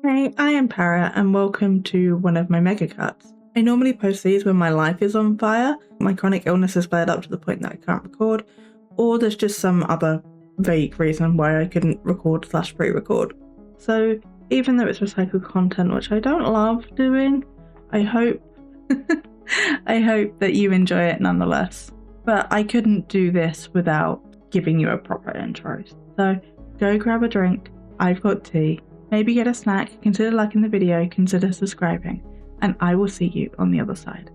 Hey, I am Para and welcome to one of my mega cuts. I normally post these when my life is on fire, my chronic illness has flared up to the point that I can't record, or there's just some other vague reason why I couldn't record/pre-record. So even though it's recycled content, which I don't love doing, I hope that you enjoy it nonetheless. But I couldn't do this without giving you a proper intro. So go grab a drink, I've got tea. Maybe get a snack, consider liking the video, consider subscribing, and I will see you on the other side.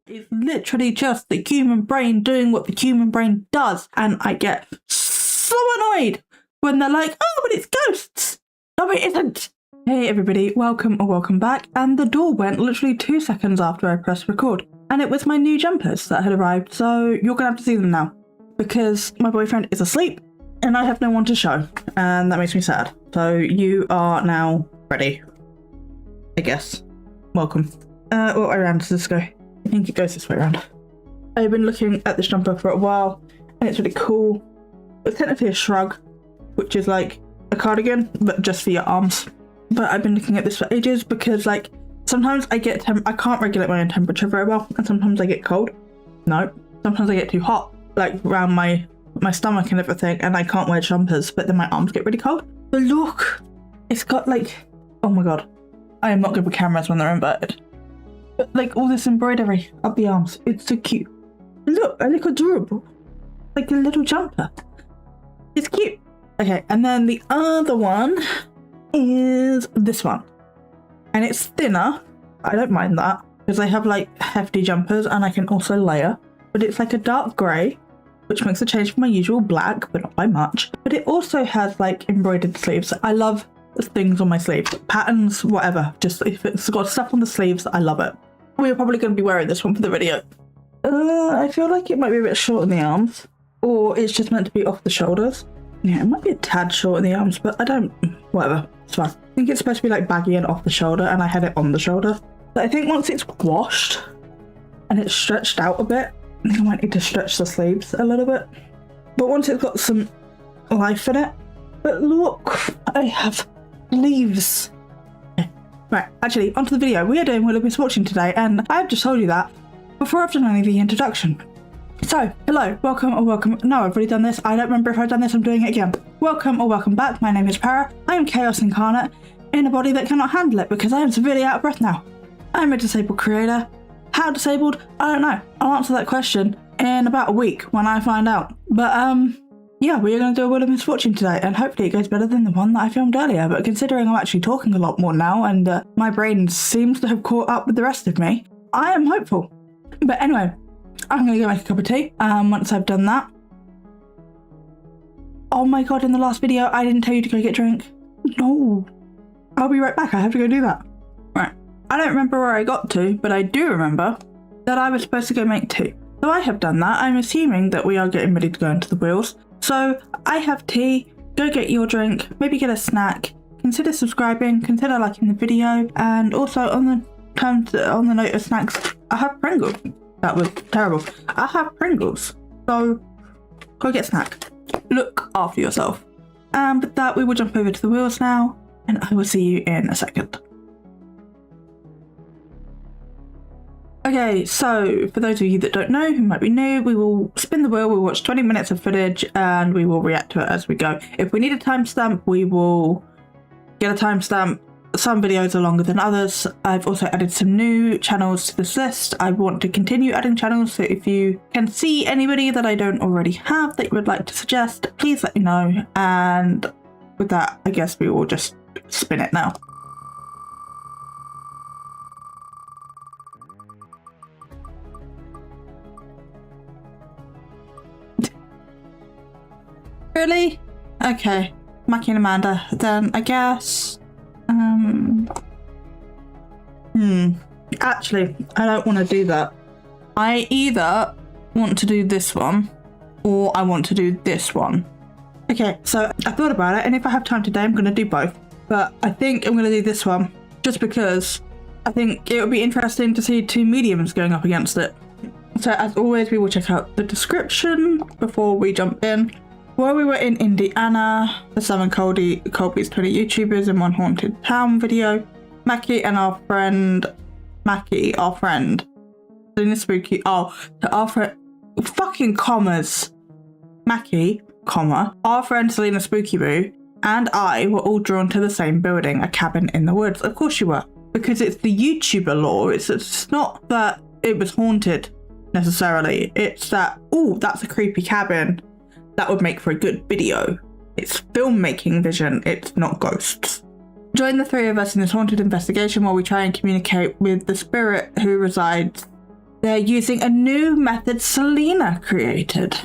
It's literally just the human brain doing what the human brain does, and I get so annoyed when they're like, oh, but it's ghosts! No, it isn't! Hey everybody, welcome or welcome back, and the door went literally 2 seconds after I pressed record, and it was my new jumpers that had arrived, so you're gonna have to see them now. Because my boyfriend is asleep and I have no one to show, and that makes me sad. So you are now ready, I guess. Welcome. What way around does this go? I think it goes this way around. I've been looking at this jumper for a while and it's really cool. It's technically a shrug, which is like a cardigan, but just for your arms. But I've been looking at this for ages because like sometimes I get I can't regulate my own temperature very well, and sometimes I get cold. No, sometimes I get too hot, like around my stomach and everything, and I can't wear jumpers, but then my arms get really cold. But look, it's got like, oh my god, I am not good with cameras when they're inverted, but like all this embroidery up the arms, it's so cute. Look, I look adorable, like a little jumper. It's cute. Okay, and then the other one is this one, and it's thinner. I don't mind that because I have like hefty jumpers and I can also layer, but it's like a dark grey, which makes a change from my usual black, but not by much. But it also has like embroidered sleeves. I love things on my sleeves, patterns, whatever. Just if it's got stuff on the sleeves, I love it. We're probably going to be wearing this one for the video. I feel like it might be a bit short in the arms, or it's just meant to be off the shoulders. Yeah, it might be a tad short in the arms, but I don't, whatever, it's fine. I think it's supposed to be like baggy and off the shoulder, and I had it on the shoulder. But I think once it's washed and it's stretched out a bit, I think I might need to stretch the sleeves a little bit. But once it's got some life in it. But look, I have leaves. Okay. Right, actually, onto the video. We are doing Wheel of Misfortune today, and I've just told you that before I've done any of the introduction. So, hello, welcome or welcome. No, I've already done this. I don't remember if I've done this. I'm doing it again. Welcome or welcome back. My name is Para. I am Chaos Incarnate in a body that cannot handle it because I am severely out of breath now. I'm a disabled creator. How disabled? I don't know. I'll answer that question in about a week when I find out. But yeah, we're going to do a Wheel of Misfortune today, and hopefully it goes better than the one that I filmed earlier. But considering I'm actually talking a lot more now and my brain seems to have caught up with the rest of me, I am hopeful. But anyway, I'm going to go make a cup of tea once I've done that. Oh my god, in the last video I didn't tell you to go get a drink. No. I'll be right back. I have to go do that. Right. I don't remember where I got to, but I do remember that I was supposed to go make tea. So I have done that. I'm assuming that we are getting ready to go into the wheels. So I have tea, go get your drink, maybe get a snack, consider subscribing, consider liking the video, and also on the note of snacks, I have Pringles. That was terrible. I have Pringles. So go get a snack. Look after yourself. And with that, we will jump over to the wheels now, and I will see you in a second. Okay, so for those of you that don't know, who might be new, we will spin the wheel, we'll watch 20 minutes of footage, and we will react to it as we go. If we need a timestamp, we will get a timestamp. Some videos are longer than others. I've also added some new channels to this list. I want to continue adding channels, so if you can see anybody that I don't already have that you would like to suggest, please let me know. And with that, I guess we will just spin it now. Really? Okay. Mackie and Amanda, then I guess. Actually, I don't want to do that. I either want to do this one or I want to do this one. Okay, so I thought about it, and if I have time today, I'm going to do both. But I think I'm going to do this one just because I think it would be interesting to see two mediums going up against it. So as always, we will check out the description before we jump in. Where we were in Indiana, the Sam and Colby's 20 YouTubers in one haunted town video. Mackie and our friend, Celina Spooky, our friend, fucking commas. Mackie, our friend Celina Spooky Boo, and I were all drawn to the same building, a cabin in the woods. Of course you were, because it's the YouTuber lore. It's not that it was haunted necessarily. It's that, oh, that's a creepy cabin. That would make for a good video. It's filmmaking vision. It's not ghosts. Join the three of us in this haunted investigation while we try and communicate with the spirit who resides there using a new method Celina created.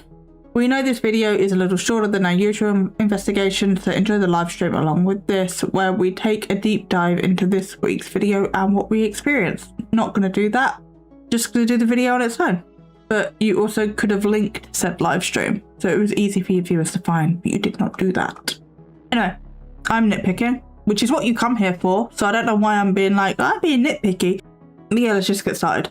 We know this video is a little shorter than our usual investigation, so enjoy the live stream along with this, where we take a deep dive into this week's video and what we experienced. Not going to do that, just going to do the video on its own. But you also could have linked said live stream, so it was easy for your viewers to find, but you did not do that. Anyway, I'm nitpicking, which is what you come here for, so I don't know why I'm being nitpicky. But yeah, let's just get started.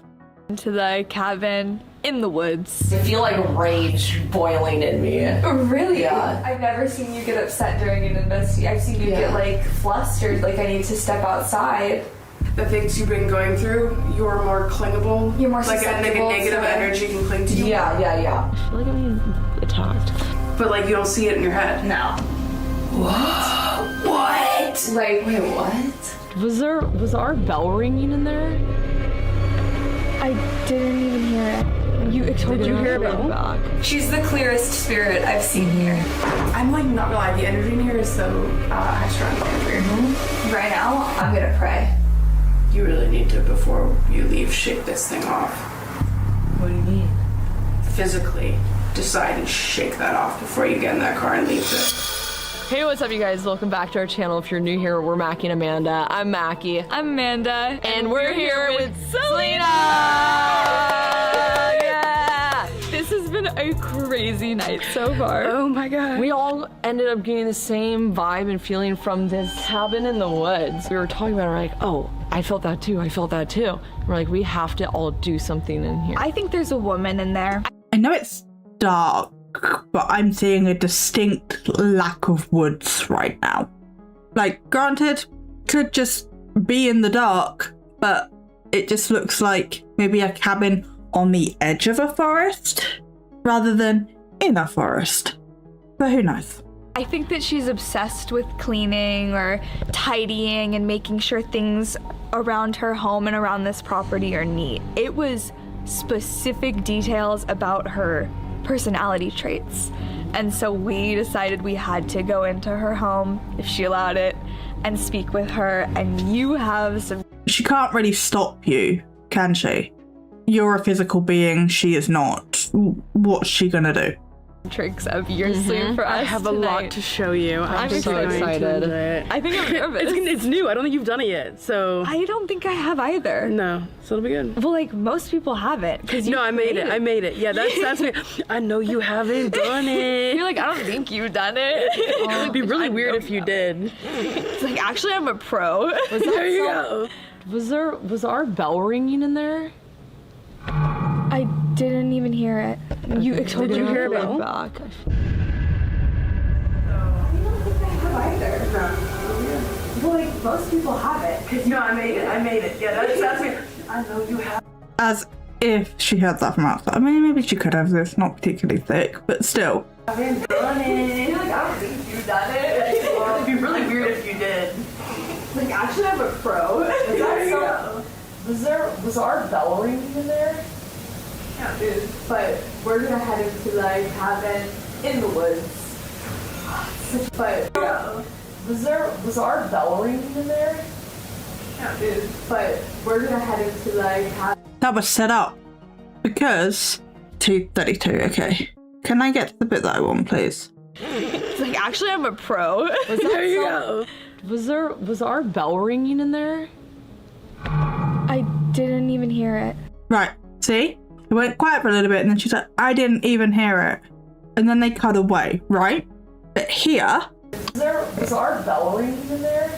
To the cabin in the woods. I feel like rage boiling in me. Really? Yeah. I've never seen you get upset during an investigation. I've seen you get like flustered, like I need to step outside. The things you've been going through, you're more clingable. You're more like susceptible a negative energy can cling to you. Yeah. I feel like I'm being attacked. But like you don't see it in your head. No. What? Like, Wait, what? Was our bell ringing in there? I didn't even hear it. Did you hear a bell? Back. She's the clearest spirit I've seen here. I'm like not gonna lie, the energy in here is so high strung energy. Right now, I'm gonna pray. You really need to, before you leave, shake this thing off. What do you mean? Physically decide and shake that off before you get in that car and leave it. Hey, what's up, you guys? Welcome back to our channel. If you're new here, we're Mackie and Amanda. I'm Mackie. I'm Amanda. And we're here with Celina! Yeah! This has been a crazy night so far. Oh my god. We all ended up getting the same vibe and feeling from this cabin in the woods. We were talking about it, we're like, oh, I felt that too. We're like, we have to all do something in here. I think there's a woman in there. I know it's dark, but I'm seeing a distinct lack of woods right now. Like, granted, could just be in the dark, but it just looks like maybe a cabin on the edge of a forest rather than in a forest. But who knows? I think that she's obsessed with cleaning or tidying and making sure things around her home and around this property are neat. It was specific details about her personality traits. And so we decided we had to go into her home, if she allowed it, and speak with her. And you have some... She can't really stop you, can she? You're a physical being, she is not. What's she gonna do? tricks up your sleeve for us. I have a lot to show you. I'm so excited. I think I'm nervous. It's new. I don't think you've done it yet, so. I don't think I have either. No, so it'll be good. Well, like most people haven't, because No, I made it. Yeah, that's me. I know you haven't done it. You're like, I don't think you've done it. It'd be really weird if you did. It's like, actually, I'm a pro. There you go. Was our bell ringing in there? I didn't even hear it. Did you hear a bell? Back. I don't think I have either. No. Well, like most people have it. No, I made it. Yeah, that's me. I know you have. As if she heard that from outside. I mean, maybe she could have. It's not particularly thick, but still. I haven't done it. You're like, I don't think you've done it. It'd be really weird if you did. Like, actually, I'm a pro. Was our bell ringing in there? Yeah, dude. But we're gonna head into the cabin in the woods. But Was our bell ringing in there? yeah, dude. But we're gonna head into the cabin. That was set up because 2:32. Okay, can I get to the bit that I want, please? It's like, actually, I'm a pro. There you go. Was our bell ringing in there? I didn't even hear it. Right. See, it went quiet for a little bit, and then she's like, "I didn't even hear it," and then they cut away. Right, but here. Was our bell ringing in there?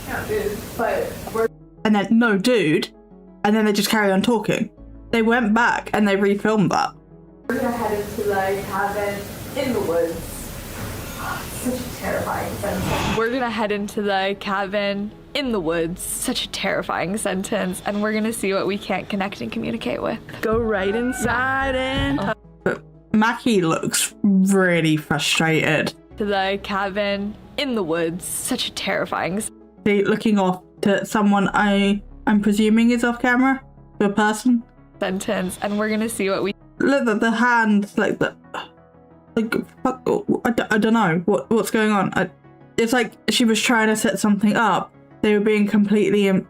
Yeah, dude. But we're And then no dude, and then they just carry on talking. they went back and they refilmed that. We're gonna head into the cabin in the woods. Such a terrifying sentence. We're gonna head into the cabin in the woods. Such a terrifying sentence. And we're gonna see what we can't connect and communicate with. Go right inside and But Mackie looks really frustrated. To the cabin in the woods. Such a terrifying Looking off to someone I'm presuming is off camera, to a person. sentence. And we're gonna see what we Look at the hands, like fuck, I don't know what's going on. It's like she was trying to set something up. They were being completely. I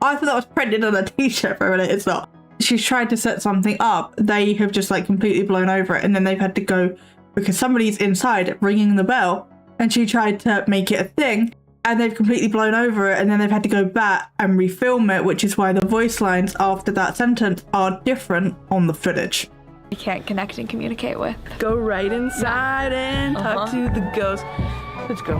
thought that was printed on a t-shirt for a minute. It's not. She's tried to set something up. They have just like completely blown over it, and then they've had to go because somebody's inside ringing the bell, and she tried to make it a thing, and they've completely blown over it, and then they've had to go back and refilm it, which is why the voice lines after that sentence are different on the footage. can't connect and communicate with. go right inside and talk to the ghost. Let's go.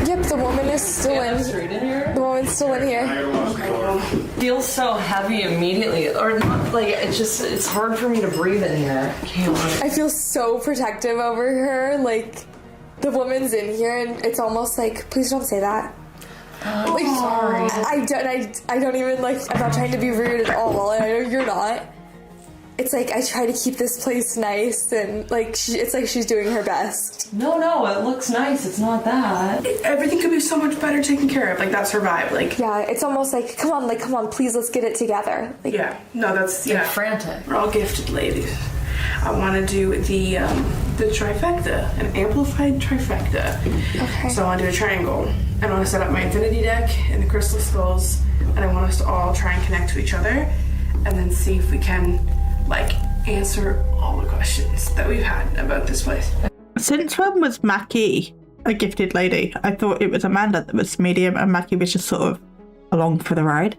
Yep, the woman is still in. The woman's still in here. Feels so heavy immediately, or not, like it's hard for me to breathe in here. I feel so protective over her. Like, the woman's in here, and it's almost like, please don't say that. Like, sorry. I don't even, like, I'm not trying to be rude at all, and I know you're not. It's like, I try to keep this place nice, and, like, it's like she's doing her best. No, it looks nice. It's not that. Everything could be so much better taken care of. Like, that's her vibe. Like, Yeah, it's almost like, come on, please, let's get it together. Like, yeah. No, that's, yeah. Frantic. We're all gifted ladies. I want to do the trifecta, an amplified trifecta. Okay. So I want to do a triangle. I want to set up my infinity deck and the crystal skulls, and I want us to all try and connect to each other, and then see if we can, like, answer all the questions that we've had about this place. Since when was Mackie a gifted lady? I thought it was Amanda that was medium and Mackie was just sort of along for the ride.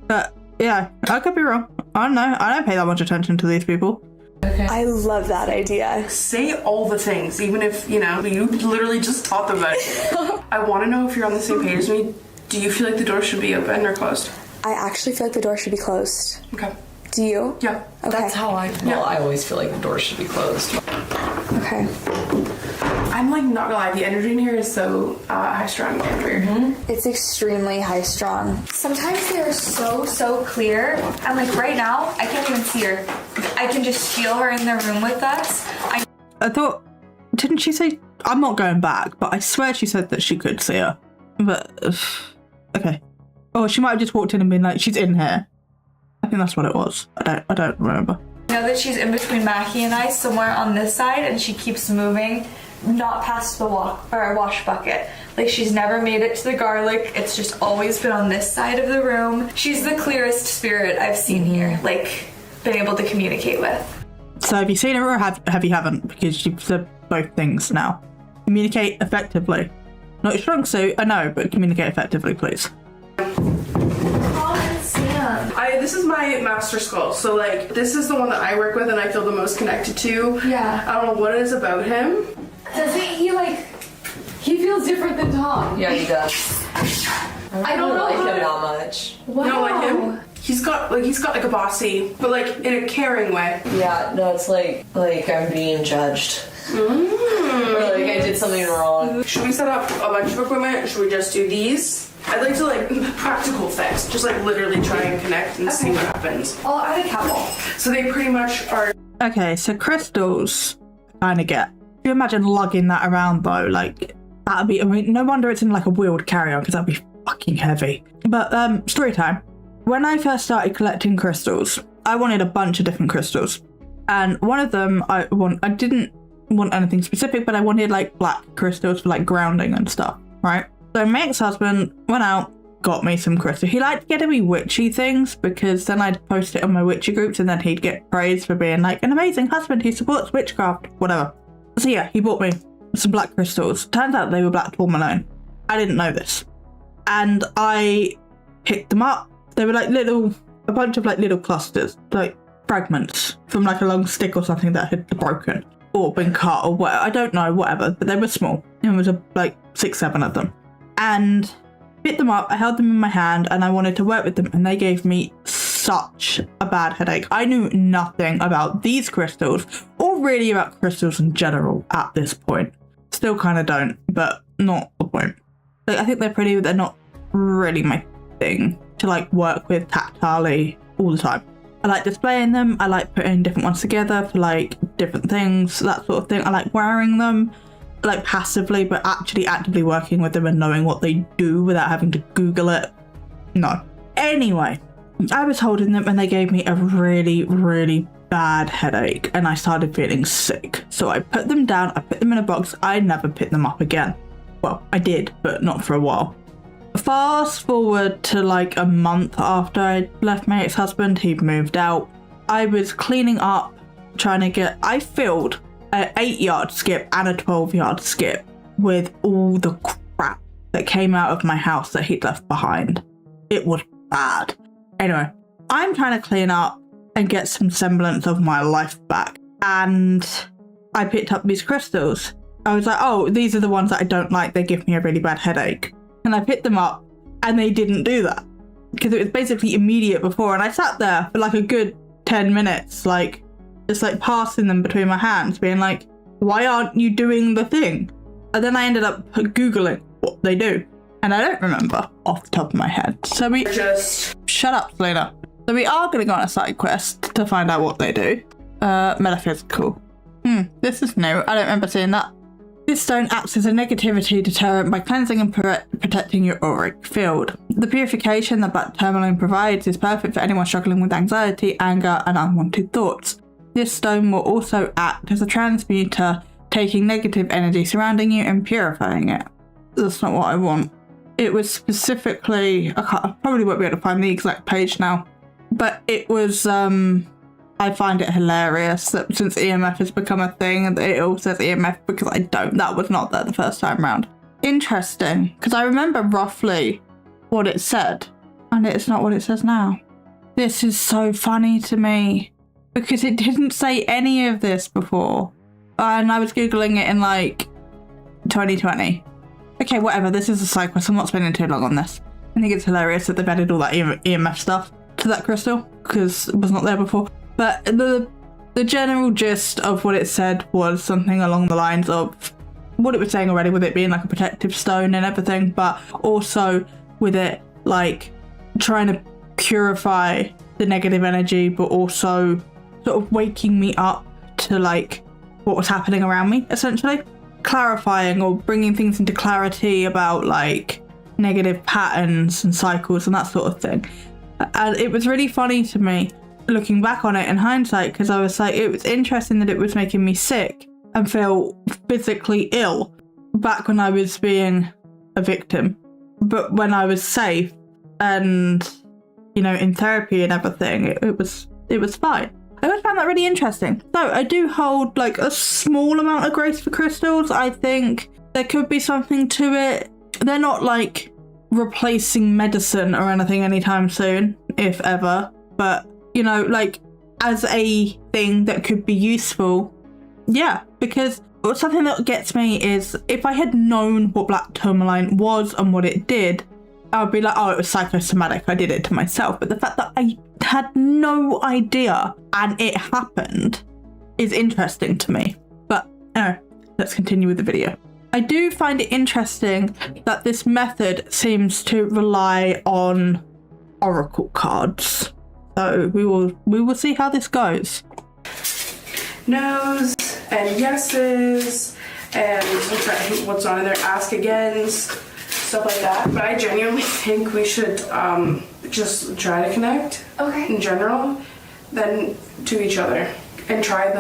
But yeah, I could be wrong. I don't know. I don't pay that much attention to these people. I love that idea. Say all the things, even if, you literally just taught them about it. I want to know if you're on the same page as me. Do you feel like the door should be open or closed? I actually feel like the door should be closed. Okay. Do you? Yeah. Okay. That's how I always feel like the door should be closed. Okay. I'm like not gonna lie, the energy in here is so high strung and weird. It's extremely high strung. Sometimes they're so clear, and like right now, I can't even see her. I can just feel her in the room with us. I thought, didn't she say, I'm not going back, but I swear she said that she could see her. But, okay. Oh, she might have just walked in and been like, she's in here. I think that's what it was. I don't remember. I know that she's in between Mackie and I, somewhere on this side, and she keeps moving, not past the wash bucket. Like, she's never made it to the garlic. It's just always been on this side of the room. She's the clearest spirit I've seen here, like, been able to communicate with. So have you seen her or have you haven't? Because you've said both things now. Communicate effectively. Not a strong suit, I know, but communicate effectively, please. This is my master skull, so like this is the one that I work with and I feel the most connected to. Yeah. I don't know what it is about him. Doesn't he, like, he feels different than Tom? Yeah, he does. I don't know like how him to- that much. Wow. You don't like him? He's got like a bossy, but like in a caring way. Yeah, no, it's like I'm being judged. Or like I did something wrong. Should we set up a bunch of equipment? Should we just do these? I'd like to like practical effects, just like literally try and connect and see what happens. I'll add a couple. So they pretty much are. Okay, so crystals, I kind of get. Can you imagine lugging that around though? Like, that'd be, I mean, no wonder it's in like a wheeled carry-on because that'd be fucking heavy. But story time. When I first started collecting crystals, I wanted a bunch of different crystals. And one of them, I didn't want anything specific, but I wanted like black crystals for like grounding and stuff, right? So my ex-husband went out, got me some crystal. He liked getting me witchy things because then I'd post it on my witchy groups and then he'd get praised for being like an amazing husband who supports witchcraft, whatever. So yeah, he bought me some black crystals. Turns out they were black tourmaline. I didn't know this. And I picked them up. They were like a bunch of like little clusters, like fragments from like a long stick or something that had broken or been cut or whatever. I don't know, whatever, but they were small. It was 6, 7 of them. And picked them up, I held them in my hand, and I wanted to work with them, and they gave me such a bad headache. I knew nothing about these crystals, or really about crystals in general at this point. Still kind of don't, but not the point. Like, I think they're pretty, but they're not really my thing to like work with tactilely all the time. I like displaying them, I like putting different ones together for like different things, that sort of thing. I like wearing them, like passively, but actually actively working with them and knowing what they do without having to Google it. No. Anyway, I was holding them and they gave me a really, really bad headache and I started feeling sick. So I put them down, I put them in a box, I never picked them up again. Well, I did, but not for a while. Fast forward to like a month after I left my ex-husband, he'd moved out. I was cleaning up, I filled an 8-yard skip and a 12-yard skip with all the crap that came out of my house that he'd left behind. It was bad. Anyway, I'm trying to clean up and get some semblance of my life back. And I picked up these crystals. I was like, oh, these are the ones that I don't like. They give me a really bad headache. And I picked them up and they didn't do that because it was basically immediate before. And I sat there for like a good 10 minutes, like just like passing them between my hands, being like, why aren't you doing the thing? And then I ended up Googling what they do. And I don't remember off the top of my head. So we just... Shut up, Celina. So we are going to go on a side quest to find out what they do. Metaphysical. This is new. I don't remember seeing that. This stone acts as a negativity deterrent by cleansing and protecting your auric field. The purification that black tourmaline provides is perfect for anyone struggling with anxiety, anger, and unwanted thoughts. This stone will also act as a transmuter, taking negative energy surrounding you and purifying it. That's not what I want. It was specifically, I probably won't be able to find the exact page now, but it was, I find it hilarious that since EMF has become a thing, it all says EMF because I don't. That was not there the first time round. Interesting, because I remember roughly what it said, and it's not what it says now. This is so funny to me, because it didn't say any of this before, and I was Googling it in like 2020. Okay, whatever, this is a side quest, I'm not spending too long on this. I think it's hilarious that they've added all that EMF stuff to that crystal, because it was not there before. But the general gist of what it said was something along the lines of what it was saying already, with it being like a protective stone and everything, but also with it like trying to purify the negative energy, but also sort of waking me up to like what was happening around me, essentially. Clarifying or bringing things into clarity about like negative patterns and cycles and that sort of thing. And it was really funny to me looking back on it in hindsight, because I was like, it was interesting that it was making me sick and feel physically ill back when I was being a victim, but when I was safe and, you know, in therapy and everything, it was fine. I always found that really interesting. So I do hold like a small amount of grace for crystals. I think there could be something to it. They're not like replacing medicine or anything anytime soon, if ever, but you know, like as a thing that could be useful. Yeah, because something that gets me is if I had known what black tourmaline was and what it did, I would be like, oh, it was psychosomatic, I did it to myself. But the fact that I had no idea and it happened is interesting to me. But let's continue with the video. I do find it interesting that this method seems to rely on oracle cards. So we will see how this goes. No's and yeses and what's on in there, ask agains, stuff like that. But I genuinely think we should just try to connect in general, then to each other, and try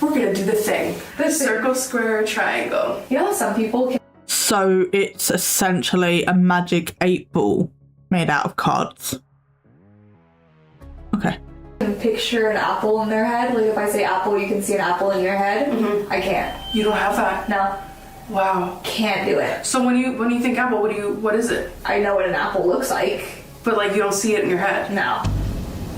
we're gonna do the thing. The circle, square, triangle. You know, some people can. So it's essentially a magic 8-ball made out of cards. Okay. Picture an apple in their head. Like if I say apple, you can see an apple in your head. Mm-hmm. I can't. You don't have that? No. Wow. Can't do it. So when you think apple, what is it? I know what an apple looks like. But like you don't see it in your head? No.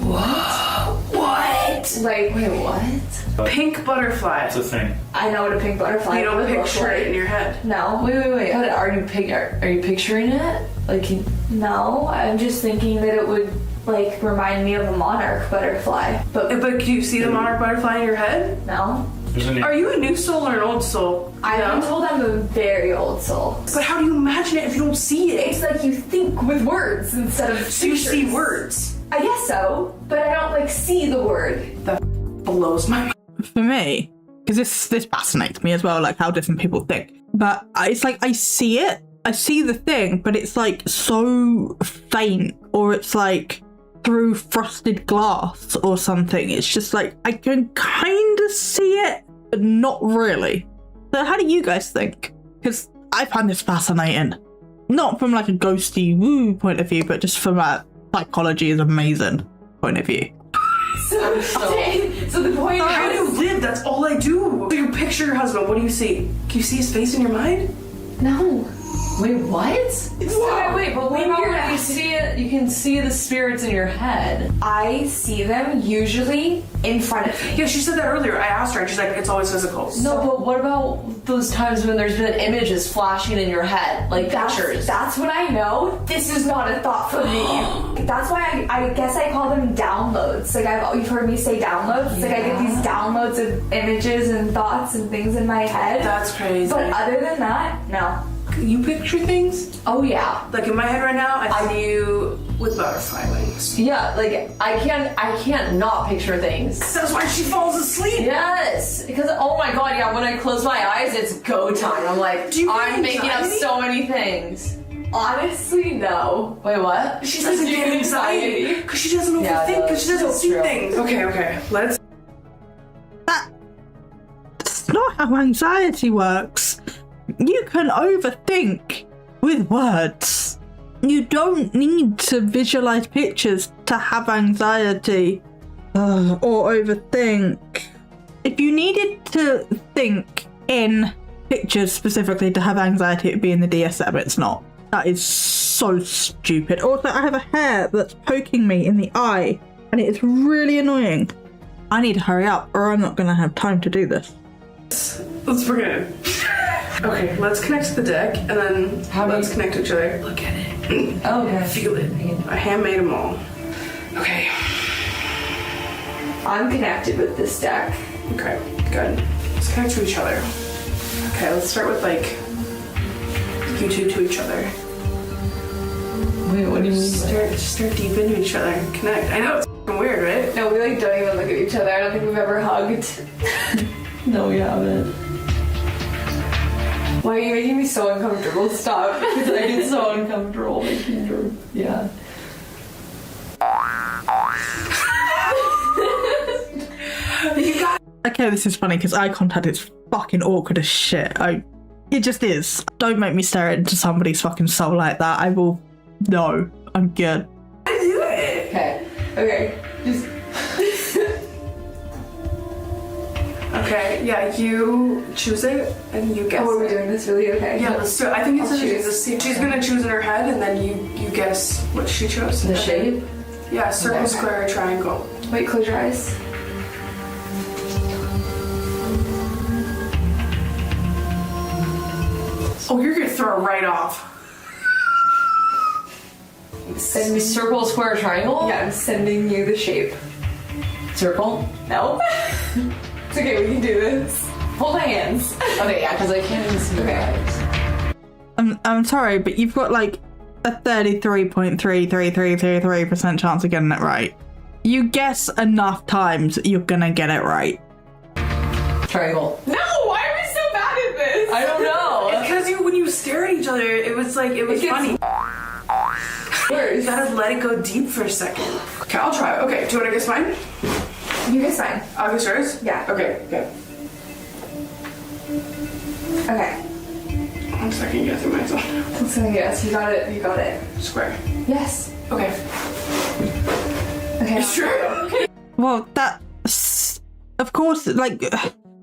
Whoa. What? Like, Wait, what? Pink butterfly. It's a thing. I know what a pink butterfly You don't would look picture it in like. your head. No. Wait. Are you picturing it? Like, No, I'm just thinking that it would, like, remind me of a monarch butterfly. But But do you see the monarch butterfly in your head? no. There's a name. Are you a new soul or an old soul? I've been told I'm a very old soul. But how do you imagine it if you don't see it? It's like you think with words instead of So you pictures. see words. I guess so, but I don't, like, see the word. That blows my mind. For me, because this fascinates me as well, like how different people think. But it's like I see it, I see the thing, but it's like so faint, or it's like through frosted glass or something. It's just like I can kind of see it, but not really. So how do you guys think? Because I find this fascinating, not from like a ghosty woo point of view, but just from a psychology is amazing point of view. So the point How do you is... live? That's all I do. So you picture your husband. What do you see? Can you see his face in your mind? No. wait, what? Wait, but what about Weird. when you see it? You can see the spirits in your head. I see them usually in front of me. Yeah, she said that earlier. I asked her, and she's like, it's always physical. No, but what about those times when there's been images flashing in your head, like pictures? That's when I know this is not a thought for me. That's why I guess I call them downloads. Like you've heard me say downloads. It's like I get these downloads of images and thoughts and things in my head. That's crazy. But other than that, no. You picture things? Oh yeah. Like in my head right now, I see you with butterfly wings. Yeah, like I can't not picture things. That's why she falls asleep. Yes, because oh my god, yeah. When I close my eyes, it's go time. I'm like, Do you get I'm making up anxiety? so many things. Honestly, no. Wait, what? She doesn't get anxiety because she doesn't Yeah, overthink no, because she doesn't that's see true. things. Okay. Let's. That's not how anxiety works. You can overthink with words. You don't need to visualize pictures to have anxiety or overthink. If you needed to think in pictures specifically to have anxiety, it would be in the DSM. It's not. That is so stupid. Also, I have a hair that's poking me in the eye and it is really annoying. I need to hurry up or I'm not going to have time to do this. Let's bring it in. Okay, let's connect to the deck and then let's connect to each other. Look at it. Okay. Feel it. I handmade them all. Okay. I'm connected with this deck. Okay, good. Let's connect to each other. Okay, let's start with like you two to each other. Wait, what do you mean? Start deep into each other and connect. I know it's f***ing weird, right? No, we like don't even look at each other. I don't think we've ever hugged. No, we haven't. Why are you making me so uncomfortable? Stop. Because I get so uncomfortable making your yeah. Okay, this is funny because eye contact is fucking awkward as shit. It just is. Don't make me stare into somebody's fucking soul like that. I will. No, I'm good. I do it. Okay. Just Okay, yeah, you choose it and you guess. oh, are we it. doing this really? Okay. Yeah, let's do it. I think it's I'll a choose. she's gonna choose in her head and then you guess what she chose. The shape? Yeah, circle, Okay. square, triangle. Wait, close your eyes. Oh, you're gonna throw it right off. Circle, square, triangle? Yeah, I'm sending you the shape. Circle? No. It's okay, we can do this. Hold my hands. Okay, yeah, because I can't even see your eyes. I'm sorry, but you've got like a 33.33333% chance of getting it right. You guess enough times, you're gonna get it right. Triangle. No, why are we so bad at this? I don't know. Because when you stare at each other, it was funny. You gotta let it go deep for a second. Okay, I'll try. Okay, do you wanna guess mine? You guess mine. I'll guess yours? Yeah. Okay, good. Okay. I'm second guessing myself. So yes, you got it. You got it. Square. Yes. Okay. Okay. Sure. Well, that's of course like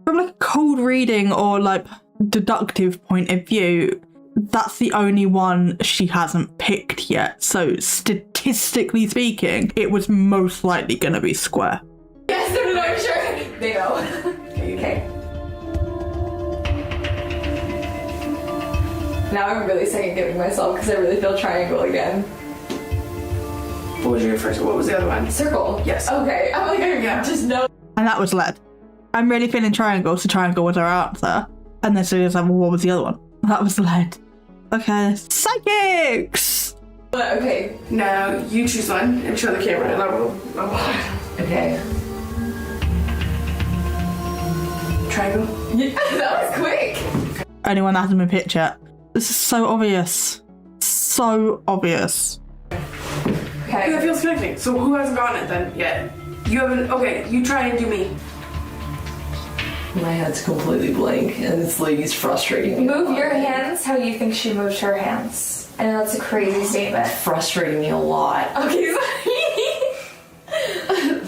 from like a cold reading or like deductive point of view, that's the only one she hasn't picked yet. So statistically speaking, it was most likely gonna be square. Yes. No. Now I'm really second giving myself because I really feel triangle again. What was your first? What was the other one? Circle. Yes. Okay. I'm like, I just know. And that was lead. I'm really feeling triangle, so triangle was our answer. And then so was like, well, what was the other one? That was lead. Okay. Psychics! But okay. Now you choose one and show the camera, and I will. Okay. Triangle. Yeah, that was quick. Anyone that hasn't been picked yet. This is so obvious. So obvious. Okay, that feels connecting. So who hasn't gotten it then yet? You haven't. Okay, you try and do me. My head's completely blank, and this lady's frustrating me. Move your hands how you think she moved her hands. I know that's a crazy statement. Frustrating me a lot. Okay,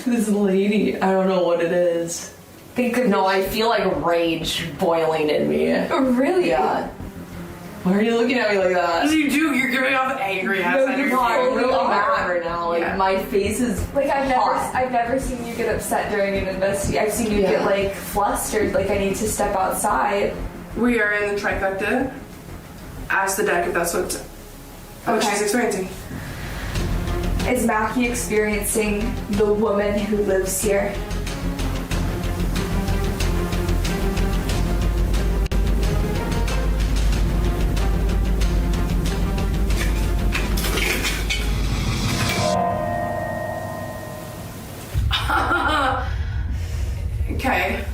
This lady, I don't know what it is. think of No, I feel like rage boiling in me. really. Yeah. Why are you looking at me like that? You do. You're giving off angry ass energy. No, I'm really are. mad right now. Like Yeah. my face is Like hot. I've never seen you get upset during an investigation. I've seen you get like flustered, like I need to step outside. We are in the trifecta. Ask the deck if that's what she's experiencing. Is Mackie experiencing the woman who lives here? Okay.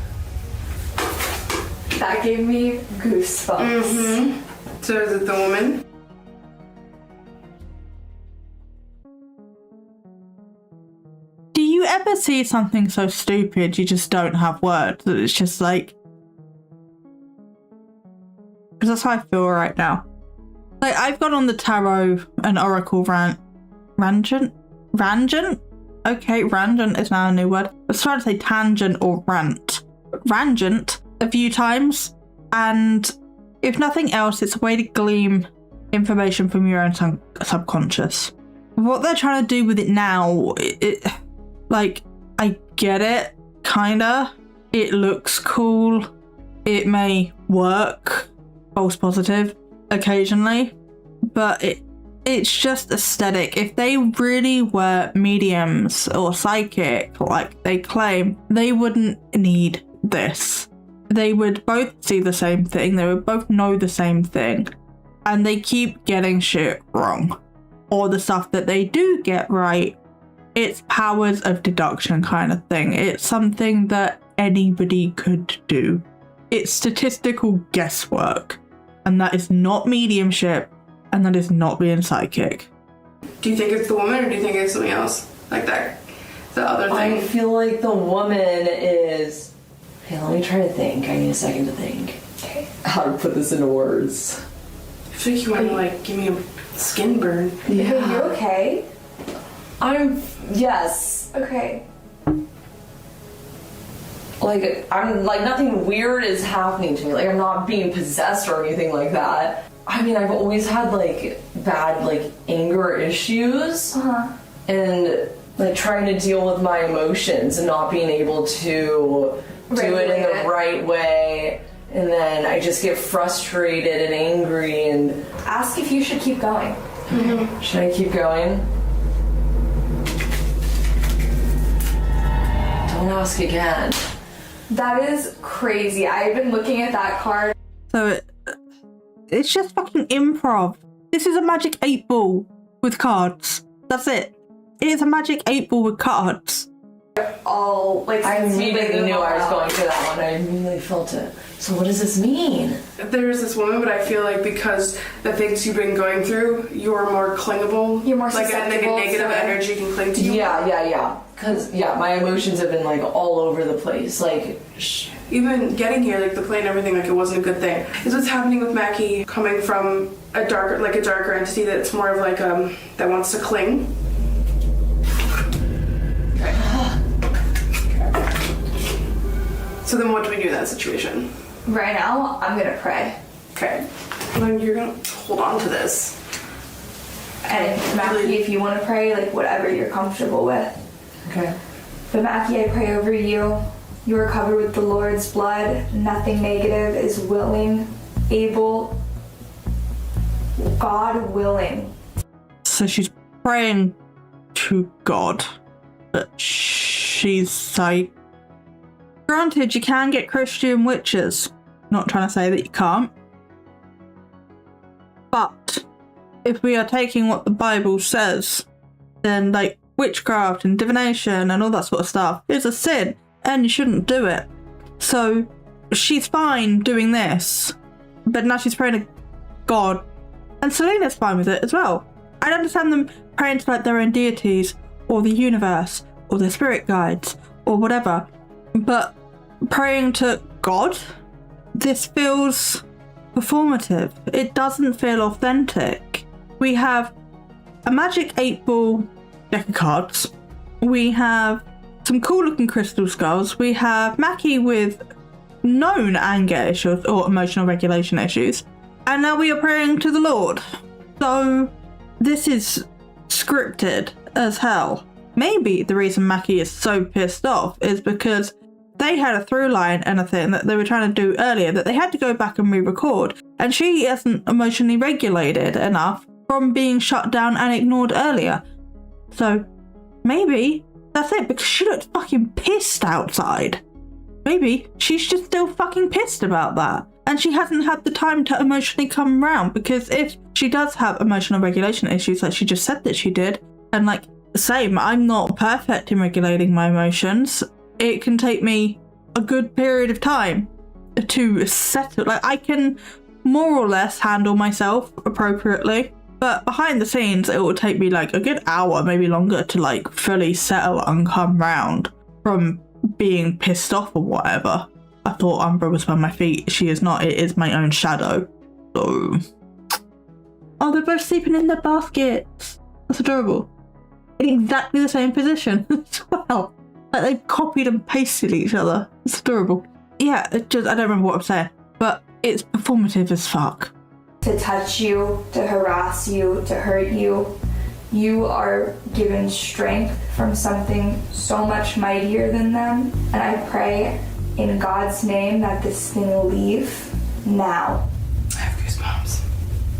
That gave me goosebumps. So is it the woman? Do you ever see something so stupid you just don't have words? That it's just like... Because that's how I feel right now. Like, I've gone on the tarot and oracle rangent? Okay, rangent is now a new word. I was trying to say tangent or rant. Rangent a few times, and if nothing else, it's a way to glean information from your own subconscious. What they're trying to do with it now, like, I get it, kinda. It looks cool. It may work, false positive, occasionally, but it's just aesthetic. If they really were mediums or psychic, like they claim, they wouldn't need this. They would both see the same thing. They would both know the same thing. And they keep getting shit wrong. Or the stuff that they do get right, it's powers of deduction kind of thing. It's something that anybody could do. It's statistical guesswork. And that is not mediumship. And that is not being psychic. Do you think it's the woman or do you think it's something else? Like that, the other I thing? feel like the woman is... Okay, let me try to think. I need a second to think. Okay. How to put this into words. I feel like you want to like give me a skin burn. Are you okay? Yes. Okay. Like, I'm like, nothing weird is happening to me. Like, I'm not being possessed or anything like that. I mean, I've always had like bad like anger issues. And like trying to deal with my emotions and not being able to do it in the right way. And then I just get frustrated and angry and... Ask if you should keep going. Should I keep going? Don't ask again. That is crazy. I've been looking at that card. So it's just fucking improv. This is a magic 8 ball with cards. That's it. It is a magic 8 ball with cards. All like I since immediately we've been knew I was around. going for that one. I immediately felt it. So what does this mean? There's this woman, but I feel like because the things you've been going through, you're more clingable. You're more like a susceptible negative to- energy can cling to you. Yeah. Because, my emotions have been, like, all over the place. Like, Even getting here, like the plane and everything, like it wasn't a good thing. Is what's happening with Mackie coming from a darker entity that's more of like that wants to cling. So then what do we do in that situation? Right now, I'm gonna pray. Okay. Then you're gonna hold on to this. And Mackie, if you want to pray, like whatever you're comfortable with. okay. But Mackie, I pray over you. You are covered with the Lord's blood. Nothing negative is willing, able, God willing. So she's praying to God, but she's like, granted, you can get Christian witches. Not trying to say that you can't. But if we are taking what the Bible says, then like witchcraft and divination and all that sort of stuff is a sin and you shouldn't do it. So she's fine doing this, but now she's praying to God, and Celina's fine with it as well. I understand them praying to like their own deities or the universe or their spirit guides or whatever, but praying to God, this feels performative. It doesn't feel authentic. We have a magic 8-ball deck of cards. We have some cool looking crystal skulls. We have Mackie with known anger issues or emotional regulation issues. And now we are praying to the Lord. So this is scripted as hell. Maybe the reason Mackie is so pissed off is because they had a through line and a thing that they were trying to do earlier that they had to go back and re-record. And she isn't emotionally regulated enough from being shut down and ignored earlier. So maybe that's it, because she looked fucking pissed outside. Maybe she's just still fucking pissed about that. And she hasn't had the time to emotionally come around, because if she does have emotional regulation issues, like she just said that she did, and like, same, I'm not perfect in regulating my emotions. It can take me a good period of time to settle. Like, I can more or less handle myself appropriately, but behind the scenes, it will take me like a good hour, maybe longer, to like fully settle and come round from being pissed off or whatever. I thought Umbra was by my feet. She is not. It is my own shadow. So, oh, they're both sleeping in their baskets. That's adorable. In exactly the same position as well. Like they've copied and pasted each other. It's adorable. Yeah, it just, I don't remember what I'm saying, but it's performative as fuck. To touch you, to harass you, to hurt you. You are given strength from something so much mightier than them. And I pray in God's name that this thing will leave now. I have goosebumps.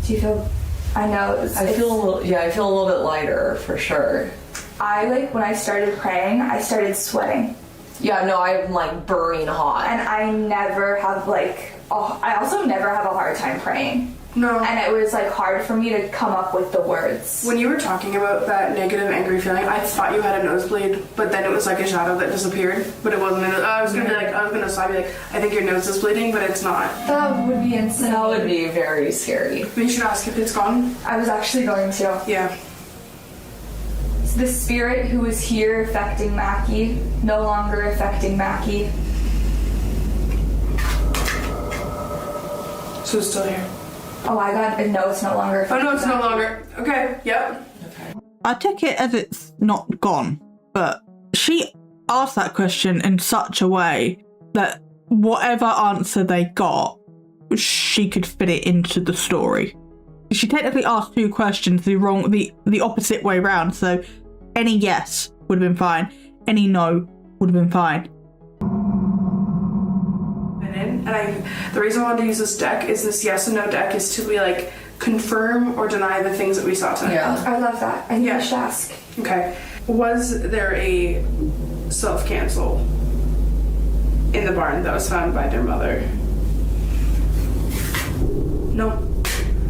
Do you feel? I know. I feel a little. Yeah, I feel a little bit lighter for sure. When I started praying, I started sweating. Yeah, no, I'm like burning hot. And I never have I also never have a hard time praying. No. And it was like hard for me to come up with the words. When you were talking about that negative, angry feeling, I thought you had a nosebleed, but then it was like a shadow that disappeared. But it wasn't. I was gonna be like, I think your nose is bleeding, but it's not. That would be insane. That would be very scary. We should ask if it's gone. I was actually going to. Yeah. The spirit who was here affecting Mackie, no longer affecting Mackie. So it's still here. Oh, no, it's no longer affecting Oh, no, it's no Mackie. longer. Okay, yep. Okay. I take it as it's not gone, but she asked that question in such a way that whatever answer they got, she could fit it into the story. She technically asked 2 questions the opposite way round, so any yes would have been fine, any no would have been fine. And the reason I wanted to use this deck is this yes and no deck is to be like confirm or deny the things that we saw tonight. Yeah. I love that. I think Yeah. I should ask. Okay. Was there a self-cancel in the barn that was found by their mother? No.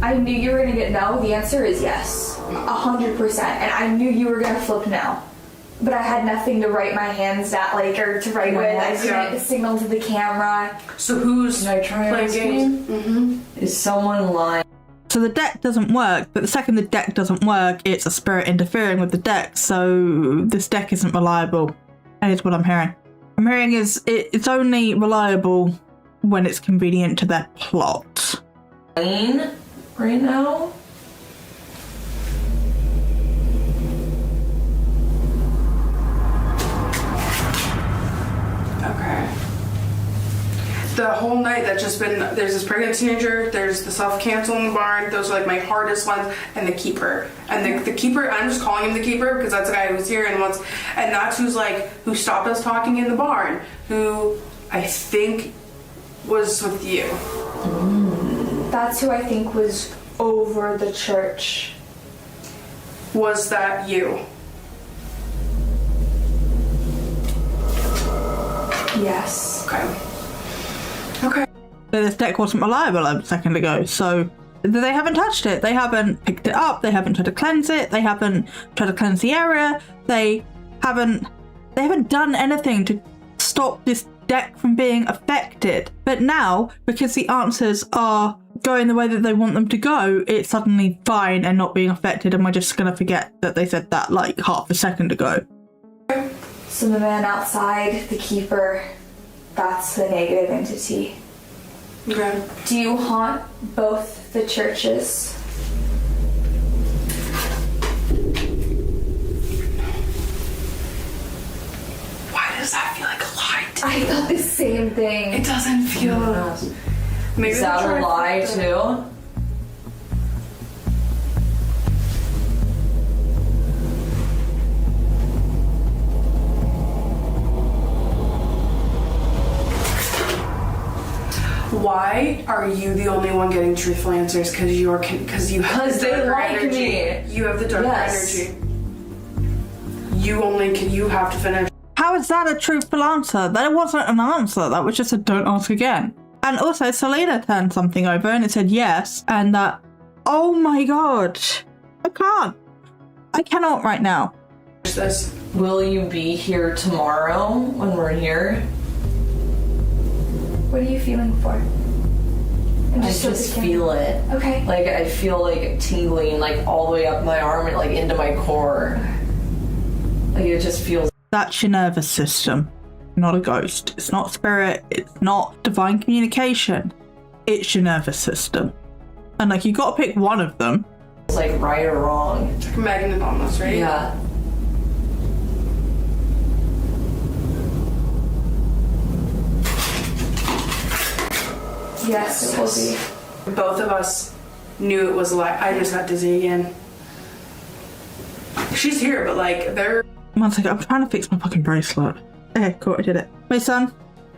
I knew you were gonna get no. The answer is yes. 100%. And I knew you were gonna flip no. But I had nothing to write my hands at, or to write with. I couldn't signal to the camera. So who's Can I try playing games? Mm-hmm. Is someone lying? So the deck doesn't work, but the second the deck doesn't work, it's a spirit interfering with the deck, so this deck isn't reliable. That is what I'm hearing. I'm hearing is it's only reliable when it's convenient to their plot. Right now? Okay. The whole night that's just been, there's this pregnant teenager, there's the self-cancel in the barn, those are like my hardest ones, and the keeper. And the keeper, I'm just calling him the keeper because that's the guy who was here and that's who stopped us talking in the barn, who I think was with you. That's who I think was over the church. Was that you? Yes. Okay. So this deck wasn't reliable a second ago, so they haven't touched it. They haven't picked it up. They haven't tried to cleanse it. They haven't tried to cleanse the area. They haven't done anything to stop this deck from being affected. But now, because the answers are going the way that they want them to go, it's suddenly fine and not being affected, and we're just gonna forget that they said that like half a second ago. So the man outside, the keeper, that's the negative entity. Okay. Do you haunt both the churches? Why does that feel like a lie? I thought the same thing. It doesn't feel. Maybe Is that they're a lie trying to- too? Why are you the only one getting truthful answers? Because you have Because the they darker like energy. me. You have the darker Yes. energy. You have to finish. How is that a truthful answer? That wasn't an answer. That was just a don't ask again. And also, Celina turned something over and it said yes, and that, oh my god, I cannot right now. This. Will you be here tomorrow when we're here? What are you feeling for? I'm I just looking. feel it. Okay. Like I feel like tingling like all the way up my arm and like into my core. Like it just feels. That's your nervous system, not a ghost. It's not spirit. It's not divine communication. It's your nervous system. And like you got to pick one of them. Like right or wrong. It's like a magnet almost, right? Yeah. Yes, it will be. Both of us knew it was a lie. I just got dizzy again. She's here, but like they're. One second, I'm trying to fix my fucking bracelet. Okay, cool, I did it. My son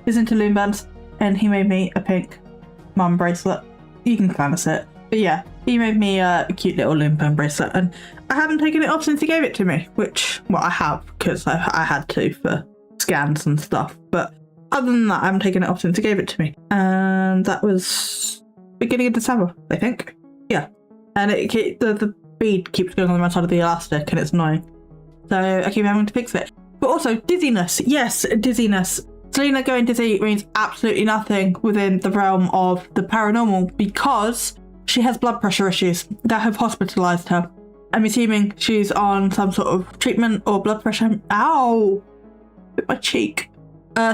is into loom bands, and he made me a pink mum bracelet. You can canvas it. But yeah, he made me a cute little loom band bracelet, and I haven't taken it off since he gave it to me, which, well, I have, because I had to for scans and stuff. But other than that, I haven't taken it off since he gave it to me. And that was beginning of December, I think. Yeah. And the bead keeps going on the right side of the elastic, and it's annoying. So I keep having to fix it. But also, dizziness. Yes, dizziness. Celina going dizzy means absolutely nothing within the realm of the paranormal because she has blood pressure issues that have hospitalised her. I'm assuming she's on some sort of treatment or blood pressure. Ow! Hit my cheek.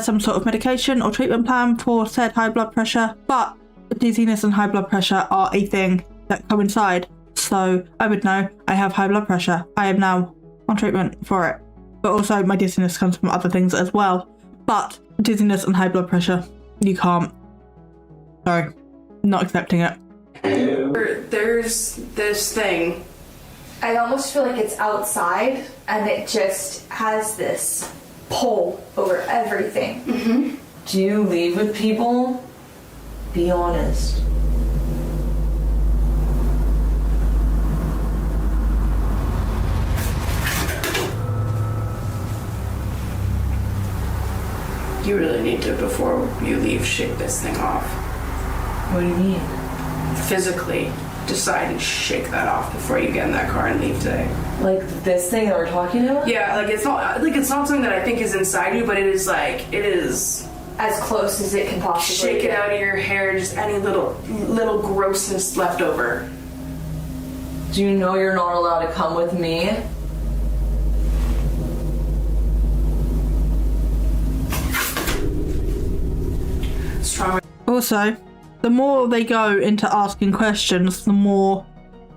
Some sort of medication or treatment plan for said high blood pressure. But dizziness and high blood pressure are a thing that coincide. So I would know I have high blood pressure. I am now on treatment for it. But also my dizziness comes from other things as well. But dizziness and high blood pressure, you can't. Sorry, not accepting it. There's this thing. I almost feel like it's outside and it just has this pull over everything. Mm-hmm. Do you leave with people? Be honest. You really need to, before you leave, shake this thing off. What do you mean? Physically decide and shake that off before you get in that car and leave today. Like this thing that we're talking about? Yeah, like it's not something that I think is inside you, but it is As close as it can possibly shake it get. out of your hair, just any little grossness left over. Do you know you're not allowed to come with me? Strong. Also, the more they go into asking questions, the more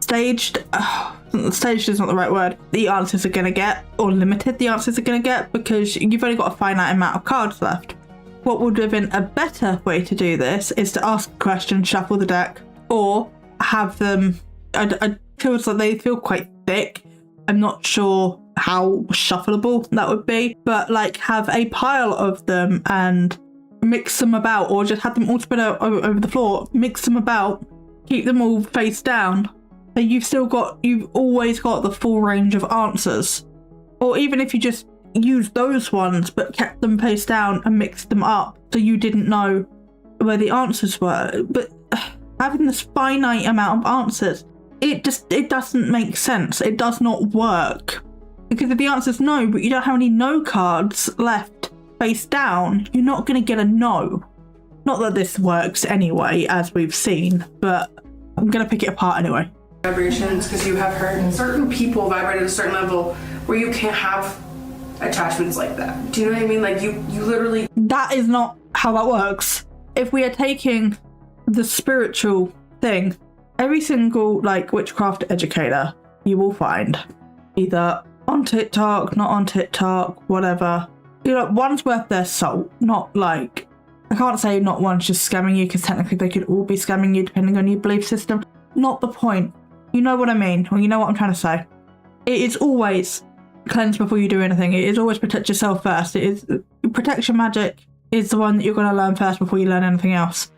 staged is not the right word, the answers are going to get, or limited the answers are going to get, because you've only got a finite amount of cards left. What would have been a better way to do this is to ask a question, shuffle the deck, or have them, I feel like they feel quite thick. I'm not sure how shuffleable that would be, but like have a pile of them and mix them about, or just have them all spread out over the floor, mix them about keep them all face down, then you've always got the full range of answers. Or even if you just used those ones but kept them face down and mixed them up so you didn't know where the answers were. But having this finite amount of answers, it doesn't make sense. It does not work. Because if the answer's no, but you don't have any no cards left face down, you're not going to get a no. Not that this works anyway, as we've seen, but I'm going to pick it apart anyway. Vibrations, because you have heard certain people vibrate at a certain level where you can't have attachments like that. Do you know what I mean? Like you literally... That is not how that works. If we are taking the spiritual thing, every single like witchcraft educator you will find, either on TikTok, not on TikTok, whatever, you know, one's worth their salt. Not like, I can't say not one's just scamming you, because technically they could all be scamming you depending on your belief system. Not the point. You know what I mean, or you know what I'm trying to say. It is always cleanse before you do anything. It is always protect yourself first. It is protection magic is the one that you're going to learn first before you learn anything else,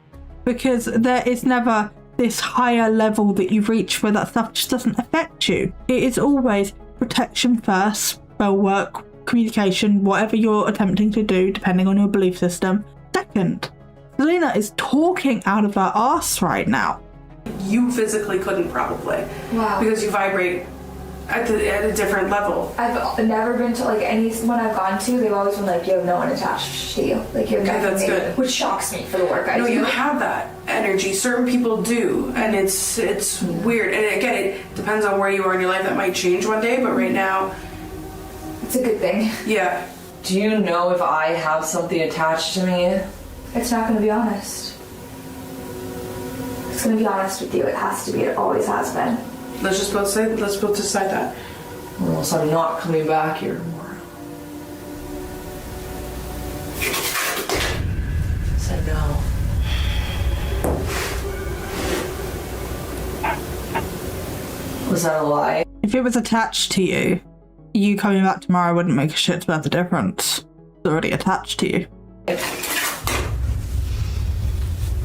because there is never this higher level that you reach where that stuff just doesn't affect you. It is always protection first, spell work, communication, whatever you're attempting to do depending on your belief system second. Celina is talking out of her arse right now. You physically couldn't probably. Wow. Because you vibrate at a different level. I've never been to like anyone I've gone to, they've always been like, you have no one attached to you. Like you have nothing. That's good. Which shocks me for the work I do. No, you have that energy. Certain people do, and it's weird. And again, it depends on where you are in your life. That might change one day, but right now, it's a good thing. Yeah. Do you know if I have something attached to me? It's not going to be honest. It's going to be honest with you. It has to be. It always has been. Let's both decide that. Or else I'm not coming back here tomorrow. Said no. Was that a lie? If it was attached to you, you coming back tomorrow wouldn't make a shit's worth of difference. It's already attached to you.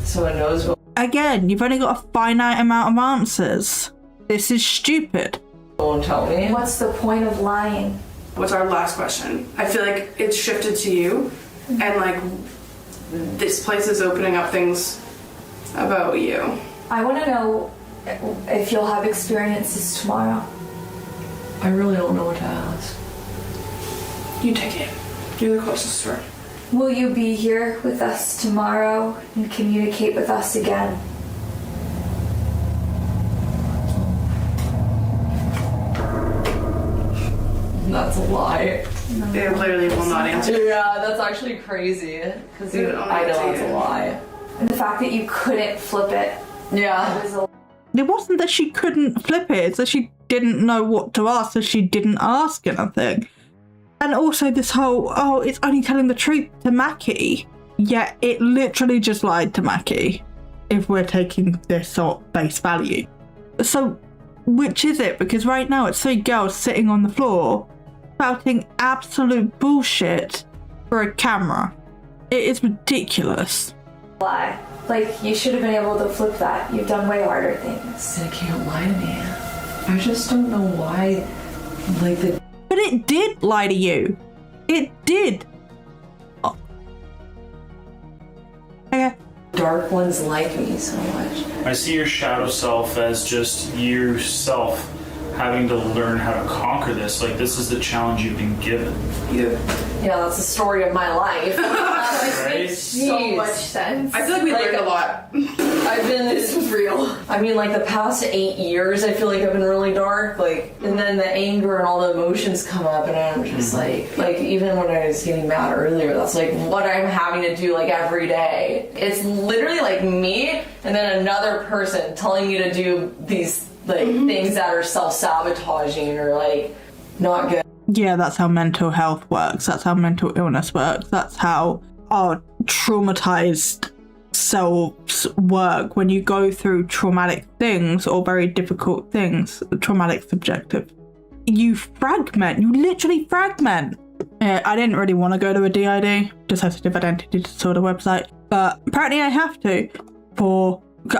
So it knows what Again, you've only got a finite amount of answers. This is stupid. won't tell me. What's the point of lying? What's our last question? I feel like it's shifted to you, and like this place is opening up things about you. I want to know if you'll have experiences tomorrow. I really don't know what to ask. You take it. You're the closest to her. Will you be here with us tomorrow and communicate with us again? That's a lie. They literally will not answer. Yeah, that's actually crazy. Because They don't I know answer that's you. a lie. And the fact that you couldn't flip it Yeah. was a It wasn't that she couldn't flip it, it's that she didn't know what to ask, so she didn't ask anything. And also this whole, oh, it's only telling the truth to Mackie. Yet it literally just lied to Mackie, if we're taking this sort of base value. So, which is it? Because right now it's 3 girls sitting on the floor spouting absolute bullshit for a camera. It is ridiculous. lie. Like, you should have been able to flip that. You've done way harder things. They can't lie to me. I just don't know why. Like the. But it did lie to you. It did. Oh. Okay. Dark ones like me so much. I see your shadow self as just yourself having to learn how to conquer this. Like, this is the challenge you've been given. Yeah, that's the story of my life. Right? So much sense. I feel like we learned a lot. This was real. I mean, like the past 8 years, I feel like I've been really dark. Like, and then the anger and all the emotions come up, and I'm just like even when I was getting mad earlier, that's like what I'm having to do like every day. It's literally like me and then another person telling you to do these like things that are self-sabotaging or like not good. Yeah, that's how mental health works. That's how mental illness works. That's how our traumatized selves work. When you go through traumatic things or very difficult things, traumatic subjective, you fragment. You literally fragment. I didn't really want to go to a DID, dissociative identity disorder website, but apparently I have to.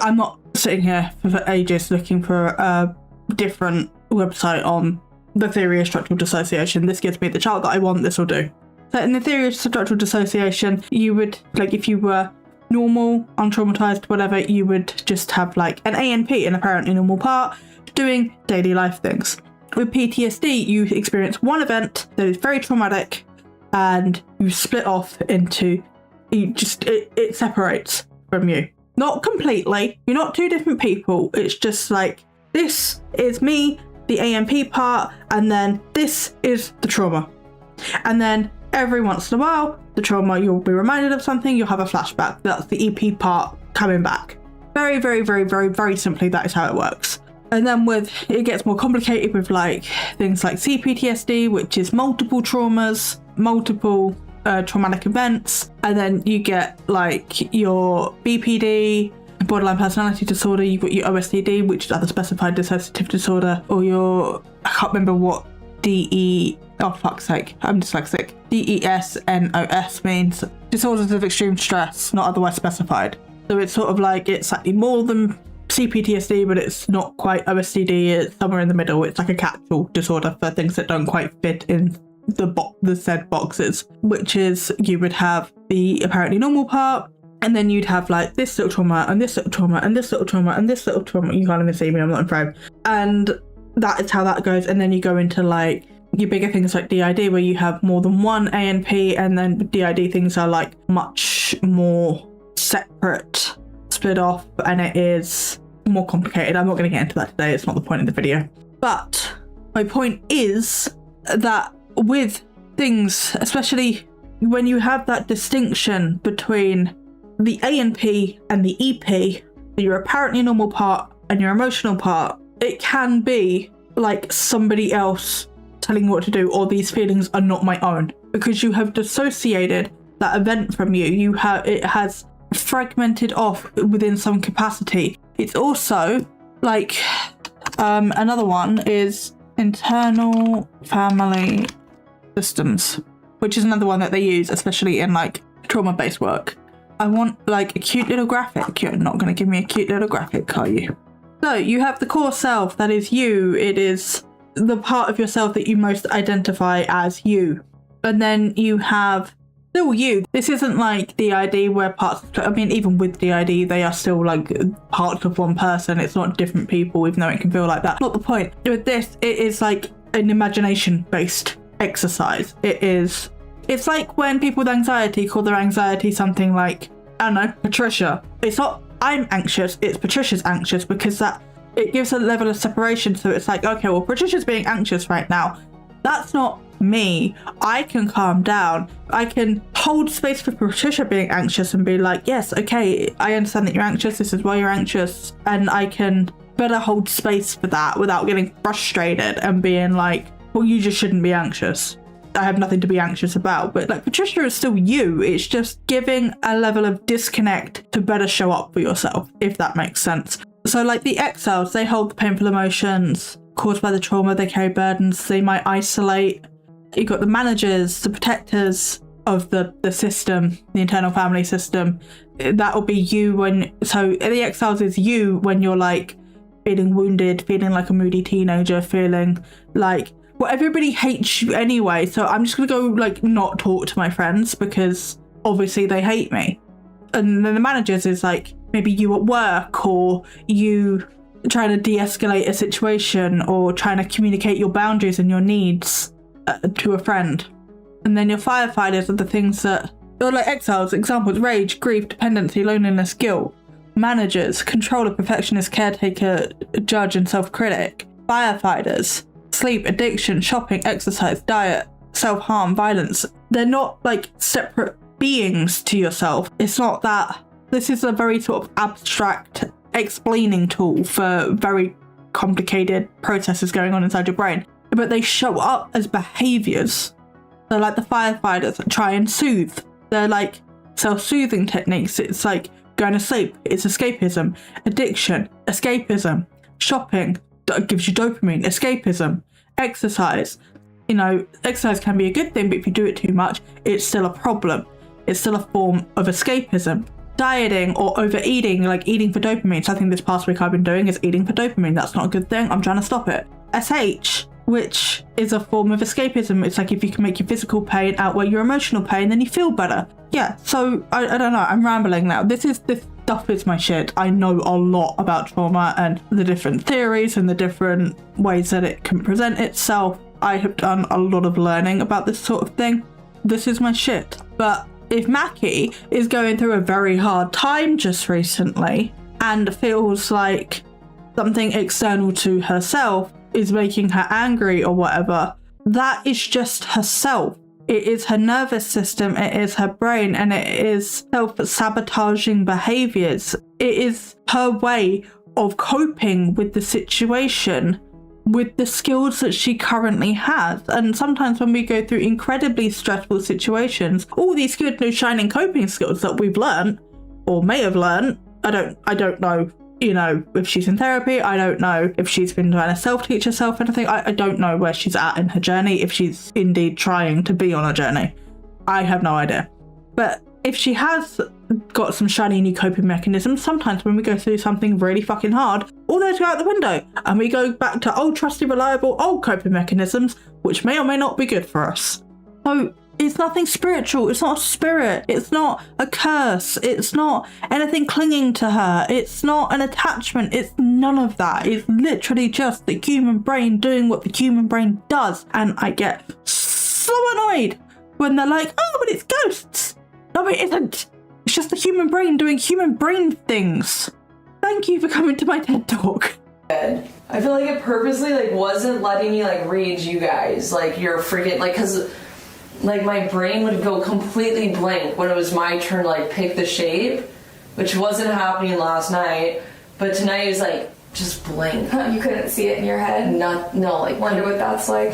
I'm not sitting here for ages looking for a different website on the theory of structural dissociation. This gives me the chart that I want, this will do. So in the theory of structural dissociation, you would, like, if you were normal, untraumatized, whatever, you would just have like an ANP, an apparently normal part, doing daily life things. With PTSD, you experience one event that is very traumatic and you split off into, it separates from you. Not completely, you're not two different people, it's just like, this is me, the ANP part, and then this is the trauma. And then every once in a while, the trauma, you'll be reminded of something, you'll have a flashback. That's the EP part coming back. Very, very, very, very, very simply, that is how it works. And then it gets more complicated with like things like CPTSD, which is multiple traumas, multiple traumatic events. And then you get like your BPD, borderline personality disorder, you've got your OSDD, which is other specified dissociative disorder, or your, I can't remember what oh fuck's sake, I'm dyslexic. DESNOS means disorders of extreme stress, not otherwise specified. So it's sort of like, it's slightly more than CPTSD, but it's not quite OSDD, it's somewhere in the middle. It's like a catch-all disorder for things that don't quite fit in the said boxes, which is, you would have the apparently normal part, and then you'd have like this little trauma, and this little trauma, and this little trauma, and this little trauma. You can't even see me, I'm not in frame. And that is how that goes. And then you go into like your bigger things like DID, where you have more than one ANP, and then DID things are like much more separate, split off, and it is more complicated. I'm not going to get into that today, it's not the point of the video. But my point is that with things, especially when you have that distinction between the ANP and the EP, your apparently normal part and your emotional part, it can be like somebody else telling you what to do, or these feelings are not my own, because you have dissociated that event from you. It has fragmented off within some capacity. It's also like another one is internal family systems, which is another one that they use, especially in like trauma-based work. I want like a cute little graphic. You're not going to give me a cute little graphic, are you? So you have the core self, that is you. It is the part of yourself that you most identify as you. And then you have still you. This isn't like DID where parts, I mean, even with DID, they are still like parts of one person. It's not different people, even though it can feel like that. Not the point. With this, it is like an imagination-based exercise. It's like when people with anxiety call their anxiety something like, I don't know, Patricia. It's not I'm anxious, it's Patricia's anxious, because that it gives a level of separation. So it's like, okay, well, Patricia's being anxious right now. That's not me. I can calm down. I can hold space for Patricia being anxious and be like, yes, okay, I understand that you're anxious. This is why you're anxious. And I can better hold space for that without getting frustrated and being like, well, you just shouldn't be anxious. I have nothing to be anxious about. But like, Patricia is still you. It's just giving a level of disconnect to better show up for yourself, if that makes sense. So like the exiles, they hold the painful emotions caused by the trauma. They carry burdens. They might isolate. You've got the managers, the protectors of the system, the internal family system. That will be you so the exiles is you when you're like feeling wounded, feeling like a moody teenager, feeling like, well, everybody hates you anyway, so I'm just gonna go like not talk to my friends because obviously they hate me. And then the managers is like maybe you at work, or you trying to de-escalate a situation, or trying to communicate your boundaries and your needs to a friend. And then your firefighters are the things that are like exiles, examples: rage, grief, dependency, loneliness, guilt. Managers: controller, perfectionist, caretaker, judge, and self-critic. Firefighters: sleep, addiction, shopping, exercise, diet, self-harm, violence. They're not like separate beings to yourself. It's not that. This is a very sort of abstract explaining tool for very complicated processes going on inside your brain. But they show up as behaviours. So like the firefighters try and soothe. They're like self-soothing techniques. It's like going to sleep. It's escapism. Addiction, escapism. Shopping gives you dopamine, escapism. Exercise, exercise can be a good thing, but if you do it too much, it's still a problem. It's still a form of escapism. dieting or overeating, like eating for dopamine. Something this past week I've been doing is eating for dopamine. That's not a good thing. I'm trying to stop it. SH, which is a form of escapism. It's like if you can make your physical pain outweigh your emotional pain, then you feel better. Yeah, so I don't know. I'm rambling now. This stuff is my shit. I know a lot about trauma and the different theories and the different ways that it can present itself. I have done a lot of learning about this sort of thing. This is my shit. But if Mackie is going through a very hard time just recently and feels like something external to herself is making her angry or whatever, that is just herself. It is her nervous system, it is her brain, and it is self-sabotaging behaviours. It is her way of coping with the situation with the skills that she currently has. And sometimes when we go through incredibly stressful situations, all these good new shining coping skills that we've learned or may have learned, I don't know, you know, if she's in therapy, I don't know if she's been trying to self-teach herself anything. I don't know where she's at in her journey, if she's indeed trying to be on a journey. I have no idea. But if she has got some shiny new coping mechanisms, sometimes when we go through something really fucking hard, all those go out the window and we go back to old trusty reliable old coping mechanisms, which may or may not be good for us. So it's nothing spiritual, it's not a spirit, it's not a curse, it's not anything clinging to her, it's not an attachment, it's none of that. It's literally just the human brain doing what the human brain does. And I get so annoyed when they're like, oh, but it's ghosts. No, it isn't. It's just the human brain doing human brain things. Thank you for coming to my TED Talk. I feel like it purposely like wasn't letting me like read you guys. Like you're freaking like, cause like my brain would go completely blank when it was my turn to like pick the shape, which wasn't happening last night. But tonight is like just blank. You couldn't see it in your head? No, like wonder what that's like.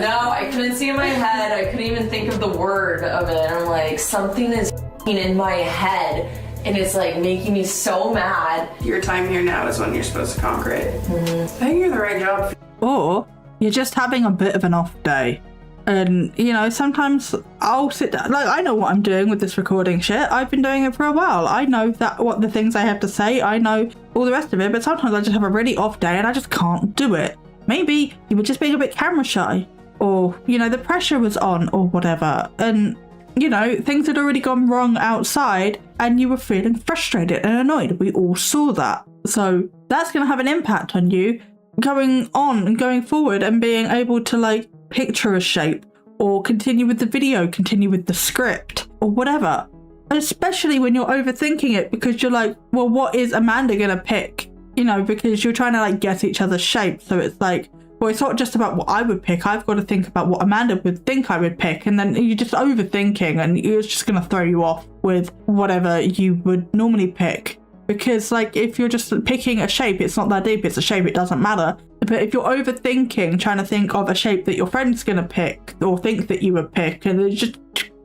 No, I couldn't see in my head. I couldn't even think of the word of it. And I'm like, something is in my head and it's like making me so mad. Your time here now is when you're supposed to conquer it. I think you're the right job. Or you're just having a bit of an off day. And, you know, sometimes I'll sit down, like, I know what I'm doing with this recording shit. I've been doing it for a while. I know what the things I have to say. I know all the rest of it. But sometimes I just have a really off day and I just can't do it. Maybe you were just being a bit camera shy. Or, you know, the pressure was on or whatever. And, you know, things had already gone wrong outside and you were feeling frustrated and annoyed. We all saw that. So that's going to have an impact on you going on and going forward and being able to like picture a shape or continue with the video, continue with the script or whatever. Especially when you're overthinking it because you're like, well, what is Amanda going to pick? You know, because you're trying to like guess each other's shape. So it's like, well, it's not just about what I would pick. I've got to think about what Amanda would think I would pick. And then you're just overthinking and it's just going to throw you off with whatever you would normally pick. Because like if you're just picking a shape, it's not that deep, it's a shape, it doesn't matter. But if you're overthinking, trying to think of a shape that your friend's going to pick or think that you would pick, and it's just,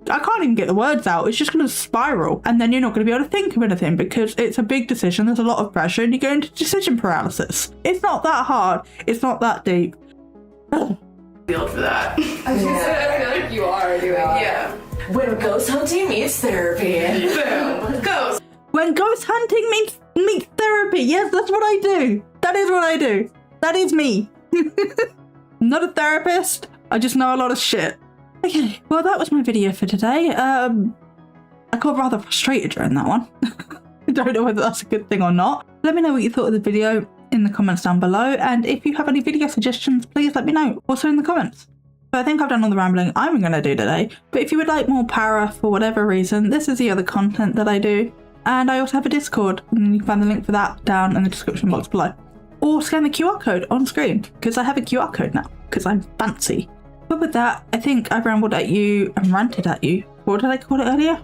I can't even get the words out, it's just going to spiral. And then you're not going to be able to think of anything because it's a big decision, there's a lot of pressure and you go into decision paralysis. It's not that hard, it's not that deep. Field for that. I feel like you are doing it. Yeah. when ghost hunting meets therapy. Boom. Ghost. When ghost hunting meets therapy, yes, that's what I do. That is what I do. That is me. I'm not a therapist, I just know a lot of shit. Okay, well that was my video for today. I got rather frustrated during that one. I don't know whether that's a good thing or not. Let me know what you thought of the video in the comments down below, and if you have any video suggestions, please let me know, also in the comments. But I think I've done all the rambling I'm going to do today, but if you would like more para for whatever reason, this is the other content that I do, and I also have a Discord, and you can find the link for that down in the description box below. Or scan the QR code on screen, because I have a QR code now, because I'm fancy. But with that, I think I've rambled at you and ranted at you. What did I call it earlier?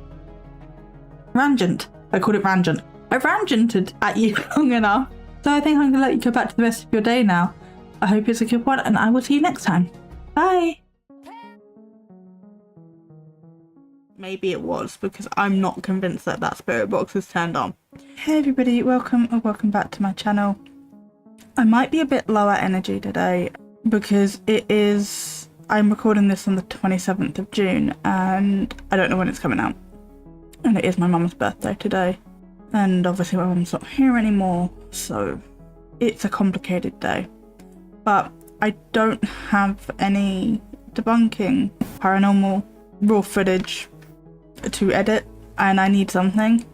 Rangent. I called it rangent. I've rangented at you long enough, so I think I'm going to let you go back to the rest of your day now. I hope it's a good one, and I will see you next time. Bye! Maybe it was, because I'm not convinced that that spirit box is turned on. Hey everybody, welcome or welcome back to my channel. I might be a bit lower energy today, because I'm recording this on the 27th of June, and I don't know when it's coming out. And it is my mum's birthday today. And obviously my mum's not here anymore, so it's a complicated day. But I don't have any debunking paranormal raw footage to edit, and I need something.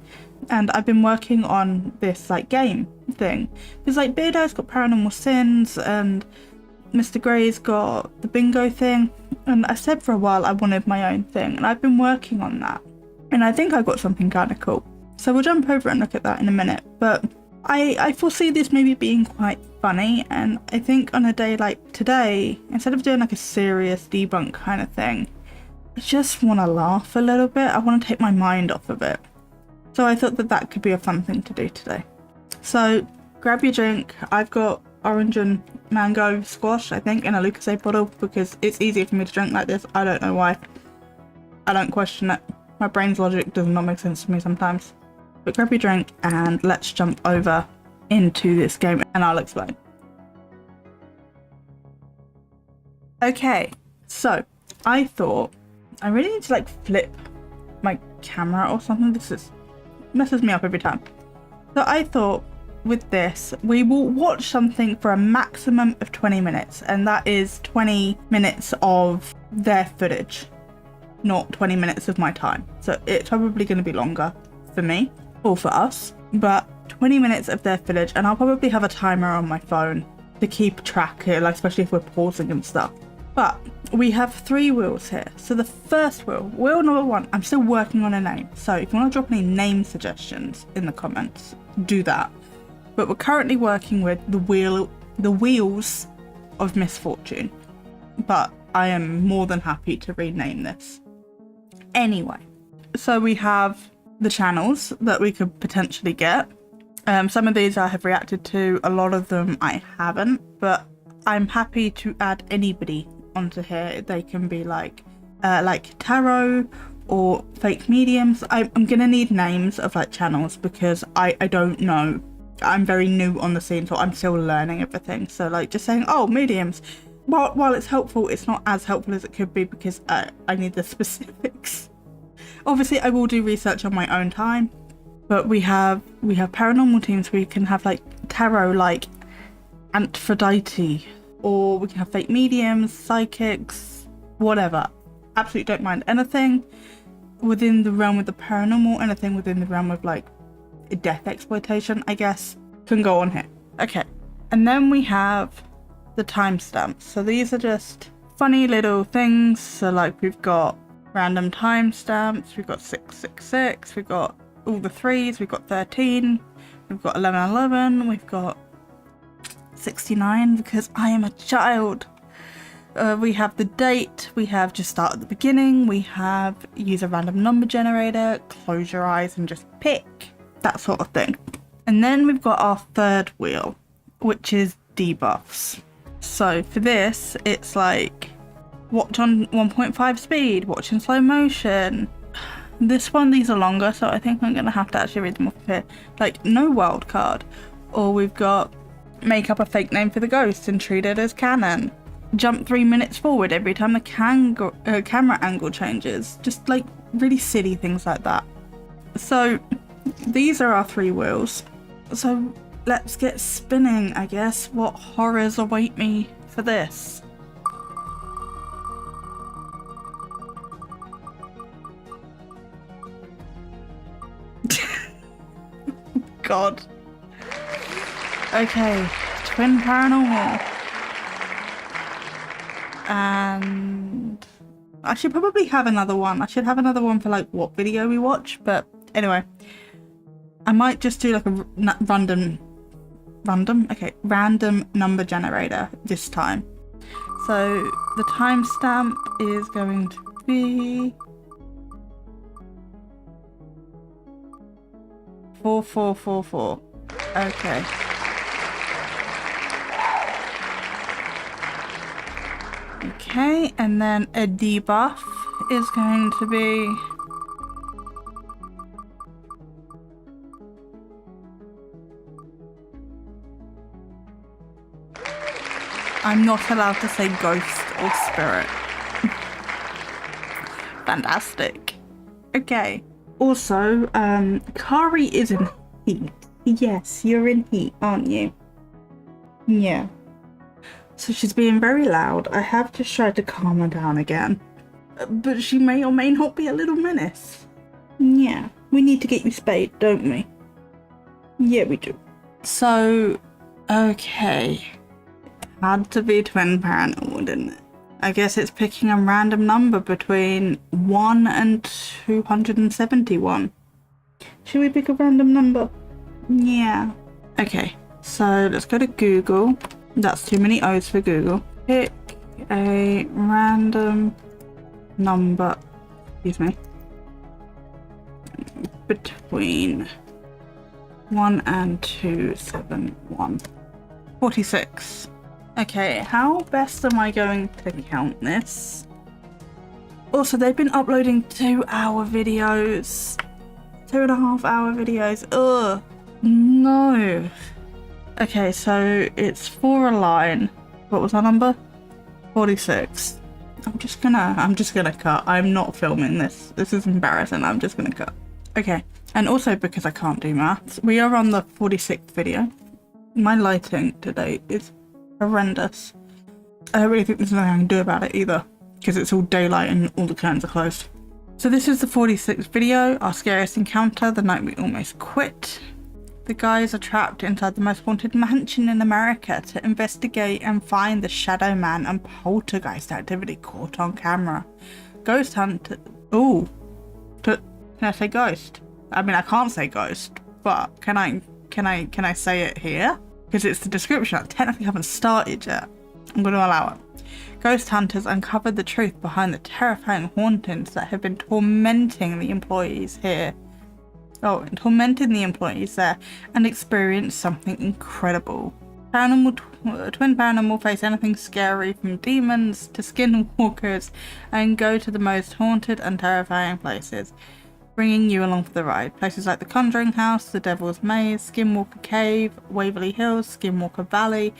And I've been working on this like game thing. Because like Beardo's got Paranormal Sins and Mr. Grey's got the bingo thing. And I said for a while I wanted my own thing, and I've been working on that. And I think I got something kind of cool. So we'll jump over and look at that in a minute. But I foresee this maybe being quite funny, and I think on a day like today, instead of doing like a serious debunk kind of thing, I just want to laugh a little bit. I want to take my mind off of it. So I thought that that could be a fun thing to do today. So grab your drink. I've got orange and mango squash, I think, in a Lucozade bottle because it's easier for me to drink like this. I don't know why. I don't question it. My brain's logic does not make sense to me sometimes. But grab your drink and let's jump over into this game and I'll explain. Okay, so I thought I really need to like flip my camera or something. This messes me up every time. So I thought with this, we will watch something for a maximum of 20 minutes, and that is 20 minutes of their footage, not 20 minutes of my time. So it's probably going to be longer for me or for us, but 20 minutes of their footage, and I'll probably have a timer on my phone to keep track here, like especially if we're pausing and stuff. But we have 3 wheels here. So the first wheel number 1, I'm still working on a name. So if you want to drop any name suggestions in the comments, do that. But we're currently working with the Wheels of Misfortune. But I am more than happy to rename this. Anyway, so we have the channels that we could potentially get. Some of these I have reacted to, a lot of them I haven't, but I'm happy to add anybody onto here. They can be like tarot or fake mediums. I'm gonna need names of like channels because I don't know. I'm very new on the scene, so I'm still learning everything. So like just saying, oh, mediums, while it's helpful, it's not as helpful as it could be because I need the specifics. Obviously I will do research on my own time, but we have paranormal teams where you can have like tarot, like Aphrodite, or we can have fake mediums, psychics, whatever. Absolutely don't mind anything within the realm of the paranormal, anything within the realm of like death exploitation, I guess, can go on here. Okay, and then we have the timestamps. So these are just funny little things. So like we've got random timestamps, we've got 666, we've got all the 3s, we've got 13, we've got 1111, we've got 69 because I am a child. We have the date, we have just start at the beginning, we have use a random number generator, close your eyes and just pick, that sort of thing. And then we've got our third wheel, which is debuffs. So for this, it's like watch on 1.5 speed, watch in slow motion. This one, these are longer, so I think I'm gonna have to actually read them off here. Like no wild card, or we've got make up a fake name for the ghost and treat it as canon. Jump 3 minutes forward every time the camera angle changes. Just like really silly things like that. So these are our 3 wheels. So let's get spinning, I guess. What horrors await me for this? God. Okay, twin paranormal. And I should probably have another one. I should have another one for like what video we watch, but anyway. I might just do like a random number generator this time. So the timestamp is going to be 4444. Okay. Okay, and then a debuff is going to be I'm not allowed to say ghost or spirit. Fantastic. Okay, Also, Akari is in heat. Yes, you're in heat, aren't you? Yeah. So she's being very loud. I have just tried to calm her down again. But she may or may not be a little menace. Yeah. We need to get you spayed, don't we? Yeah, we do. So, okay. Had to be twin paranormal, didn't it? I guess it's picking a random number between 1 and 271. Should we pick a random number? Yeah. Okay, so let's go to Google. That's too many O's for Google. Pick a random number, excuse me, between 1 and 271. 46. Okay, how best am I going to count this? Also, they've been uploading 2-hour videos. 2.5-hour videos. Ugh. No. Okay, so it's 4 a line. What was our number? 46. I'm just gonna cut. I'm not filming this. This is embarrassing. I'm just gonna cut. Okay. And also because I can't do maths, we are on the 46th video. My lighting today is horrendous. I don't really think there's nothing I can do about it either, because it's all daylight and all the curtains are closed. So this is the 46th video, our scariest encounter, the night we almost quit. The guys are trapped inside the most haunted mansion in America to investigate and find the shadow man and poltergeist activity caught on camera. Ghost hunt. Ooh. Can I say ghost? I mean, I can't say ghost, but can I say it here? Because it's the description. I technically haven't started yet. I'm going to allow it. Ghost hunters uncovered the truth behind the terrifying hauntings that have been tormenting the employees here. Tormenting the employees there, and experienced something incredible. Twin Paranormal face anything scary from demons to skinwalkers and go to the most haunted and terrifying places, bringing you along for the ride. Places like the Conjuring House, the Devil's Maze, Skinwalker Cave, Waverly Hills, Skinwalker Valley,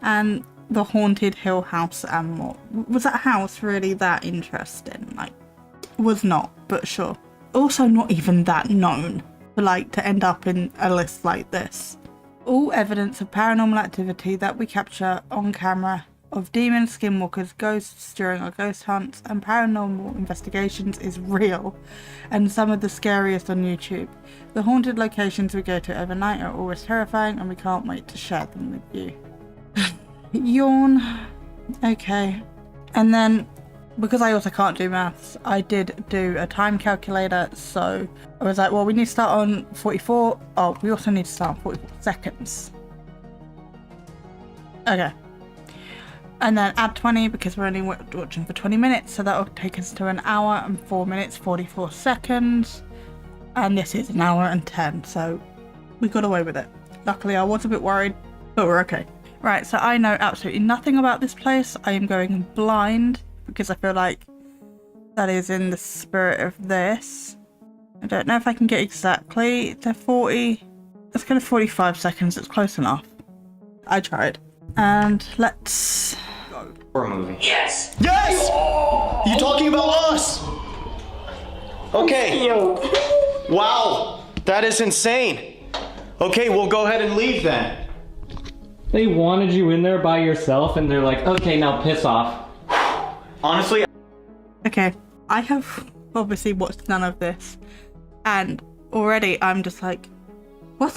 and the Haunted Hill House and more. Was that house really that interesting? Like, was not, but sure. Also not even that known for to end up in a list like this. All evidence of paranormal activity that we capture on camera of demons, skinwalkers, ghosts during our ghost hunts and paranormal investigations is real, and some of the scariest on YouTube. The haunted locations we go to overnight are always terrifying, and we can't wait to share them with you. Yawn. Okay. And then, because I also can't do maths, I did do a time calculator, so I was like, well, we need to start on 44. Oh, we also need to start on 44 seconds. Okay. And then add 20 because we're only watching for 20 minutes, so that will take us to 1 hour and 4 minutes 44 seconds. And this is 1 hour and 10, so we got away with it. Luckily, I was a bit worried, but we're okay. Right, so I know absolutely nothing about this place. I am going blind because I feel like that is in the spirit of this. I don't know if I can get exactly to 40. Let's go to 45 seconds, it's close enough. I tried. And let's go. Horror movie. Yes! Yes! You talking about us? Okay. Wow, that is insane. Okay, we'll go ahead and leave then. They wanted you in there by yourself and they're like, okay, now piss off. Honestly, okay, I have obviously watched none of this, and already I'm just like, what?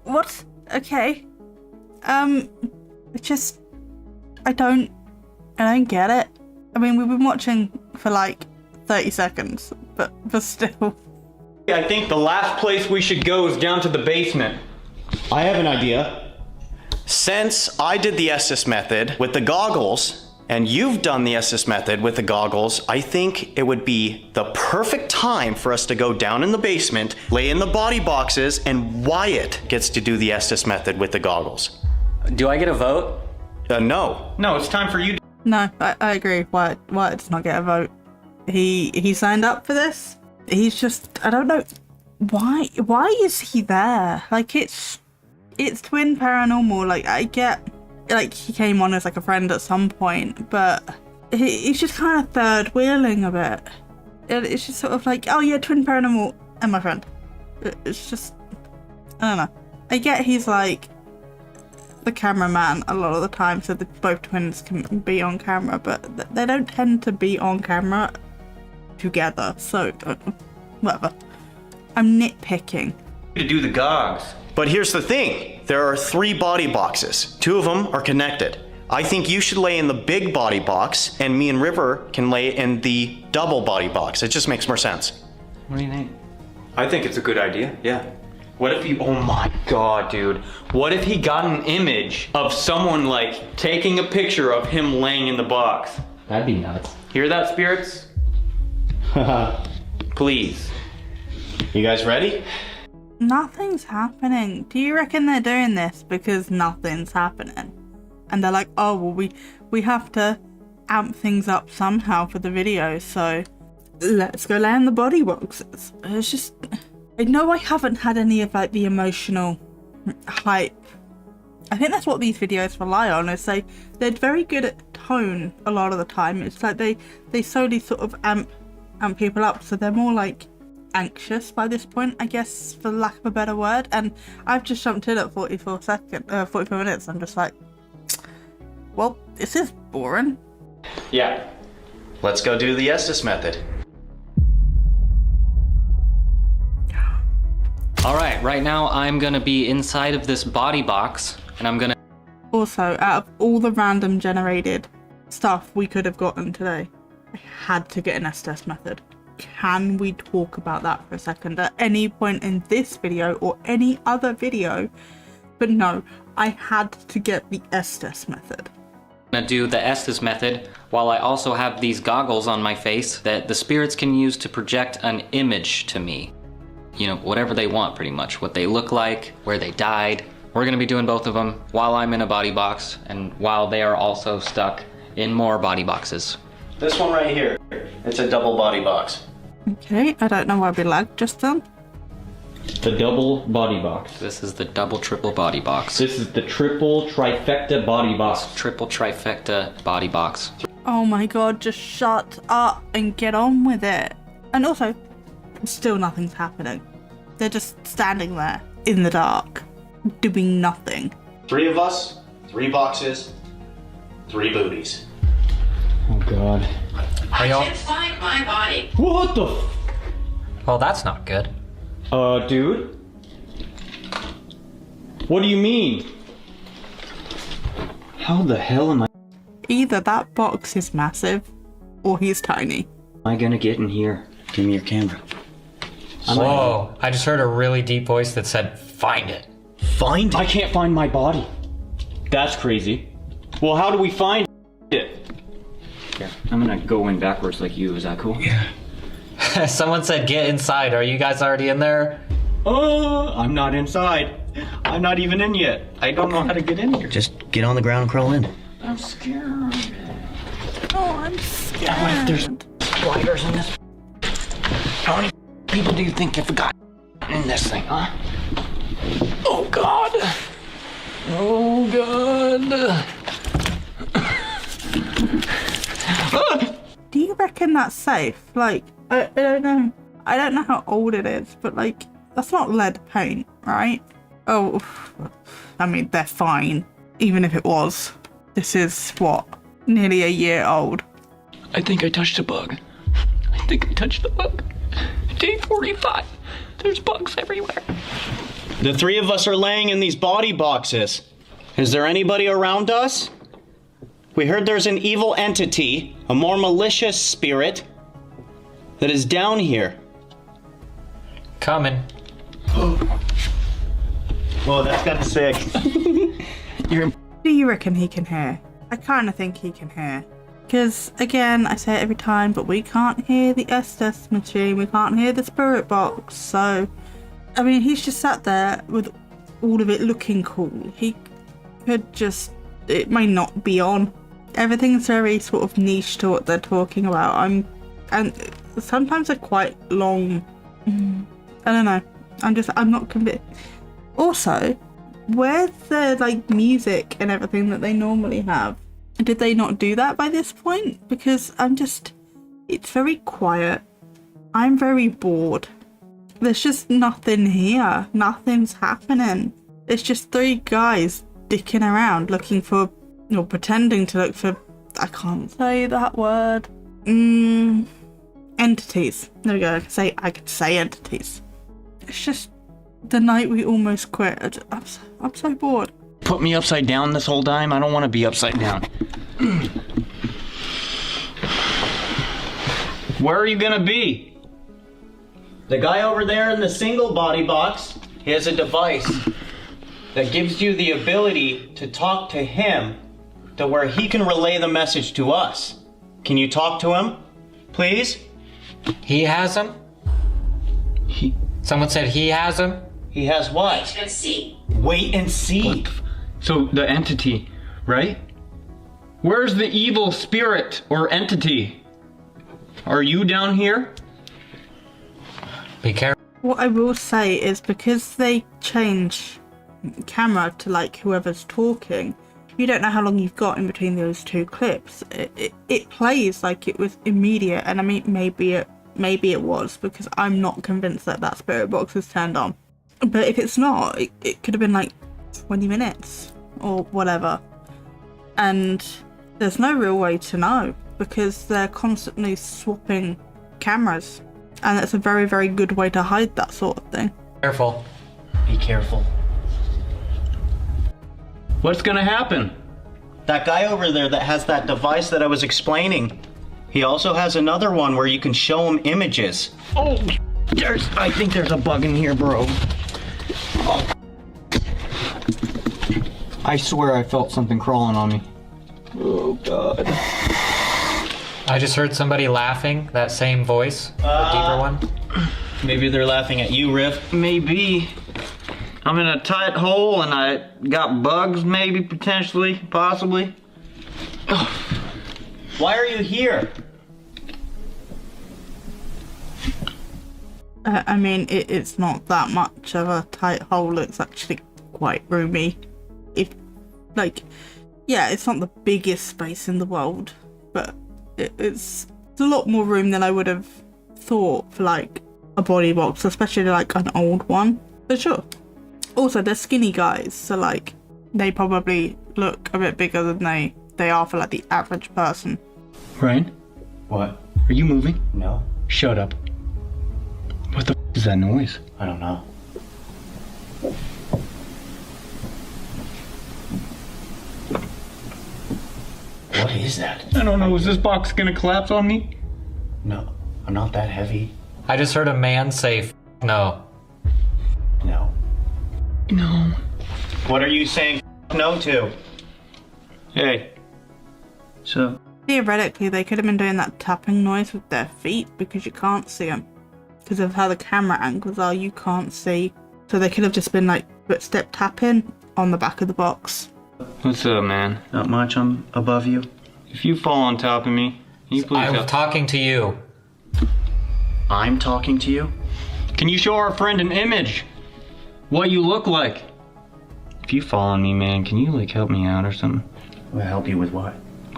What? Okay. I don't get it. I mean, we've been watching for like 30 seconds, but still. I think the last place we should go is down to the basement. I have an idea. Since I did the SS method with the goggles, and you've done the SS method with the goggles, I think it would be the perfect time for us to go down in the basement, lay in the body boxes, and Wyatt gets to do the SS method with the goggles. Do I get a vote? No. No, it's time for you to... No, I agree. Wyatt does not get a vote. He signed up for this. He's just, I don't know, why is he there? Like, it's Twin Paranormal. Like, I get, like, he came on as like a friend at some point, but he's just kind of third wheeling a bit. it's just sort of like, oh yeah, twin paranormal and my friend. It's just, I don't know. I get he's like the cameraman a lot of the time, so that both twins can be on camera, but they don't tend to be on camera together, so whatever. I'm nitpicking. To do the gogs. But here's the thing. There are 3 body boxes. 2 of them are connected. I think you should lay in the big body box, and me and River can lay in the double body box. It just makes more sense. What do you think? I think it's a good idea, yeah. What if you, oh my god, dude. What if he got an image of someone like taking a picture of him laying in the box? That'd be nuts. Hear that, spirits? Please. You guys ready? Nothing's happening. Do you reckon they're doing this because nothing's happening? And they're like, oh, well, we have to amp things up somehow for the video, so let's go lay in the body boxes. It's just, I know I haven't had any of like the emotional hype. I think that's what these videos rely on, is they're very good at tone a lot of the time. It's like they slowly sort of amp people up, so they're more like anxious by this point, I guess, for lack of a better word. And I've just jumped in at 44 minutes. I'm just like, well, this is boring. Yeah. Let's go do the Estes method. Alright, right now I'm gonna be inside of this body box, and I'm gonna... Also, out of all the random generated stuff we could have gotten today, I had to get an Estes method. Can we talk about that for a second at any point in this video or any other video? But no, I had to get the Estes method. I'm gonna do the Estes method while I also have these goggles on my face that the spirits can use to project an image to me. You know, whatever they want, pretty much. What they look like, where they died. We're gonna be doing both of them while I'm in a body box and while they are also stuck in more body boxes. This one right here, it's a double body box. Okay, I don't know why we lagged just then. The double body box. This is the double triple body box. This is the triple trifecta body box. Triple trifecta body box. Oh my god, just shut up and get on with it. And also, still nothing's happening. They're just standing there in the dark, doing nothing. 3 of us, 3 boxes, 3 booties. Oh god. I can't find my body. What the Well, that's not good. Dude? What do you mean? How the hell am Either that box is massive, or he's tiny. I gonna get in here? Give me your camera. Whoa, I just heard a really deep voice that said, find it. Find it? I can't find my body. That's crazy. Well, how do we find it? Yeah, I'm gonna go in backwards like you. Is that cool? Yeah. Someone said get inside. Are you guys already in there? Oh, I'm not inside. I'm not even in yet. I don't know how to get in here. Just get on the ground and crawl in. I'm scared. Oh, I'm scared. What if there's spiders in this? How many people do you think have got in this thing, huh? Oh god. Oh god. Do you reckon that's safe? Like, I don't know. I don't know how old it is, but like, that's not lead paint, right? Oh, I mean, they're fine. Even if it was. This is, what, nearly a year old. I think I touched a bug. I think I touched the bug. Day 45. There's bugs everywhere. The 3 of us are laying in these body boxes. Is there anybody around us? We heard there's an evil entity, a more malicious spirit, that is down here. Coming. Whoa, that's kind of sick. Do you reckon he can hear? I kind of think he can hear. Because, again, I say it every time, but we can't hear the Estes machine, we can't hear the spirit box, so... I mean, he's just sat there with all of it looking cool. He could just... It may not be on. Everything's very sort of niche to what they're talking about. And sometimes they're quite long. I don't know. I'm not convinced. Also, where's the, like, music and everything that they normally have? Did they not do that by this point? Because it's very quiet. I'm very bored. There's just nothing here. Nothing's happening. It's just 3 guys dicking around looking for, or pretending to look for, I can't say that word. Entities. There we go. I could say entities. It's just the night we almost quit. I'm so bored. Put me upside down this whole time? I don't want to be upside down. Where are you gonna be? The guy over there in the single body box, he has a device that gives you the ability to talk to him to where he can relay the message to us. Can you talk to him, please? He has him? Someone said he has him? He has what? Wait and see. Wait and see. So the entity, right? Where's the evil spirit or entity? Are you down here? Be careful. What I will say is because they change camera to like whoever's talking, you don't know how long you've got in between those 2 clips. It plays like it was immediate, and I mean maybe it was, because I'm not convinced that that spirit box is turned on. But if it's not, it could have been like 20 minutes or whatever. And there's no real way to know because they're constantly swapping cameras. And it's a very, very good way to hide that sort of thing. Careful. Be careful. What's gonna happen? That guy over there that has that device that I was explaining, he also has another one where you can show him images. Oh, I think there's a bug in here, bro. Oh. I swear I felt something crawling on me. Oh, God. I just heard somebody laughing, that same voice, the deeper one. Maybe they're laughing at you, Riff. Maybe. I'm in a tight hole and I got bugs, maybe, potentially, possibly. Why are you here? I mean, it's not that much of a tight hole. It's actually quite roomy. It's not the biggest space in the world, but it's a lot more room than I would have thought for like a body box, especially like an old one, for sure. Also, they're skinny guys, so like they probably look a bit bigger than they are for like the average person. Ryan? What? Are you moving? No. Shut up. What the is that noise? I don't know. What is that? I don't know. Is this box gonna collapse on me? No, I'm not that heavy. I just heard a man say, no. No. No. What are you saying no to? Hey. So. Theoretically, they could have been doing that tapping noise with their feet because you can't see them. Because of how the camera angles are, you can't see. So they could have just been like footstep tapping on the back of the box. What's up, man? Not much. I'm above you. If you fall on top of me, can you please I was help? talking to you. I'm talking to you? Can you show our friend an image? What you look like? If you fall on me, man, can you like help me out or something? Will I help you with what?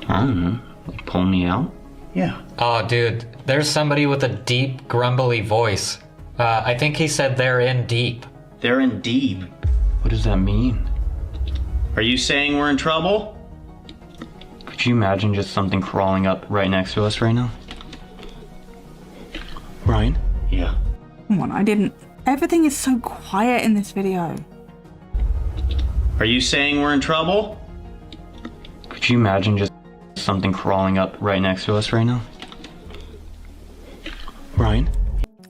I don't know. Like pull me out? Yeah. Oh, dude, there's somebody with a deep, grumbly voice. I think he said they're in deep. They're in deep. What does that mean? Are you saying we're in trouble? Could you imagine just something crawling up right next to us right now? Ryan? Yeah. Come on, I didn't. Everything is so quiet in this video. Are you saying we're in trouble? Could you imagine just something crawling up right next to us right now? Ryan?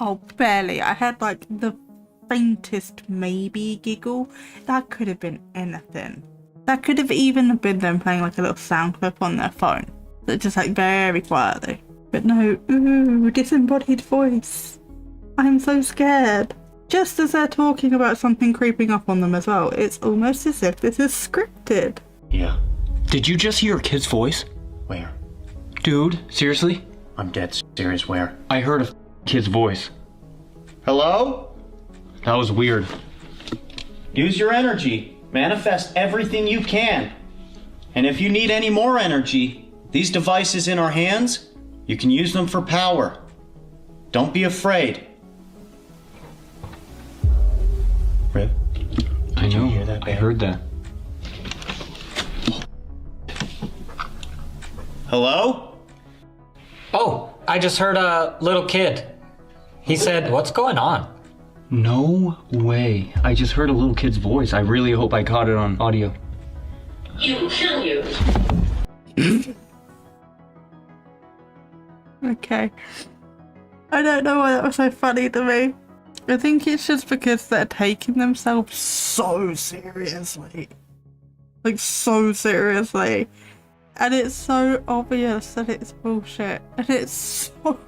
Oh, barely. I had like the faintest maybe giggle. That could have been anything. That could have even been them playing like a little sound clip on their phone. That just like very quietly. But no, ooh, disembodied voice. I'm so scared. Just as they're talking about something creeping up on them as well, it's almost as if this is scripted. Yeah. Did you just hear a kid's voice? Where? Dude, seriously? I'm dead serious. Where? I heard a kid's voice. Hello? That was weird. Use your energy. Manifest everything you can. And if you need any more energy, these devices in our hands, you can use them for power. Don't be afraid. Rip, I know. you hear that, I babe? heard that. Hello? Oh, I just heard a little kid. He said, "What's going on?" No way. I just heard a little kid's voice. I really hope I caught it on audio. You will kill you. Okay. I don't know why that was so funny to me. I think it's just because they're taking themselves so seriously. Like, so seriously. And it's so obvious that it's bullshit. And it's so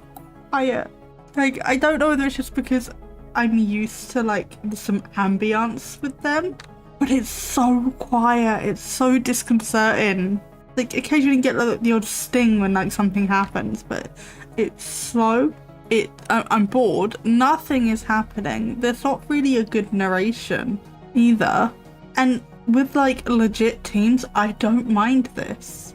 quiet. Like, I don't know whether it's just because I'm used to, like, some ambience with them. But it's so quiet. It's so disconcerting. Like, occasionally you get like, the odd sting when, like, something happens. But it's slow. I'm bored. Nothing is happening. There's not really a good narration either. And with like legit teams, I don't mind this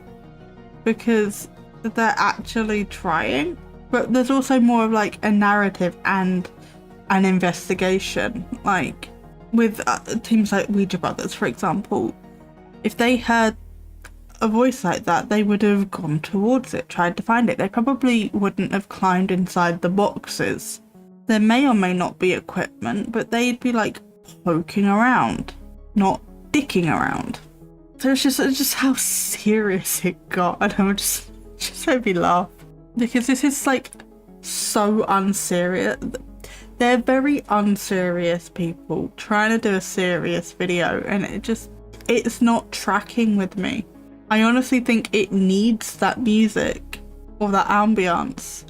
because they're actually trying. But there's also more of like a narrative and an investigation. Like with teams like Ouija Brothers, for example, if they heard a voice like that, they would have gone towards it, tried to find it. They probably wouldn't have climbed inside the boxes. There may or may not be equipment, but they'd be like poking around, not dicking around. So it's just how serious it got, and it just made me laugh because this is like so unserious. They're very unserious people trying to do a serious video, and it's not tracking with me. I honestly think it needs that music or that ambience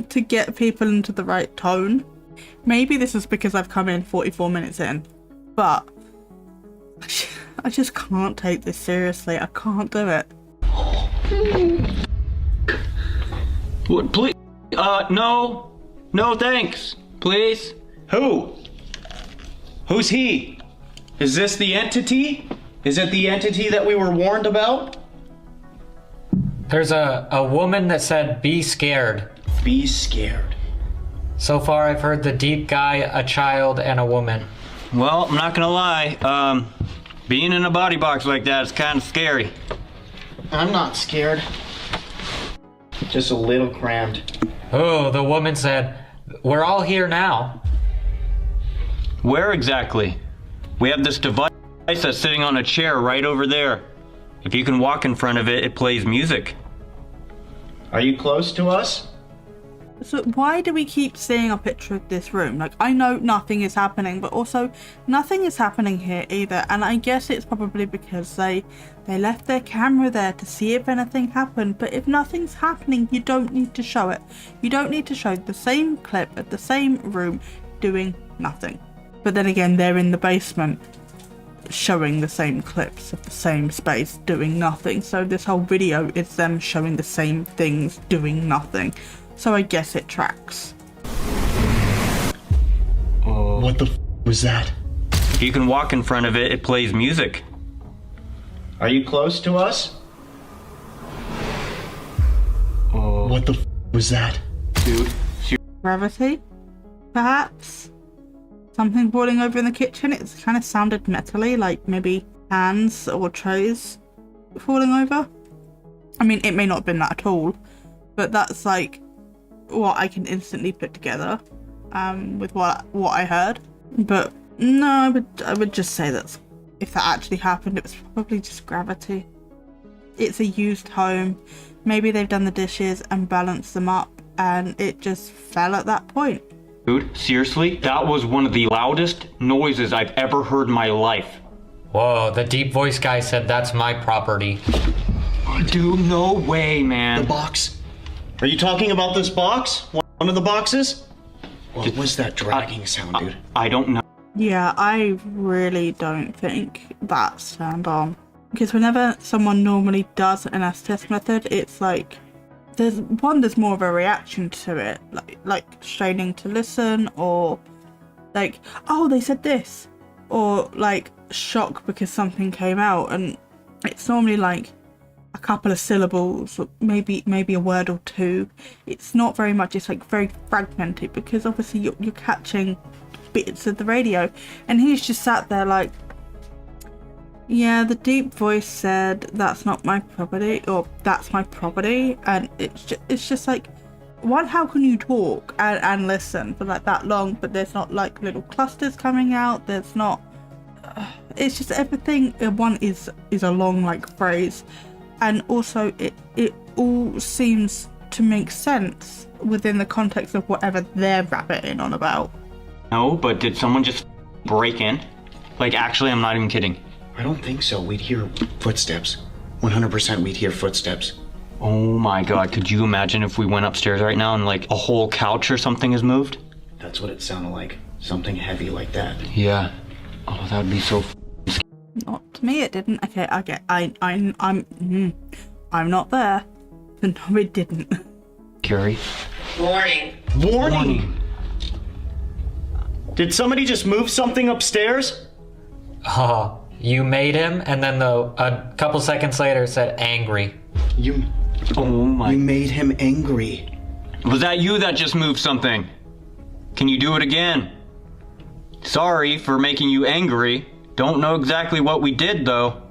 to get people into the right tone. Maybe this is because I've come in 44 minutes in, but I just can't take this seriously. I can't do it. What, please? No, thanks. Please. Who's he? Is this the entity? Is it the entity that we were warned about? There's a woman that said, "Be scared." Be scared. So far, I've heard the deep guy, a child, and a woman. Well, I'm not gonna lie. Being in a body box like that is kind of scary. I'm not scared. Just a little crammed. Oh, the woman said, "We're all here now." Where exactly? We have this device that's sitting on a chair right over there. If you can walk in front of it, it plays music. Are you close to us? So why do we keep seeing a picture of this room? Like, I know nothing is happening, but also nothing is happening here either. And I guess it's probably because they left their camera there to see if anything happened. But if nothing's happening, you don't need to show it. You don't need to show the same clip at the same room doing nothing. But then again, they're in the basement showing the same clips of the same space doing nothing. So this whole video is them showing the same things doing nothing. So I guess it tracks. What the was that? If you can walk in front of it, it plays music. Are you close to us? What the was that? Dude. Gravity? Perhaps? Something boiling over in the kitchen? It kind of sounded metally, like maybe hands or trays falling over. I mean, it may not have been that at all, but that's like what I can instantly put together with what I heard. But no, I would just say that if that actually happened, it was probably just gravity. It's a used home. Maybe they've done the dishes and balanced them up and it just fell at that point. Dude, seriously? That was one of the loudest noises I've ever heard in my life. Whoa, the deep voice guy said that's my property. Dude, no way, man. The box. Are you talking about this box? One of the boxes? What was that dragging sound, dude? I don't know. Yeah, I really don't think that's turned on. Because whenever someone normally does an S-test method, it's like there's more of a reaction to it, like straining to listen, or like, oh, they said this, or like shock because something came out. And it's normally like a couple of syllables, maybe a word or two. It's not very much. It's like very fragmented because obviously you're catching bits of the radio, and he's just sat there like, yeah, the deep voice said that's not my property, or that's my property, and it's just like, one, how can you talk and listen for like that long, but there's not like little clusters coming out, there's not, it's just everything. One is a long like phrase, and also it all seems to make sense within the context of whatever they're rabbiting on about. No, but did someone just break in? Like, actually, I'm not even kidding. I don't think so. We'd hear footsteps. 100% we'd hear footsteps. Oh my god, could you imagine if we went upstairs right now and like a whole couch or something has moved? That's what it sounded like. Something heavy like that. Yeah. Oh, that would be so Not to me, it didn't. Okay, I'm not there. But no, it didn't. Carrie? Warning. Warning! Did somebody just move something upstairs? Oh, you made him, and then a couple seconds later it said angry. You made him angry. Was that you that just moved something? Can you do it again? Sorry for making you angry. Don't know exactly what we did, though.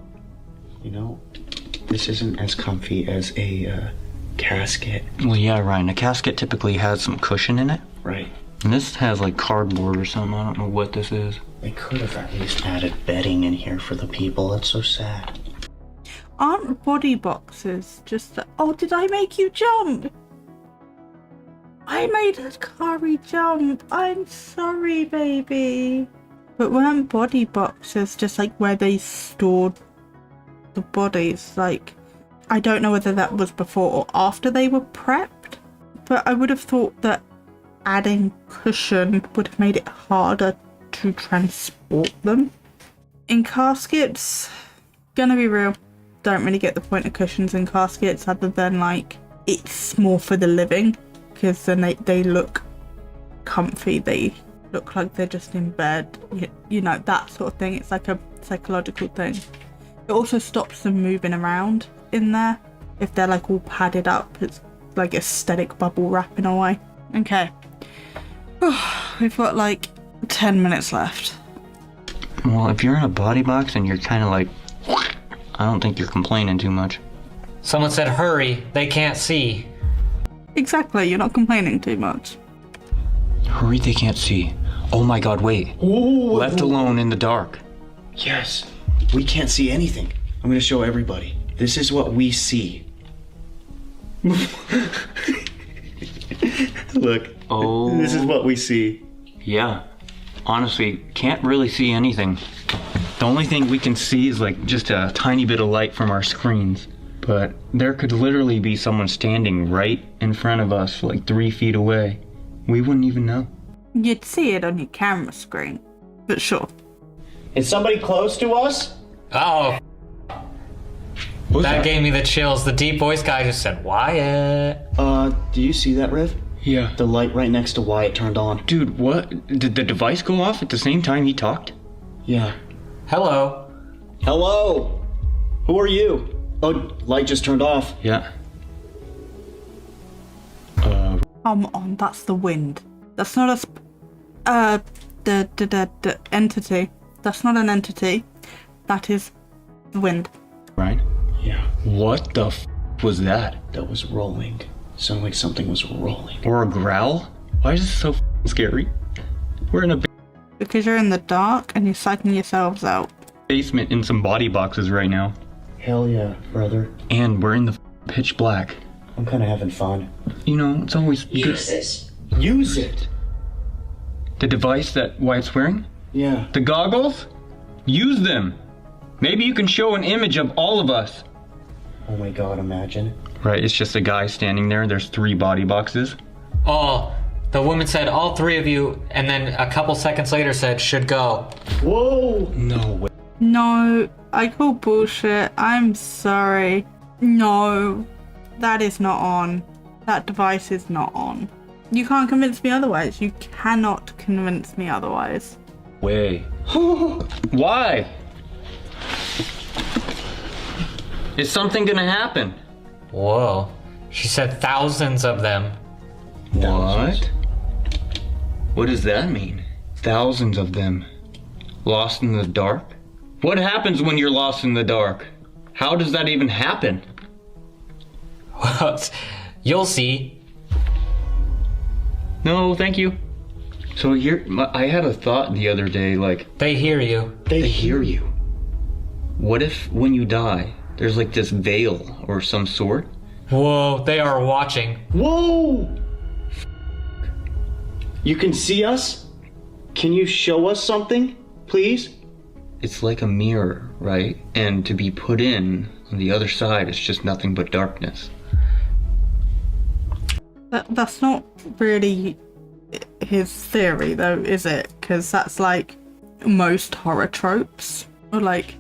You know, this isn't as comfy as a casket. Well, yeah, Ryan, a casket typically has some cushion in it. Right. And this has like cardboard or something. I don't know what this is. They could have at least added bedding in here for the people. That's so sad. Aren't body boxes just... Oh, did I make you jump? I made Akari jump. I'm sorry, baby. But weren't body boxes just like where they stored the bodies? Like, I don't know whether that was before or after they were prepped, but I would have thought that adding cushion would have made it harder to transport them. In caskets, gonna be real, don't really get the point of cushions in caskets other than like it's more for the living, because then they look comfy, they look like they're just in bed, you know, that sort of thing. It's like a psychological thing. It also stops them moving around in there if they're like all padded up. It's like aesthetic bubble wrap in a way. Okay, we've got like 10 minutes left. Well, if you're in a body box and you're kind of like, I don't think you're complaining too much. Someone said hurry, they can't see. Exactly, you're not complaining too much. Hurry, they can't see. Oh my god, wait. Ooh, Left alone in the dark. Yes. We can't see anything. I'm gonna show everybody. This is what we see. Look. Oh. This is what we see. Yeah. Honestly, can't really see anything. The only thing we can see is like just a tiny bit of light from our screens. But there could literally be someone standing right in front of us, like 3 feet away. We wouldn't even know. You'd see it on your camera screen, but sure. Is somebody close to us? Oh. That gave me the chills. The deep voice guy just said, Wyatt. Do you see that, Riv? Yeah. The light right next to Wyatt turned on. Dude, what? Did the device go off at the same time he talked? Yeah. Hello. Hello. Who are you? Oh, light just turned off. Yeah. Come on, that's the wind. That's not the entity. That's not an entity. That is the wind. Right? Yeah. What the was that? That was rolling. Sounded like something was rolling. Or a growl? Why is this so scary? We're in a Because you're in the dark and you're psyching yourselves out. basement in some body boxes right now. Hell yeah, brother. And we're in the pitch black. I'm kind of having fun. You know, it's always Use this. Use it. The device that Wyatt's wearing? Yeah. The goggles? Use them. Maybe you can show an image of all of us. Oh my god, imagine. Right, it's just a guy standing there. There's 3 body boxes. Oh, the woman said all 3 of you, and then a couple seconds later said should go. Whoa! No way. No, I call bullshit. I'm sorry. No, that is not on. That device is not on. You can't convince me otherwise. You cannot convince me otherwise. Way. Why? Is something gonna happen? Whoa. She said thousands of them. What? What does that mean? Thousands of them. Lost in the dark? What happens when you're lost in the dark? How does that even happen? Well, you'll see. No, thank you. So I had a thought the other day, like... They hear you. They hear you. What if when you die, there's like this veil or some sort? Whoa, they are watching. Whoa! You can see us? Can you show us something, please? It's like a mirror, right? And to be put in on the other side, it's just nothing but darkness. That's not really his theory, though, is it? Because that's like most horror tropes, or like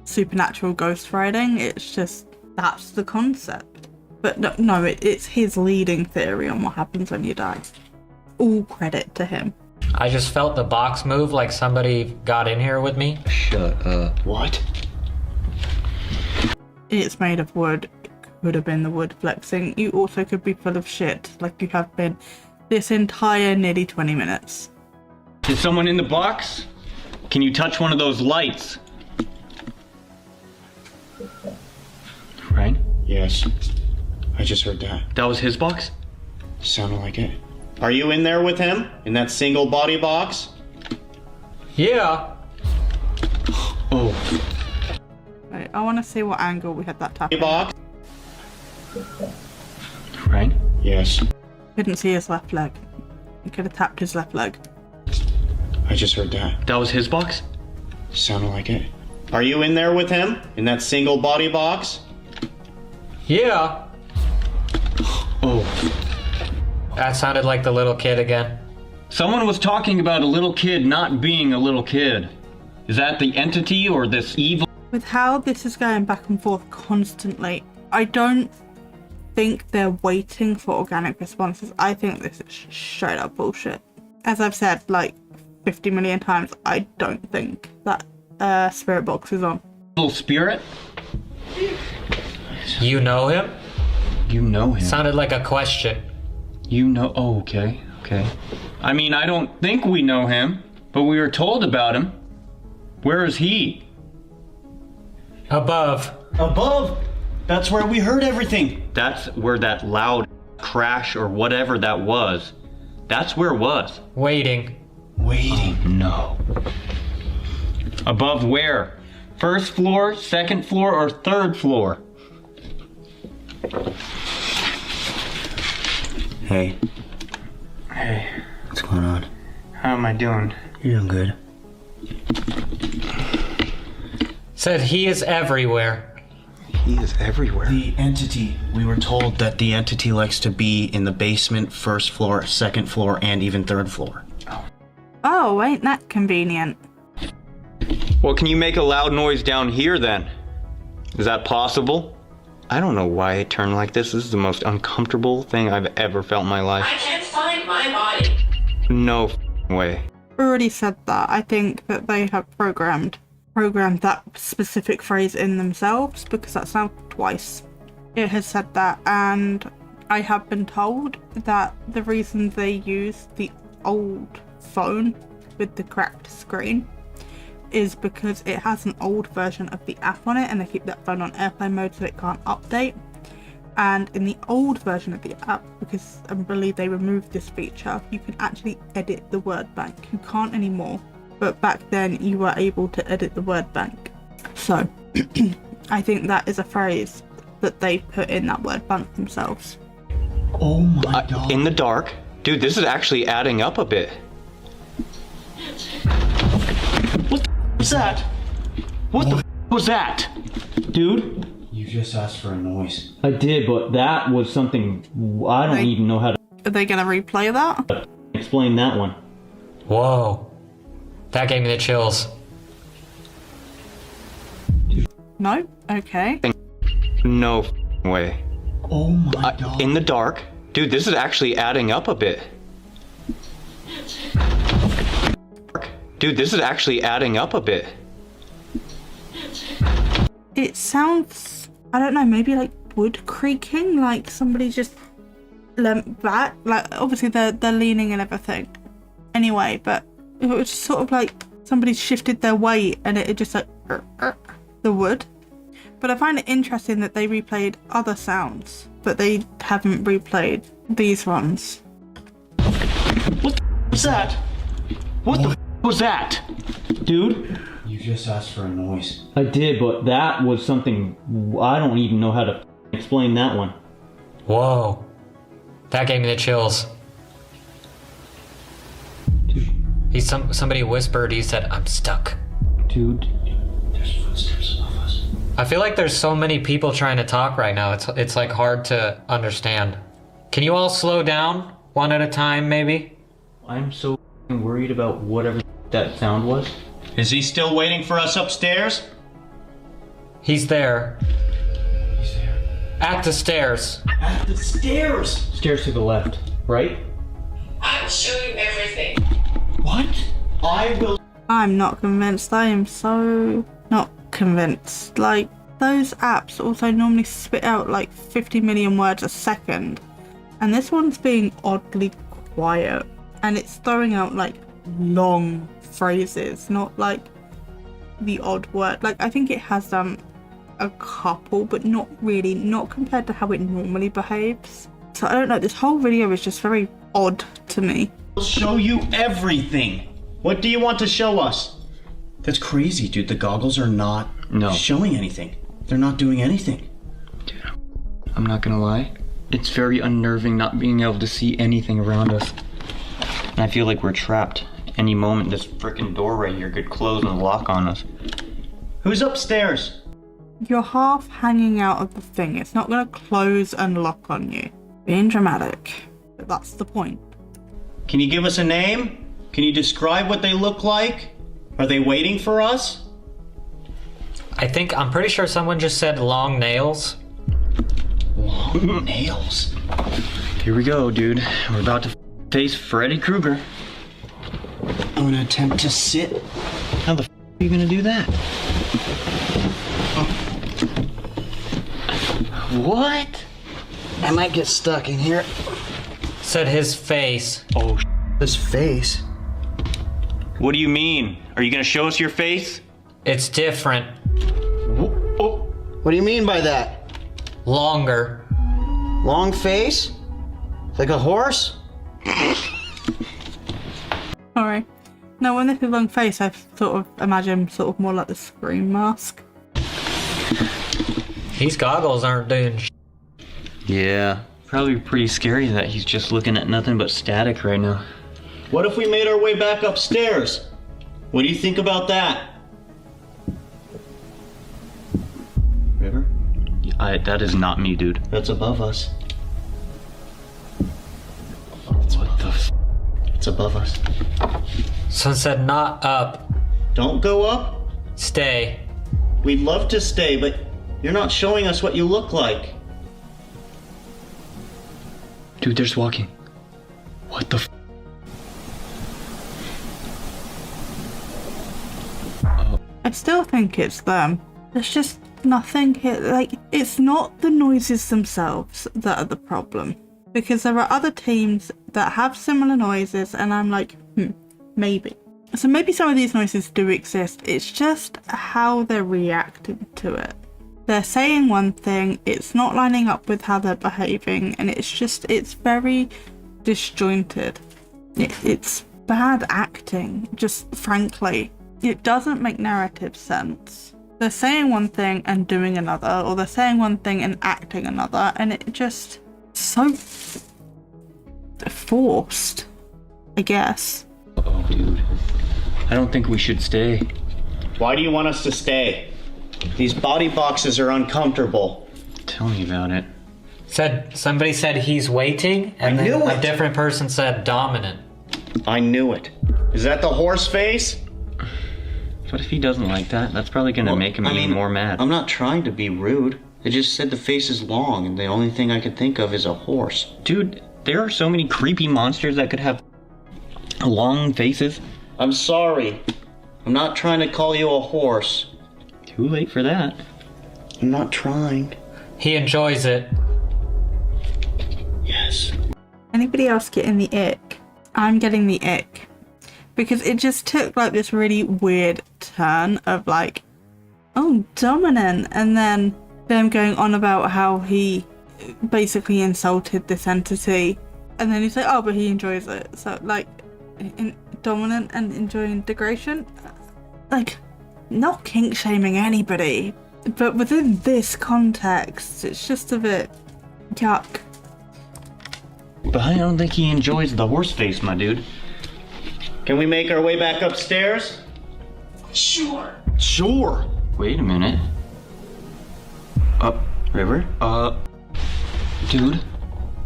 supernatural ghost writing. It's just that's the concept. But no, it's his leading theory on what happens when you die. All credit to him. I just felt the box move like somebody got in here with me. Shut up. What? It's made of wood. It could have been the wood flexing. You also could be full of shit, like you have been this entire nearly 20 minutes. Is someone in the box? Can you touch one of those lights? Right? Yes. I just heard that. That was his box? Sounded like it. Are you in there with him? In that single body box? Yeah. Oh. Right, I want to see what angle we had that tap. Box? Right? Yes. Couldn't see his left leg. You could have tapped his left leg. I just heard that. That was his box? Sounded like it. Are you in there with him? In that single body box? Yeah. Oh. That sounded like the little kid again. Someone was talking about a little kid not being a little kid. Is that the entity or this evil? With how this is going back and forth constantly, I don't think they're waiting for organic responses. I think this is straight up bullshit. As I've said like 50 million times, I don't think that spirit box is on. Little spirit? You know him? You know him. Sounded like a question. You know, oh, okay. I mean, I don't think we know him, but we were told about him. Where is he? Above. Above? That's where we heard everything. That's where that loud crash or whatever that was. That's where it was. Waiting. Waiting. Oh, no. Above where? First floor, second floor, or third floor? Hey. Hey, What's going on? how am I doing? You're doing good. Said he is everywhere. He is everywhere. The entity. We were told that the entity likes to be in the basement, first floor, second floor, and even third floor. Oh, ain't that convenient? Well, can you make a loud noise down here then? Is that possible? I don't know why I turn like this. This is the most uncomfortable thing I've ever felt in my life. I can't find my body. No way. Already said that. I think that they have programmed that specific phrase in themselves, because that's now twice it has said that. And I have been told that the reason they use the old phone with the cracked screen is because it has an old version of the app on it, and they keep that phone on airplane mode so it can't update. And in the old version of the app, because I believe they removed this feature, you can actually edit the word bank. You can't anymore, but back then you were able to edit the word bank. So I think that is a phrase that they put in that word bank themselves. Oh my god. In the dark? Dude, this is actually adding up a bit. What the was that? What the was that? Dude? You just asked for a noise. I did, but that was something I don't even know how to Are they going to replay that? explain that one. Whoa. That gave me the chills. No? Okay. No way. Oh my god. In the dark? Dude, this is actually adding up a bit. Dude, this is actually adding up a bit. It sounds I don't know, maybe like wood creaking, like somebody just leant back. Like obviously they're leaning and everything. Anyway, but it was just sort of like somebody shifted their weight and it just like the wood. But I find it interesting that they replayed other sounds, but they haven't replayed these ones. What the was that? What the was that? Dude? You just asked for a noise. I did, but that was something, I don't even know how to explain that one. Whoa. That gave me the chills. Somebody whispered, he said, I'm stuck. Dude. There's footsteps above us. I feel like there's so many people trying to talk right now. It's like hard to understand. Can you all slow down one at a time, maybe? I'm so worried about whatever that sound was. Is he still waiting for us upstairs? He's there. He's there. At the stairs. At the stairs! Stairs to the left, right? I'll show you everything. What? I will. I'm not convinced. I am so not convinced. Like, those apps also normally spit out like 50 million words a second. And this one's being oddly quiet. And it's throwing out like long phrases, not like the odd word. Like, I think it has done a couple, but not really, not compared to how it normally behaves. So I don't know, this whole video is just very odd to me. I'll show you everything. What do you want to show us? That's crazy, dude. The goggles are not showing anything. They're not doing anything. Dude, I'm not gonna lie. It's very unnerving not being able to see anything around us. And I feel like we're trapped. Any moment this freaking door right here could close and lock on us. Who's upstairs? You're half hanging out of the thing. It's not gonna close and lock on you. Being dramatic, but that's the point. Can you give us a name? Can you describe what they look like? Are they waiting for us? I'm pretty sure someone just said long nails. Long nails? Here we go, dude. We're about to face Freddy Krueger. I'm gonna attempt to sit. How the are you gonna do that? What? I might get stuck in here. Said his face. Oh, His face? What do you mean? Are you gonna show us your face? It's different. Oh. What do you mean by that? Longer. Long face? Like a horse? Alright. Now when this is long face, I sort of imagine sort of more like the Scream mask. These goggles aren't doing sh**. Yeah. Probably pretty scary that he's just looking at nothing but static right now. What if we made our way back upstairs? What do you think about that? River? That is not me, dude. That's above us. What the f? It's above us. Someone said not up. Don't go up. Stay. We'd love to stay, but you're not showing us what you look like. Dude, there's walking. What the f? I still think it's them. There's just nothing here. Like, it's not the noises themselves that are the problem. Because there are other teams that have similar noises and I'm like, maybe. So maybe some of these noises do exist. It's just how they're reacting to it. They're saying one thing, it's not lining up with how they're behaving, and it's very disjointed. It's bad acting, just frankly. It doesn't make narrative sense. They're saying one thing and doing another, or they're saying one thing and acting another, and it just so forced, I guess. Oh, dude. I don't think we should stay. Why do you want us to stay? These body boxes are uncomfortable. Tell me about it. Somebody said he's waiting, and I knew then it. a different person said dominant. I knew it. Is that the horse face? But if he doesn't like that, that's probably gonna make him even more mad. I'm not trying to be rude. I just said the face is long, and the only thing I could think of is a horse. Dude, there are so many creepy monsters that could have long faces. I'm sorry. I'm not trying to call you a horse. Too late for that. I'm not trying. He enjoys it. Yes. Anybody else getting the ick? I'm getting the ick. Because it just took like this really weird turn of like, oh, dominant, and then them going on about how he basically insulted this entity, and then he's like, oh, but he enjoys it. So like, dominant and enjoying degradation, like, not kink shaming anybody, but within this context, it's just a bit yuck. But I don't think he enjoys the horse face, my dude. Can we make our way back upstairs? Sure. Sure. Wait a minute. River? Dude?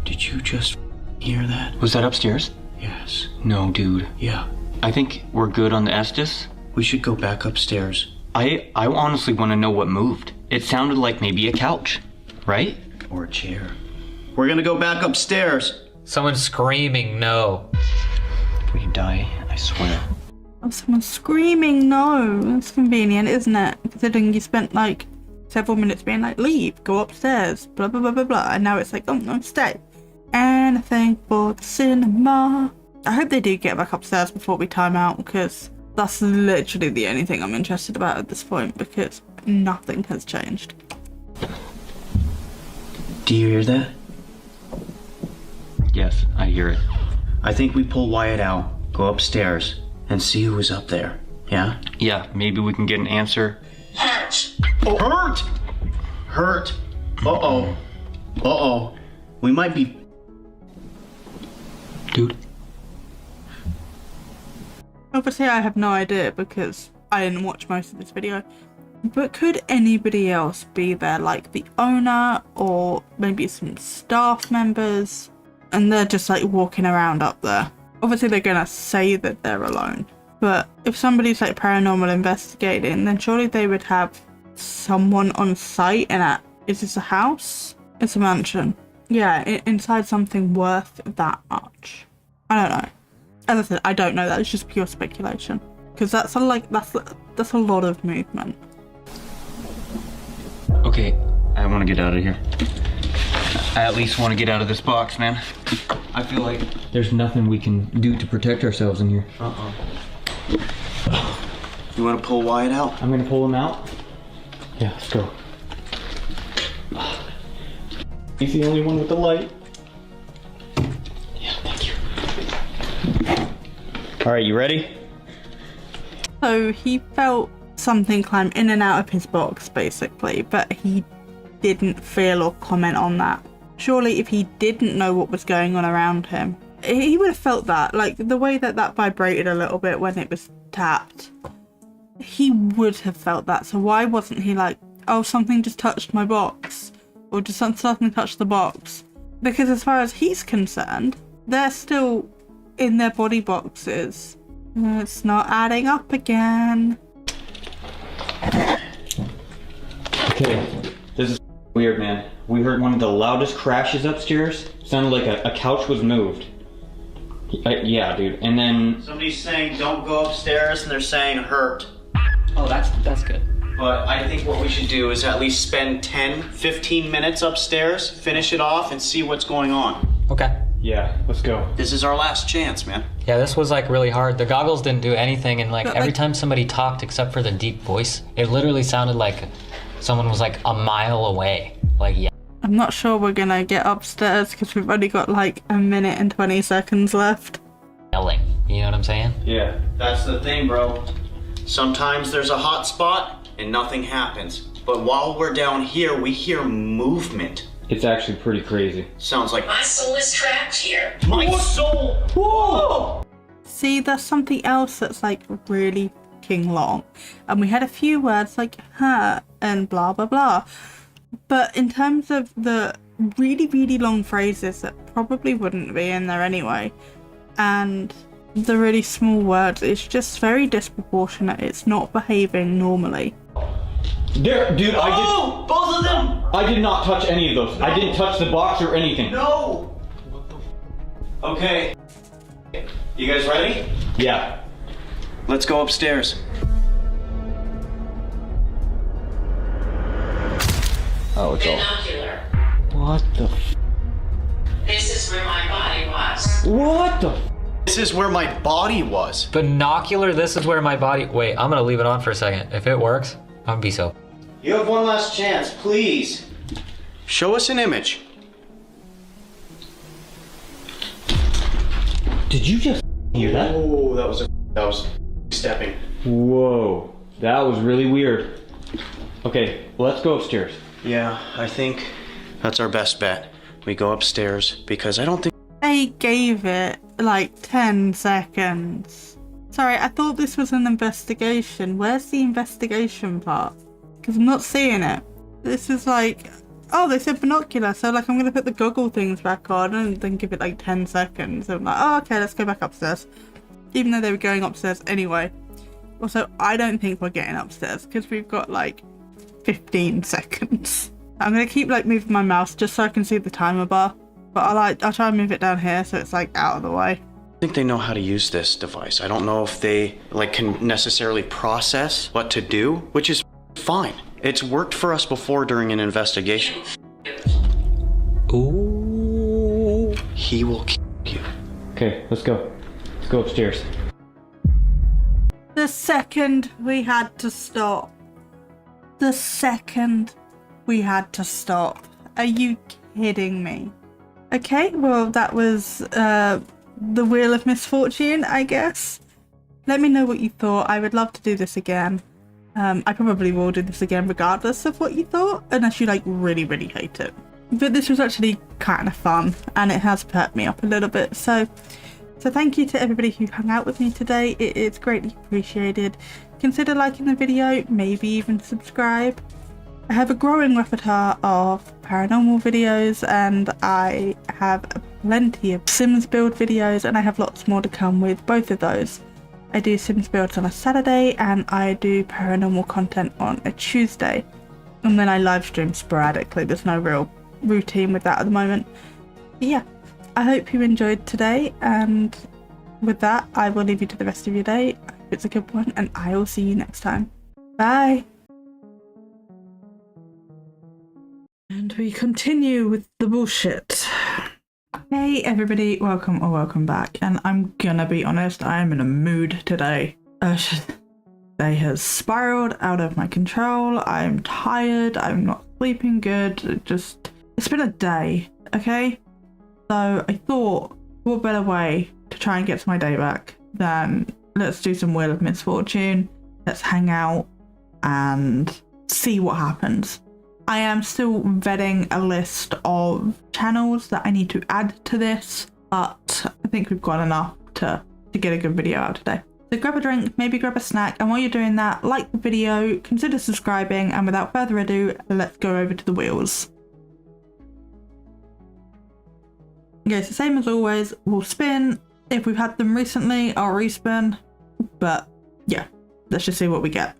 Did you just hear that? Was that upstairs? Yes. No, dude. Yeah. I think we're good on the Estes. We should go back upstairs. I honestly want to know what moved. It sounded like maybe a couch, right? Or a chair. We're gonna go back upstairs. Someone screaming no. If we die, I swear. Oh, someone's screaming no. That's convenient, isn't it? Considering you spent like several minutes being like, leave, go upstairs, blah blah blah blah blah, and now it's like, oh no, stay. Anything for the cinema. I hope they do get back upstairs before we time out, because that's literally the only thing I'm interested about at this point, because nothing has changed. Do you hear that? Yes, I hear it. I think we pull Wyatt out, go upstairs, and see who is up there. Yeah? Yeah, maybe we can get an answer. Hurt. Oh, hurt! Hurt. Uh-oh. Uh-oh. We might be... Dude. Obviously I have no idea because I didn't watch most of this video. But could anybody else be there, like the owner or maybe some staff members, and they're just like walking around up there? Obviously they're gonna say that they're alone, but if somebody's like paranormal investigating, then surely they would have someone on site. And is this a house? It's a mansion. Yeah, inside something worth that much. I don't know. As I said, I don't know. That's just pure speculation, because that's a lot of movement. Okay, I want to get out of here. I at least want to get out of this box, man. I feel like there's nothing we can do to protect ourselves in here. You want to pull Wyatt out? I'm gonna pull him out. Yeah, let's go. He's the only one with the light. Yeah, thank you. All right, you ready? So he felt something climb in and out of his box, basically, but he didn't feel or comment on that. Surely if he didn't know what was going on around him, he would have felt that. Like the way that vibrated a little bit when it was tapped, he would have felt that. So why wasn't he like, oh, something just touched my box, or just something touched the box? Because as far as he's concerned, they're still in their body boxes. It's not adding up again. Okay, this is weird, man. We heard one of the loudest crashes upstairs. Sounded like a couch was moved. Yeah, dude. And then Somebody's saying don't go upstairs, and they're saying hurt. Oh, that's good. But I think what we should do is at least spend 10, 15 minutes upstairs, finish it off, and see what's going on. Okay. yeah, let's go. This is our last chance, man. Yeah, this was like really hard. The goggles didn't do anything, and like But, every like- time somebody talked, except for the deep voice, it literally sounded like someone was like a mile away. Like, yeah. I'm not sure we're gonna get upstairs because we've only got like a minute and 20 seconds left. Yelling. You know what I'm saying? Yeah. That's the thing, bro. Sometimes there's a hot spot and nothing happens. But while we're down here, we hear movement. It's actually pretty crazy. Sounds like My soul is trapped here. my soul. Whoa! See, there's something else that's like really fucking long. And we had a few words like huh and blah blah blah. But in terms of the really, really long phrases that probably wouldn't be in there anyway, and the really small words, it's just very disproportionate. It's not behaving normally. There, dude, Oh, both of them! I did not touch any of those. No. I didn't touch the box or anything. No! Okay. You guys ready? Yeah. Let's go upstairs. Oh, it's all. Binocular. What the f? This is where my body was. What the f? This is where my body was. Binocular, this is where my body... Wait, I'm gonna leave it on for a second. If it works, I'm gonna be so... You have one last chance, please. Show us an image. Did you just hear that? Oh, that was stepping. Whoa, that was really weird. Okay, let's go upstairs. Yeah, I think that's our best bet. We go upstairs because I don't think... I gave it like 10 seconds. Sorry, I thought this was an investigation. Where's the investigation part? Because I'm not seeing it. This is like... Oh, they said binocular, so like I'm gonna put the goggle things back on and then give it like 10 seconds. I'm like, oh, okay, let's go back upstairs. Even though they were going upstairs anyway. Also, I don't think we're getting upstairs because we've got like 15 seconds. I'm gonna keep like moving my mouse just so I can see the timer bar. But I'll try and move it down here so it's like out of the way. I think they know how to use this device. I don't know if they like can necessarily process what to do, which is fine. It's worked for us before during an investigation. Ooh. He will kill you. Okay, let's go. Let's go upstairs. The second we had to stop. The second we had to stop. Are you kidding me? Okay, well that was the Wheel of Misfortune, I guess. Let me know what you thought. I would love to do this again. I probably will do this again regardless of what you thought, unless you like really, really hate it. But this was actually kind of fun and it has perked me up a little bit. So thank you to everybody who hung out with me today. It's greatly appreciated. Consider liking the video, maybe even subscribe. I have a growing repertoire of paranormal videos and I have plenty of Sims build videos and I have lots more to come with both of those. I do Sims builds on a Saturday and I do paranormal content on a Tuesday. And then I live stream sporadically. There's no real routine with that at the moment. But yeah, I hope you enjoyed today and with that I will leave you to the rest of your day. I hope it's a good one and I will see you next time. Bye! And we continue with the bullshit. Hey everybody, welcome or welcome back. And I'm gonna be honest, I'm in a mood today. Day has spiraled out of my control. I'm tired, I'm not sleeping good. It's been a day, okay? So I thought, what better way to try and get to my day back than let's do some Wheel of Misfortune, let's hang out and see what happens. I am still vetting a list of channels that I need to add to this, but I think we've got enough to get a good video out today. So grab a drink, maybe grab a snack, and while you're doing that, like the video, consider subscribing, and without further ado, let's go over to the wheels. Okay, so same as always, we'll spin. If we've had them recently, I'll respin, but yeah, let's just see what we get.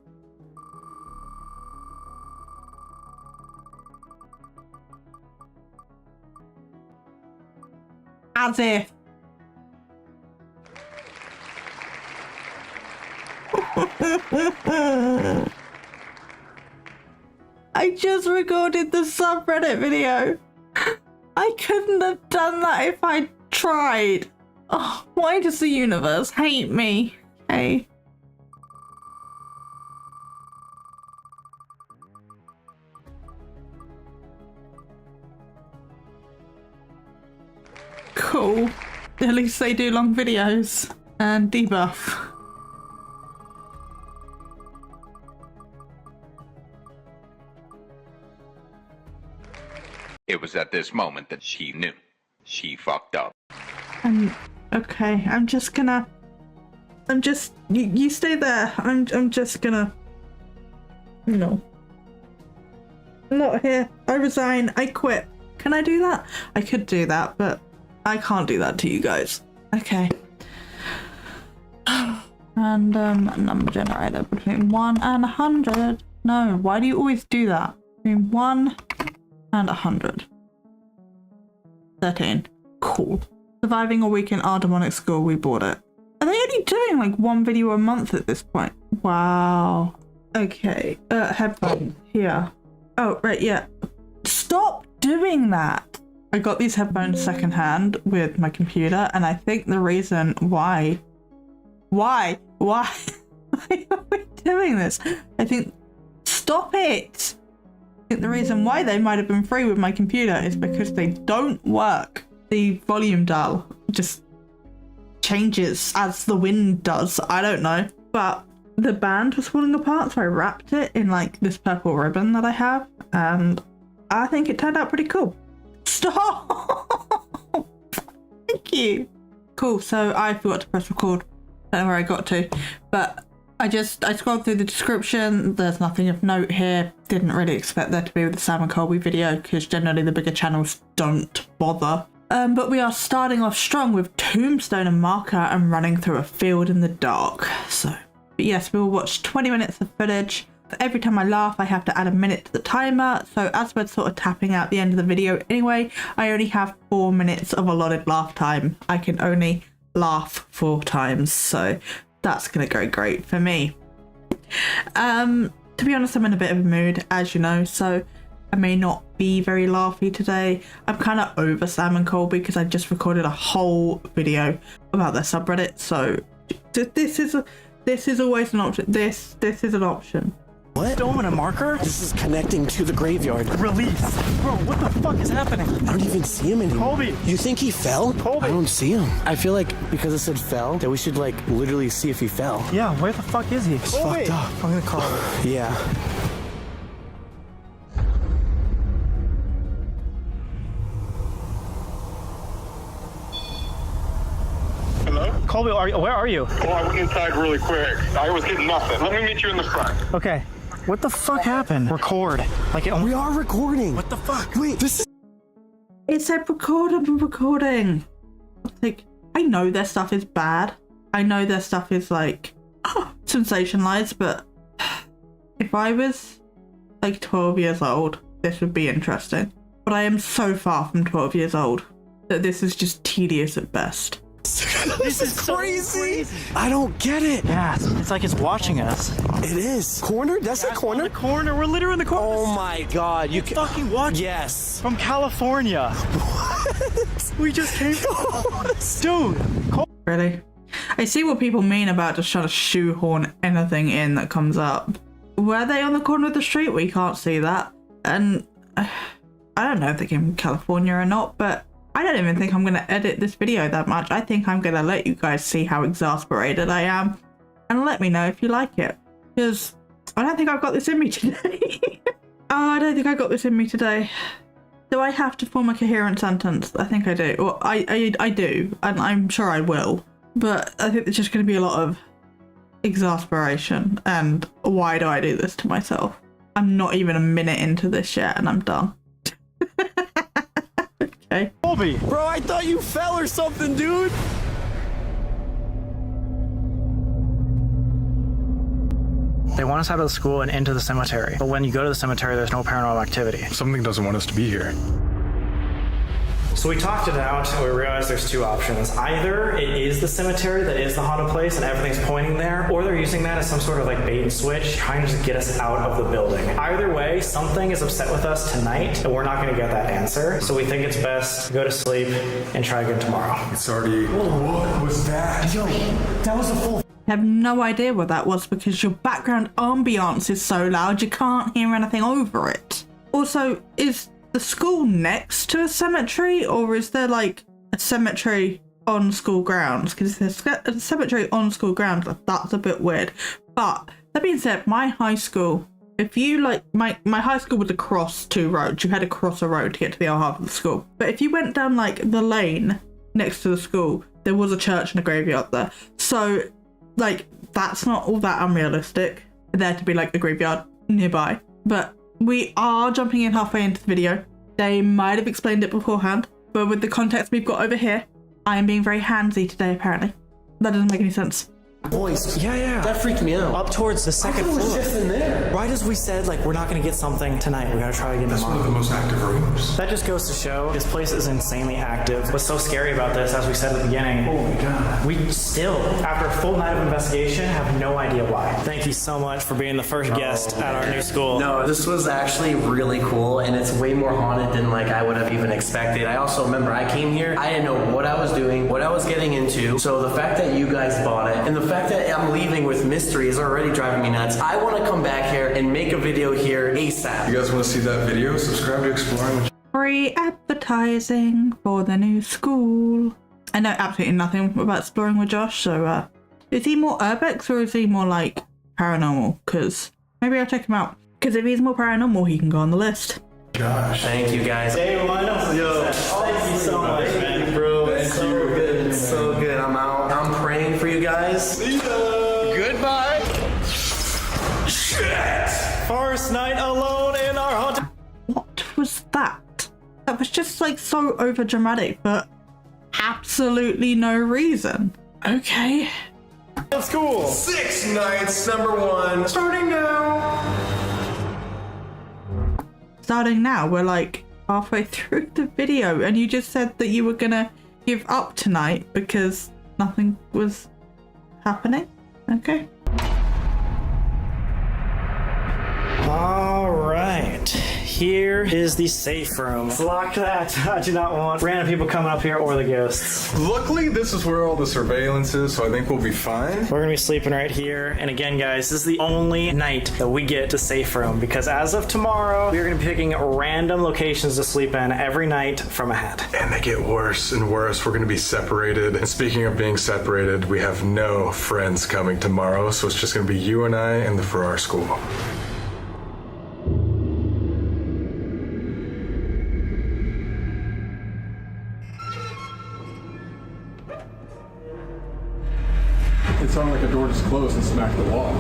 As if. I just recorded the subreddit video. I couldn't have done that if I tried. Oh, why does the universe hate me? Hey. Cool. At least they do long videos and debuff. It was at this moment that she knew. She fucked up. Okay, you stay there. I'm just gonna, no. I'm not here. I resign. I quit. Can I do that? I could do that, but I can't do that to you guys. Okay. Random number generator between 1 and 100. No, why do you always do that? Between 1 and 100. 13. Cool. Surviving a week in our demonic school, we bought it. Are they only doing like one video a month at this point? Wow. Okay. Headphones. Here. Oh, right, yeah. Stop doing that. I got these headphones secondhand with my computer, and I think the reason why are we doing this? I think, stop it. I think the reason why they might have been free with my computer is because they don't work. The volume dial just changes as the wind does. I don't know, but the band was falling apart, so I wrapped it in like this purple ribbon that I have, and I think it turned out pretty cool. Stop! Thank you. Cool, so I forgot to press record. Don't know where I got to, but I scrolled through the description. There's nothing of note here. Didn't really expect there to be with the Sam and Colby video, because generally the bigger channels don't bother. But we are starting off strong with tombstone and marker and running through a field in the dark. So, but yes, we will watch 20 minutes of footage. Every time I laugh, I have to add a minute to the timer. So as we're sort of tapping out the end of the video anyway, I only have 4 minutes of allotted laugh time. I can only laugh 4 times, so that's gonna go great for me. To be honest, I'm in a bit of a mood, as you know, so I may not be very laughy today. I'm kind of over Sam and Colby because I just recorded a whole video about their subreddit, so this is always an option. This is an option. What? Stolen a marker? This is connecting to the graveyard. Release. Bro, what the fuck is happening? I don't even see him anymore. Colby! You think he fell? Colby! I don't see him. I feel like because it said fell, that we should like literally see if he fell. Yeah, where the fuck is he? He's fucked up. I'm gonna call him. Yeah. Hello? Colby, where are you? Oh, I went inside really quick. I was getting nothing. Let me meet you in the front. Okay. What the fuck happened? Record. Like we are recording. What the fuck? Wait, this is... It said record, I'm recording. Like, I know their stuff is bad. I know their stuff is like sensationalized, but if I was like 12 years old, this would be interesting. But I am so far from 12 years old that this is just tedious at best. This is crazy. I don't get it. Yeah, it's like it's watching us. It is. Corner? That's the corner? The corner. We're literally in the corner. Oh my god. You can fucking watch. Yes. From California. What? We just came. Dude. Really? I see what people mean about just trying to shoehorn anything in that comes up. Were they on the corner of the street? We can't see that. And I don't know if they came from California or not, but I don't even think I'm going to edit this video that much. I think I'm going to let you guys see how exasperated I am and let me know if you like it, because I don't think I've got this in me today. I don't think I got this in me today. Do I have to form a coherent sentence? I think I do. Well, I do, and I'm sure I will, but I think there's just going to be a lot of exasperation and why do I do this to myself? I'm not even a minute into this yet and I'm done. Okay. Colby! Bro, I thought you fell or something, dude! They want us out of the school and into the cemetery. But when you go to the cemetery, there's no paranormal activity. Something doesn't want us to be here. So we talked it out and we realized there's 2 options. Either it is the cemetery that is the haunted place and everything's pointing there, or they're using that as some sort of like bait and switch, trying to just get us out of the building. Either way, something is upset with us tonight and we're not going to get that answer. So we think it's best to go to sleep and try again tomorrow. It's already... What was that? Yo, that was a full... I have no idea what that was because your background ambiance is so loud you can't hear anything over it. Also, is the school next to a cemetery, or is there like a cemetery on school grounds? Because there's a cemetery on school grounds, that's a bit weird. But that being said, my high school, if you like, my high school was across 2 roads. You had to cross a road to get to the other half of the school. But if you went down like the lane next to the school, there was a church and a graveyard there. So like, that's not all that unrealistic for there to be like a graveyard nearby. But we are jumping in halfway into the video. They might have explained it beforehand, but with the context we've got over here, I am being very handsy today, apparently. That doesn't make any sense. Boys, yeah. That freaked me out. Up towards the second floor. It was just in there. Right as we said, like, we're not gonna get something tonight. We gotta try again tomorrow. That's one of the most active rooms. That just goes to show this place is insanely active. What's so scary about this, as we said at the beginning, oh my god, we still, after a full night of investigation, have no idea why. Thank you so much for being the first guest at our new school. No, this was actually really cool, and it's way more haunted than like I would have even expected. I also remember I came here, I didn't know what I was doing, what I was getting into. So the fact that you guys bought it, and the fact that I'm leaving with mystery is already driving me nuts. I want to come back here and make a video here ASAP. You guys want to see that video? Subscribe to Exploring. Free advertising for the new school. I know absolutely nothing about Exploring with Josh, so is he more urbex or is he more like paranormal? Because maybe I'll check him out. Because if he's more paranormal, he can go on the list. Josh. Thank you guys. Hey, yo, thank you so much, man. Bro, it's so good. It's so good. I'm out. I'm praying for you guys. See ya. Goodbye. Shit! First night alone in our haunted. What was that? That was just like so over dramatic for absolutely no reason. Okay. That's cool. 6 nights, number 1. Starting now. Starting now, we're like halfway through the video and you just said that you were gonna give up tonight because nothing was happening. Okay. All right, here is the safe room. Lock that. I do not want random people coming up here or the ghosts. Luckily, this is where all the surveillance is, so I think we'll be fine. We're gonna be sleeping right here. And again, guys, this is the only night that we get the safe room because as of tomorrow, we're gonna be picking random locations to sleep in every night from ahead. And they get worse and worse. We're going to be separated. And speaking of being separated, we have no friends coming tomorrow, so it's just going to be you and I and the Farrar School. It sounded like a door just closed and smacked the wall.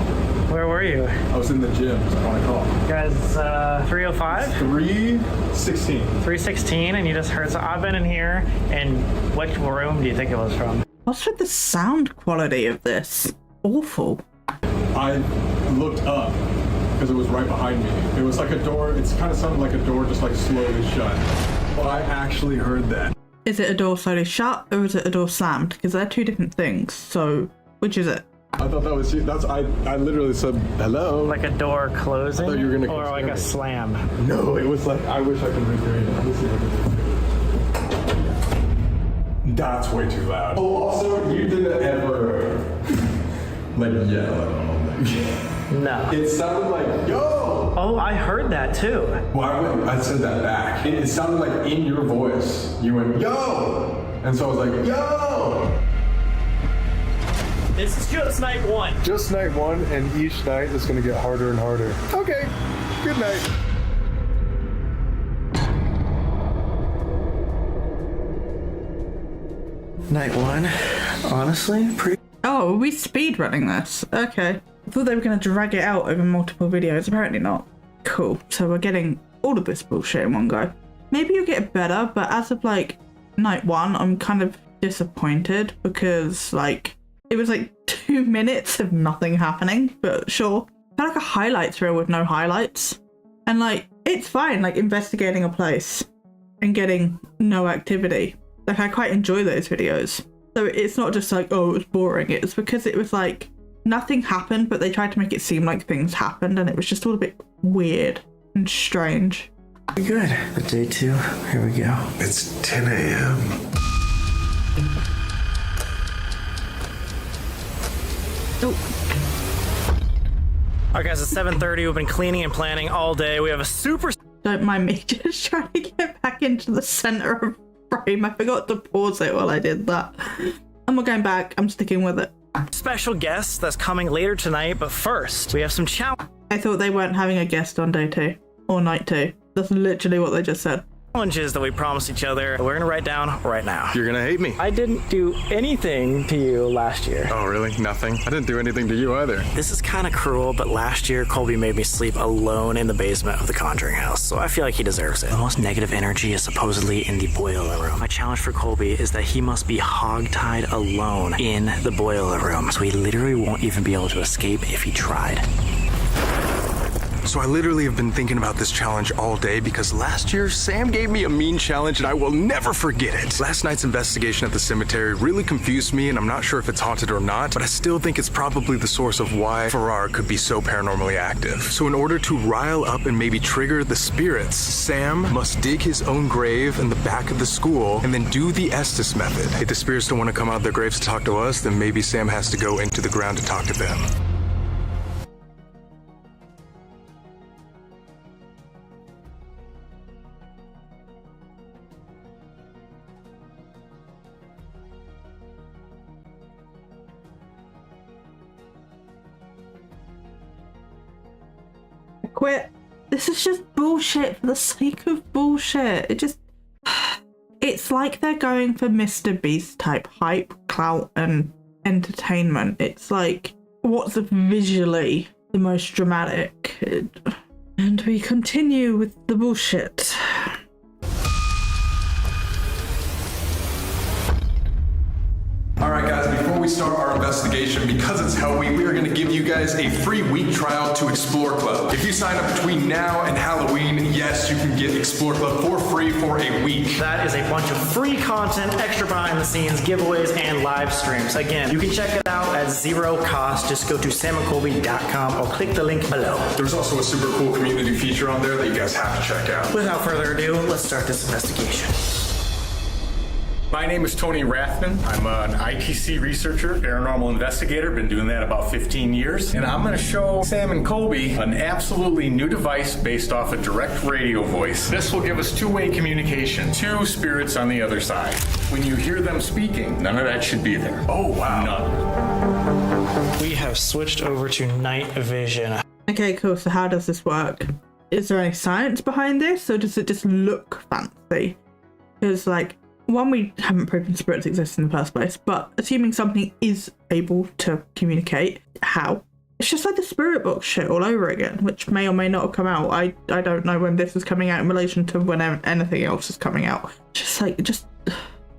Where were you? I was in the gym, so I want to call. Guys, 305? 316. 316, and you just heard. So I've been in here, and what room do you think it was from? What's with the sound quality of this? Awful. I looked up because it was right behind me. It was like a door. It's kind of sounded like a door just like slowly shut. Well, I actually heard that. Is it a door slowly shut or is it a door slammed? Because they're two different things. So which is it? I thought that was you. I literally said hello. Like a door closing? I thought you were gonna or like a slam? No, it was like, I wish I could recreate it. Let me see if I can do it. That's way too loud. Oh, also, you didn't ever like yell at all. No. It sounded like, yo! Oh, I heard that too. Well, I said that back. It sounded like in your voice, you went, yo! And so I was like, yo! This is just night 1. Just night 1, and each night is going to get harder and harder. Okay, good night. Night 1, honestly, pretty. Oh, are we speed running this? Okay. I thought they were going to drag it out over multiple videos. Apparently not. Cool. So we're getting all of this bullshit in one go. Maybe you'll get better, but as of like night 1, I'm kind of disappointed because like it was like 2 minutes of nothing happening, but sure. I felt like a highlights reel with no highlights. And like, it's fine, like investigating a place and getting no activity. Like I quite enjoy those videos. So it's not just like, oh, it was boring. It's because it was like nothing happened, but they tried to make it seem like things happened and it was just all a bit weird and strange. Good. But day 2, here we go. It's 10 a.m. Alright guys, it's 7:30. We've been cleaning and planning all day. We have a super... Don't mind me just trying to get back into the center of frame. I forgot to pause it while I did that. I'm not going back. I'm sticking with it. Special guest that's coming later tonight, but first, we have some challenge. I thought they weren't having a guest on day 2 or night 2. That's literally what they just said. challenges that we promised each other we're gonna write down right now. You're gonna hate me. I didn't do anything to you last year. Oh, really? Nothing? I didn't do anything to you either. This is kind of cruel, but last year Colby made me sleep alone in the basement of the Conjuring house, so I feel like he deserves it. The most negative energy is supposedly in the boiler room. My challenge for Colby is that he must be hogtied alone in the boiler room, so he literally won't even be able to escape if he tried. So I literally have been thinking about this challenge all day because last year Sam gave me a mean challenge and I will never forget it. Last night's investigation at the cemetery really confused me and I'm not sure if it's haunted or not, but I still think it's probably the source of why Farrar could be so paranormally active. So in order to rile up and maybe trigger the spirits, Sam must dig his own grave in the back of the school and then do the Estes method. If the spirits don't want to come out of their graves to talk to us, then maybe Sam has to go into the ground to talk to them. Quit. This is just bullshit for the sake of bullshit. It's like they're going for Mr. Beast type hype, clout, and entertainment. It's like, what's visually the most dramatic? And we continue with the bullshit. Alright guys, before we start our investigation, because it's Hell Week, we are going to give you guys a free week trial to Explore Club. If you sign up between now and Halloween, yes, you can get Explore Club for free for a week. That is a bunch of free content, extra behind the scenes, giveaways, and live streams. Again, you can check it out at zero cost. Just go to samandcolby.com or click the link below. There's also a super cool community feature on there that you guys have to check out. Without further ado, let's start this investigation. My name is Tony Rathman. I'm an ITC researcher, paranormal investigator. Been doing that about 15 years. And I'm going to show Sam and Colby an absolutely new device based off a direct radio voice. This will give us two-way communication. Two spirits on the other side. When you hear them speaking, none of that should be there. Oh, wow. None. We have switched over to night vision. Okay, cool. So how does this work? Is there any science behind this, or does it just look fancy? Because, like, one, we haven't proven spirits exist in the first place, but assuming something is able to communicate, how? It's just like the spirit box shit all over again, which may or may not have come out. I don't know when this is coming out in relation to when anything else is coming out. Just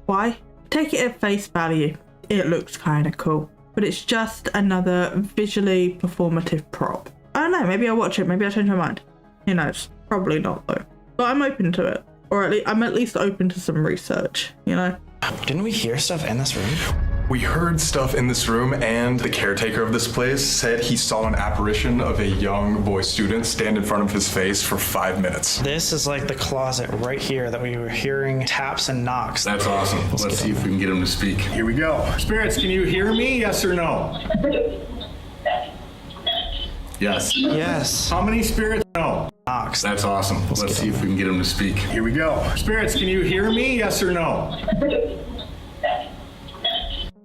why? Take it at face value. It looks kind of cool, but it's just another visually performative prop. I don't know, maybe I'll watch it, maybe I'll change my mind. Who knows? Probably not though. But I'm open to it. Or I'm at least open to some research, you know? Didn't we hear stuff in this room? We heard stuff in this room, and the caretaker of this place said he saw an apparition of a young boy student stand in front of his face for 5 minutes. This is like the closet right here that we were hearing taps and knocks. That's awesome. Let's see if we can get them to speak. Here we go. Spirits, can you hear me? Yes or no? Yes. Yes. How many spirits? No. Knocks. That's awesome. Let's see if we can get them to speak. Here we go. Spirits, can you hear me? Yes or no?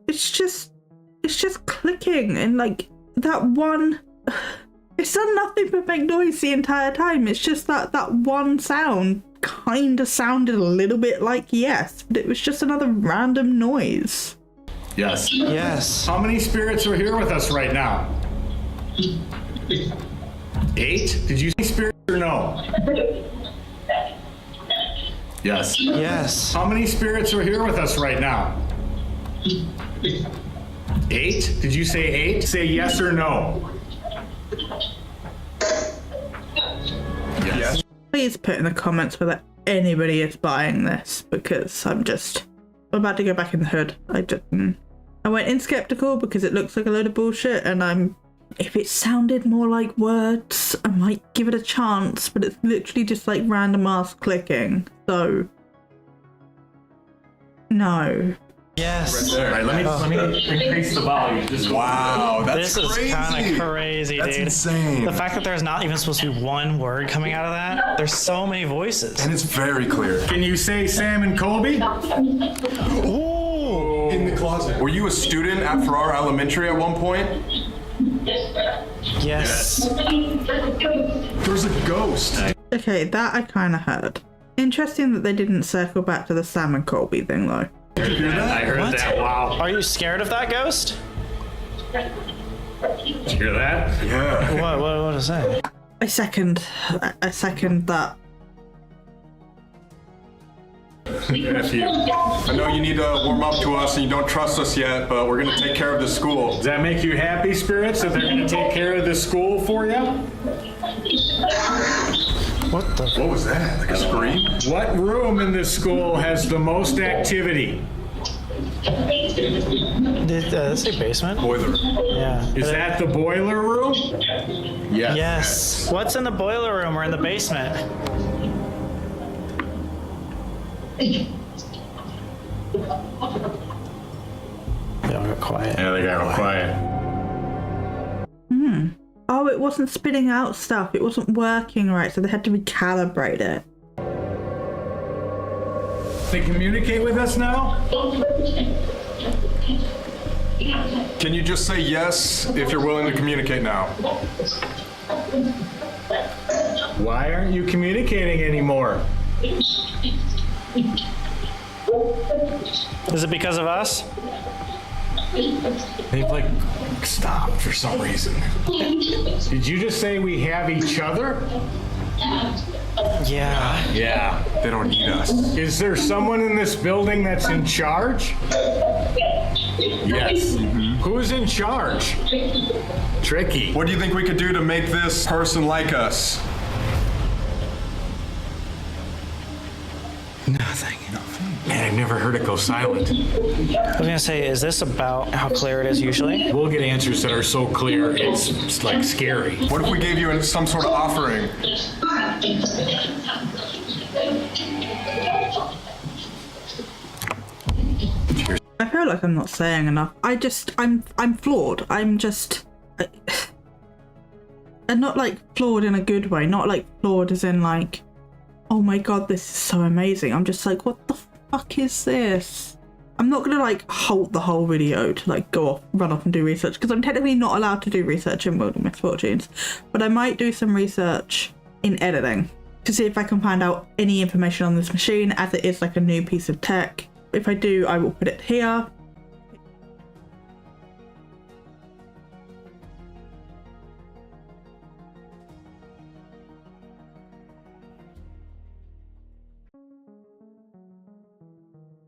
It's just clicking, and like that one, it's done nothing but make noise the entire time. It's just that one sound kind of sounded a little bit like yes, but it was just another random noise. Yes. Yes. How many spirits are here with us right now? 8? Did you say spirits or no? Yes. Yes. How many spirits are here with us right now? 8? Did you say 8? Say yes or no. Yes. Please put in the comments whether anybody is buying this, because I'm about to go back in the hood. I went in skeptical because it looks like a load of bullshit, and if it sounded more like words, I might give it a chance, but it's literally just like random ass clicking. So, no. Yes. All right, let me increase the volume. Wow, that's this crazy. Is kind of crazy, that's dude. Insane. The fact that there's not even supposed to be one word coming out of that. There's so many voices. And it's very clear. Can you say Sam and Colby? Ooh, in the closet. Were you a student at Farrar Elementary at one point? Yes. There's a ghost. Okay, that I kind of heard. Interesting that they didn't circle back to the Sam and Colby thing, though. Did you hear that? I heard that. Wow. Are you scared of that ghost? Did you hear that? Yeah. What is that? I second that. Nephew, I know you need to warm up to us and you don't trust us yet, but we're going to take care of the school. Does that make you happy, Spirits, that they're going to take care of the school for you? What was that? Like a scream? What room in this school has the most activity? Did say basement? Boiler. Yeah. Is that the boiler room? Yes. Yes. What's in the boiler room or in the basement? They all got quiet. Yeah, they got quiet. Oh, it wasn't spitting out stuff. It wasn't working right, so they had to recalibrate it. They communicate with us now? Can you just say yes if you're willing to communicate now? Why aren't you communicating anymore? Is it because of us? They've like stopped for some reason. Did you just say we have each other? Yeah. Yeah. They don't need us. Is there someone in this building that's in charge? Yes. Who's in charge? Tricky. What do you think we could do to make this person like us? Nothing. Man, I've never heard it go silent. I was gonna say, is this about how clear it is usually? We'll get answers that are so clear, it's like scary. What if we gave you some sort of offering? I feel like I'm not saying enough. I'm flawed. And not like flawed in a good way. Not like flawed as in like, oh my god, this is so amazing. I'm just like, what the fuck is this? I'm not gonna like halt the whole video to like run off and do research, because I'm technically not allowed to do research in Wheel of Misfortunes, but I might do some research in editing to see if I can find out any information on this machine, as it is like a new piece of tech. If I do, I will put it here.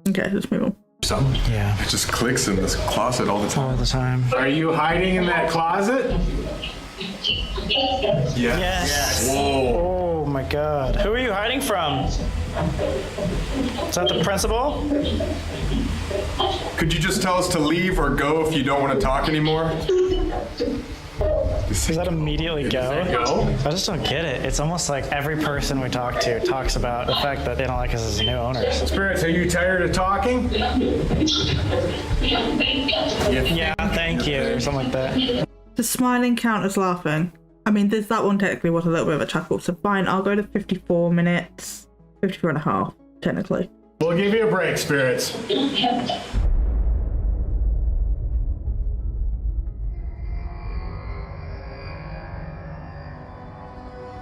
Okay, let's move on. Something? Yeah. It just clicks in this closet all the time. All the time. Are you hiding in that closet? Yes. Yes. Whoa. Oh my god. Who are you hiding from? Is that the principal? Could you just tell us to leave or go if you don't want to talk anymore? Does that immediately go? Go? I just don't get it. It's almost like every person we talk to talks about the fact that they don't like us as new owners. Spirits, are you tired of talking? Yeah, thank you, or something like that. The smiling count as laughing. I mean, that one technically was a little bit of a chuckle, so fine, I'll go to 54 minutes. 54 and a half, technically. We'll give you a break, Spirits.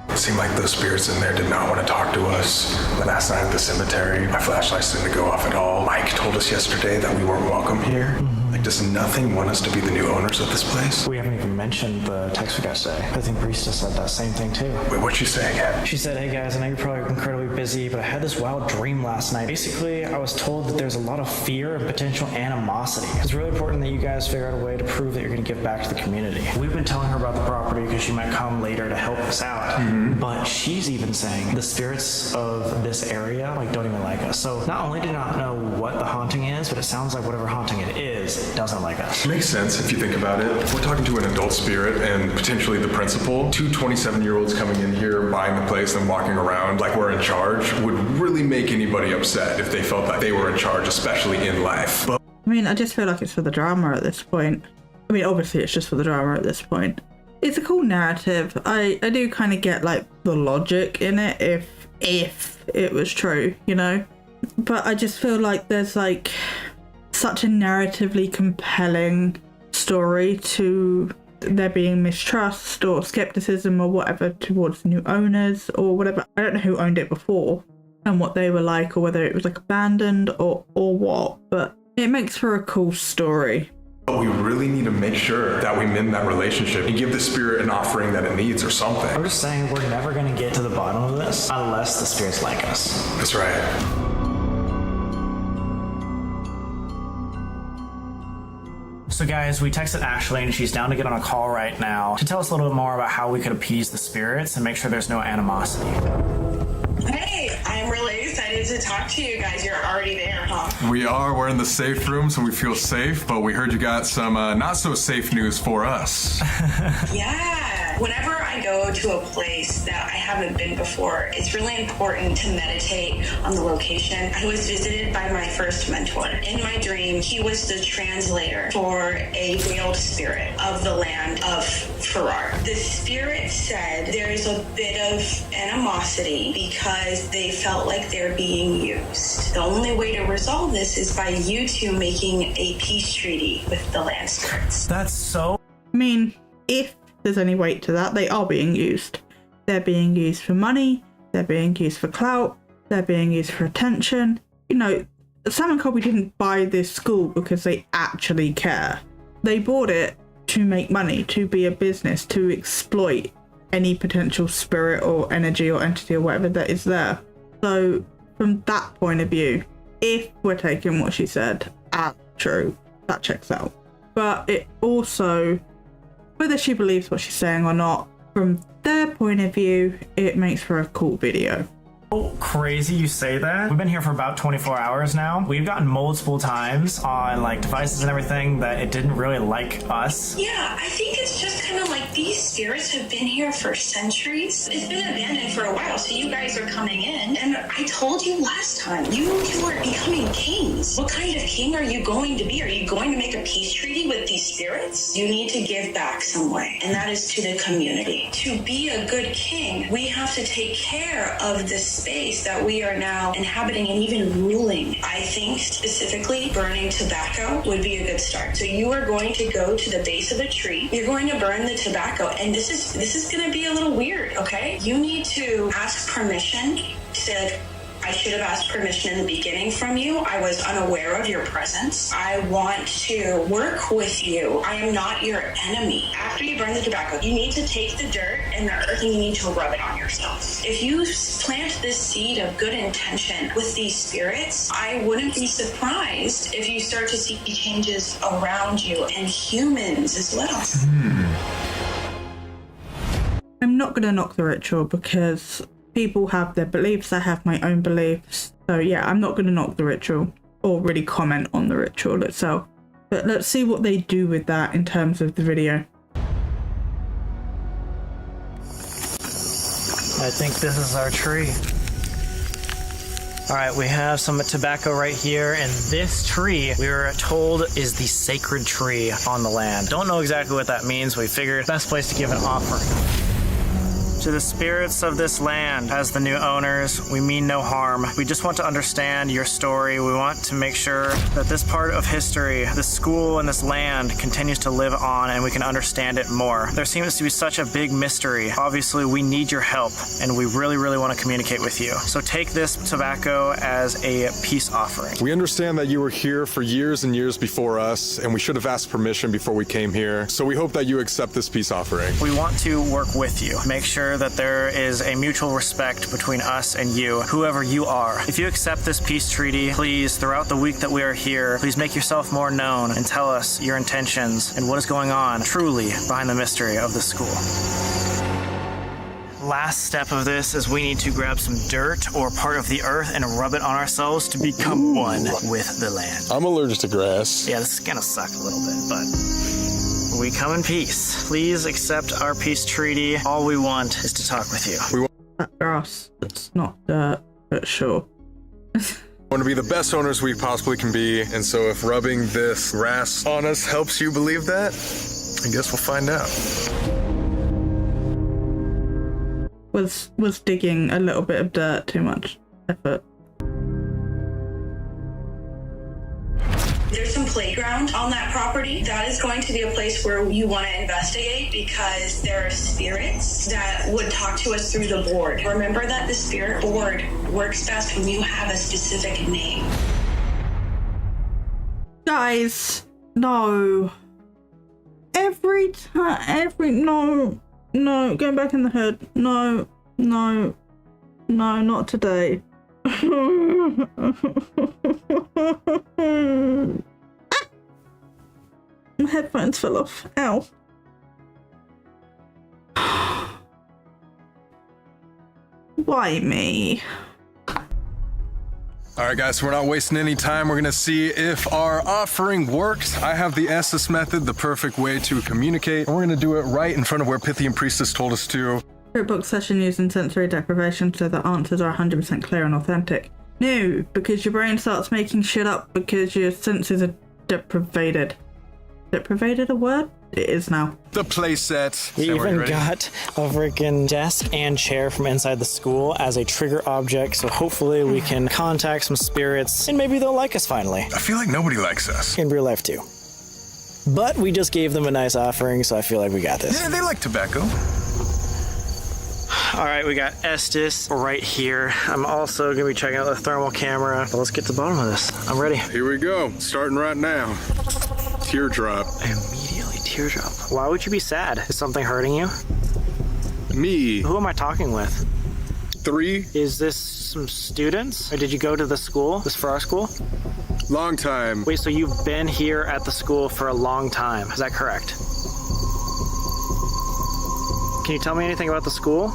It seemed like those spirits in there did not want to talk to us. Last night at the cemetery, my flashlights didn't go off at all. Mike told us yesterday that we weren't welcome here. Like, does nothing want us to be the new owners of this place? We haven't even mentioned the text we got today. I think Brista said that same thing too. Wait, what'd she say again? She said, hey guys, I know you're probably incredibly busy, but I had this wild dream last night. Basically, I was told that there's a lot of fear and potential animosity. It's really important that you guys figure out a way to prove that you're going to give back to the community. We've been telling her about the property because she might come later to help us out. But she's even saying the spirits of this area don't even like us. So not only do I not know what the haunting is, but it sounds like whatever haunting it is doesn't like us. Makes sense if you think about it. We're talking to an adult spirit and potentially the principal. Two 27-year-olds coming in here, buying the place, and walking around like we're in charge would really make anybody upset if they felt that they were in charge, especially in life. But I mean, I just feel like it's for the drama at this point. I mean, obviously it's just for the drama at this point. It's a cool narrative. I do kind of get like the logic in it if it was true, you know? But I just feel like there's like such a narratively compelling story to there being mistrust or skepticism or whatever towards new owners or whatever. I don't know who owned it before, and what they were like, or whether it was like abandoned or what, but it makes for a cool story. But we really need to make sure that we mend that relationship and give the spirit an offering that it needs or something. I'm just saying we're never going to get to the bottom of this unless the spirits like us. That's right. So guys, we texted Ashley and she's down to get on a call right now to tell us a little bit more about how we could appease the spirits and make sure there's no animosity. Hey, I'm really excited to talk to you guys. You're already there, huh? We are. We're in the safe room, so we feel safe, but we heard you got some not so safe news for us. Yeah. Whenever I go to a place that I haven't been before, it's really important to meditate on the location. I was visited by my first mentor. In my dream, he was the translator for a veiled spirit of the land of Farrar. The spirit said there's a bit of animosity because they felt like they're being used. The only way to resolve this is by you two making a peace treaty with the land spirits. That's so... I mean, if there's any weight to that, they are being used. They're being used for money, they're being used for clout, they're being used for attention. You know, Sam and Colby didn't buy this school because they actually care. They bought it to make money, to be a business, to exploit any potential spirit or energy or entity or whatever that is there. So from that point of view, if we're taking what she said as true, that checks out. But it also, whether she believes what she's saying or not, from their point of view, it makes for a cool video. Oh, crazy you say that. We've been here for about 24 hours now. We've gotten multiple times on like devices and everything that it didn't really like us. Yeah, I think it's just kind of like these spirits have been here for centuries. It's been abandoned for a while, so you guys are coming in. And I told you last time, you are becoming kings. What kind of king are you going to be? Are you going to make a peace treaty with these spirits? You need to give back some way, and that is to the community. To be a good king, we have to take care of this space that we are now inhabiting and even ruling. I think specifically burning tobacco would be a good start. So you are going to go to the base of a tree. You're going to burn the tobacco, and this is going to be a little weird, okay? You need to ask permission to... I should have asked permission in the beginning from you. I was unaware of your presence. I want to work with you. I am not your enemy. After you burn the tobacco, you need to take the dirt and the earth and you need to rub it on yourself. If you plant this seed of good intention with these spirits, I wouldn't be surprised if you start to see changes around you and humans as well. I'm not going to knock the ritual because people have their beliefs, I have my own beliefs. So yeah, I'm not going to knock the ritual or really comment on the ritual itself. But let's see what they do with that in terms of the video. I think this is our tree. All right, we have some tobacco right here, and this tree, we were told, is the sacred tree on the land. Don't know exactly what that means. We figured best place to give an offering. To the spirits of this land, as the new owners, we mean no harm. We just want to understand your story. We want to make sure that this part of history, this school and this land continues to live on and we can understand it more. There seems to be such a big mystery. Obviously, we need your help and we really, really want to communicate with you. So take this tobacco as a peace offering. We understand that you were here for years and years before us, and we should have asked permission before we came here. So we hope that you accept this peace offering. We want to work with you. Make sure that there is a mutual respect between us and you, whoever you are. If you accept this peace treaty, please, throughout the week that we are here, please make yourself more known and tell us your intentions and what is going on truly behind the mystery of the school. Last step of this is we need to grab some dirt or part of the earth and rub it on ourselves to become one with the land. I'm allergic to grass. Yeah, this is gonna suck a little bit, but we come in peace. Please accept our peace treaty. All we want is to talk with you. That grass, it's not dirt, but sure. Want to be the best owners we possibly can be, and so if rubbing this grass on us helps you believe that, I guess we'll find out. Was digging a little bit of dirt too much effort? There's some playground on that property. That is going to be a place where you want to investigate because there are spirits that would talk to us through the board. Remember that the spirit board works best when you have a specific name. Guys, no. No, going back in the head. No, not today. My headphones fell off. Ow. Why me? All right, guys, so we're not wasting any time. We're gonna see if our offering works. I have the Estes method, the perfect way to communicate. And we're gonna do it right in front of where Pythian Priestess told us to. Spirit box session using sensory deprivation so that answers are 100% clear and authentic. No, because your brain starts making shit up because your senses are deprivated. Deprivated a word? It is now. The playset. We even got a freaking desk and chair from inside the school as a trigger object, so hopefully we can contact some spirits and maybe they'll like us finally. I feel like nobody likes us. In real life too. But we just gave them a nice offering, so I feel like we got this. Yeah, they like tobacco. All right, we got Estes right here. I'm also gonna be checking out the thermal camera, but let's get to the bottom of this. I'm ready. Here we go, starting right now. Teardrop. Immediately teardrop. Why would you be sad? Is something hurting you? Me. Who am I talking with? 3. Is this some students? Or did you go to the school? This for our school? Long time. Wait, so you've been here at the school for a long time. Is that correct? Can you tell me anything about the school?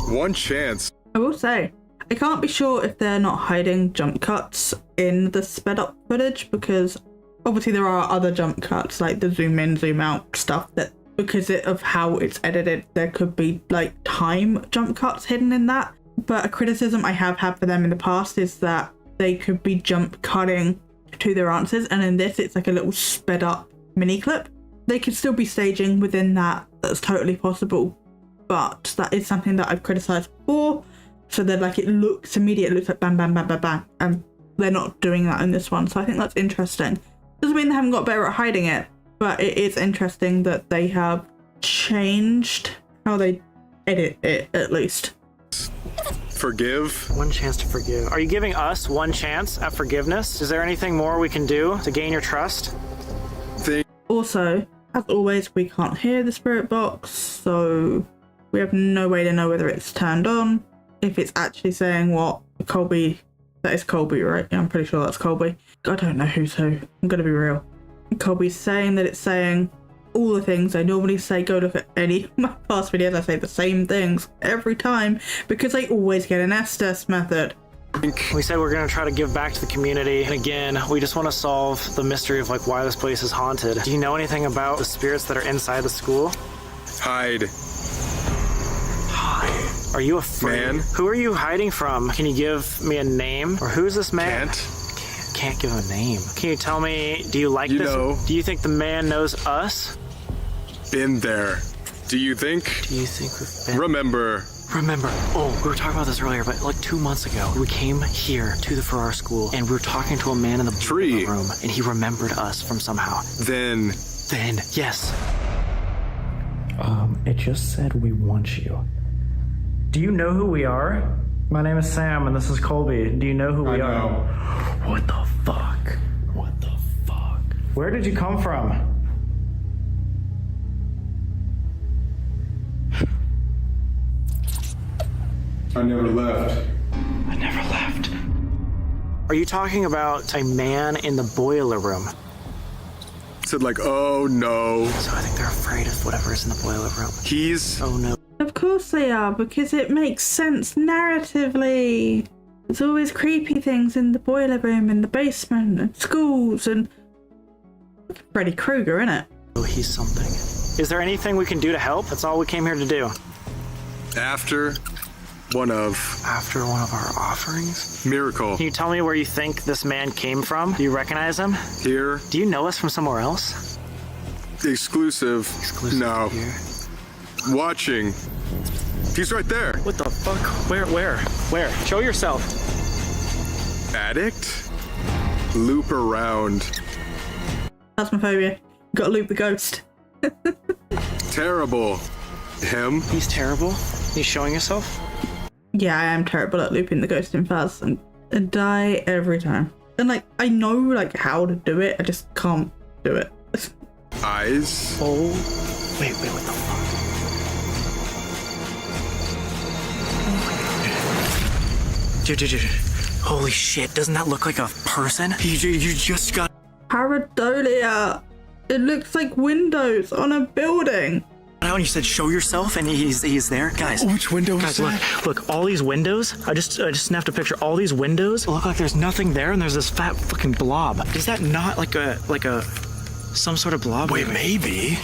One chance. I will say, I can't be sure if they're not hiding jump cuts in the sped up footage because obviously there are other jump cuts like the zoom in, zoom out stuff that because of how it's edited, there could be like time jump cuts hidden in that. But a criticism I have had for them in the past is that they could be jump cutting to their answers, and in this it's like a little sped up mini clip. They could still be staging within that. That's totally possible, but that is something that I've criticized before. So they're like, it looks immediate, it looks like bang, bang, bang, bang, bang, and they're not doing that in this one. So I think that's interesting. Doesn't mean they haven't got better at hiding it, but it is interesting that they have changed how they edit it, at least. Forgive. One chance to forgive. Are you giving us one chance at forgiveness? Is there anything more we can do to gain your trust? Also, as always, we can't hear the spirit box, so we have no way to know whether it's turned on, if it's actually saying what Colby. That is Colby, right? Yeah, I'm pretty sure that's Colby. I don't know who's who. I'm gonna be real. Colby's saying that it's saying all the things I normally say. Go look at any of my past videos. I say the same things every time because I always get an Estes method. We said we're gonna try to give back to the community, and again, we just want to solve the mystery of like why this place is haunted. Do you know anything about the spirits that are inside the school? Hide. Are you afraid? Man. Who are you hiding from? Can you give me a name? Or who's this man? Can't give a name. Can you tell me, do you like this? Know. Do you think the man knows us? Been there. Do you think? Do you think we've been? Remember. Oh, we were talking about this earlier, but like 2 months ago, we came here to the Farrar School and we were talking to a man in the tree room and he remembered us from somehow. Then, yes. It just said we want you. Do you know who we are? My name is Sam and this is Colby. Do you know who we are? What the fuck? What the fuck? Where did you come from? I never left. Are you talking about a man in the boiler room? Said like, oh no. So I think they're afraid of whatever's in the boiler room. He's... Oh no. Of course they are, because it makes sense narratively. There's always creepy things in the boiler room, in the basement, and schools, and Freddy Krueger, innit? Oh, he's something. Is there anything we can do to help? That's all we came here to do. After one of our offerings? Miracle. Can you tell me where you think this man came from? Do you recognize him? Here. Do you know us from somewhere else? Exclusive. No. Here. Watching. He's right there. What the fuck? Where? Show yourself. Addict? Loop around. Phasmophobia. Gotta loop the ghost. Terrible. Him? He's terrible? He's showing himself? Yeah, I am terrible at looping the ghost in Phas and die every time. And like, I know like how to do it, I just can't do it. Eyes? Oh. Wait, what the fuck? Dude. Holy shit, doesn't that look like a person? You just got... Pareidolia! It looks like windows on a building. Out and you said show yourself and he's there. Guys. Which window guys, is that? Look, all these windows, I just snapped a picture. All these windows look like there's nothing there and there's this fat fucking blob. Is that not like a some sort of blob? Wait, maybe.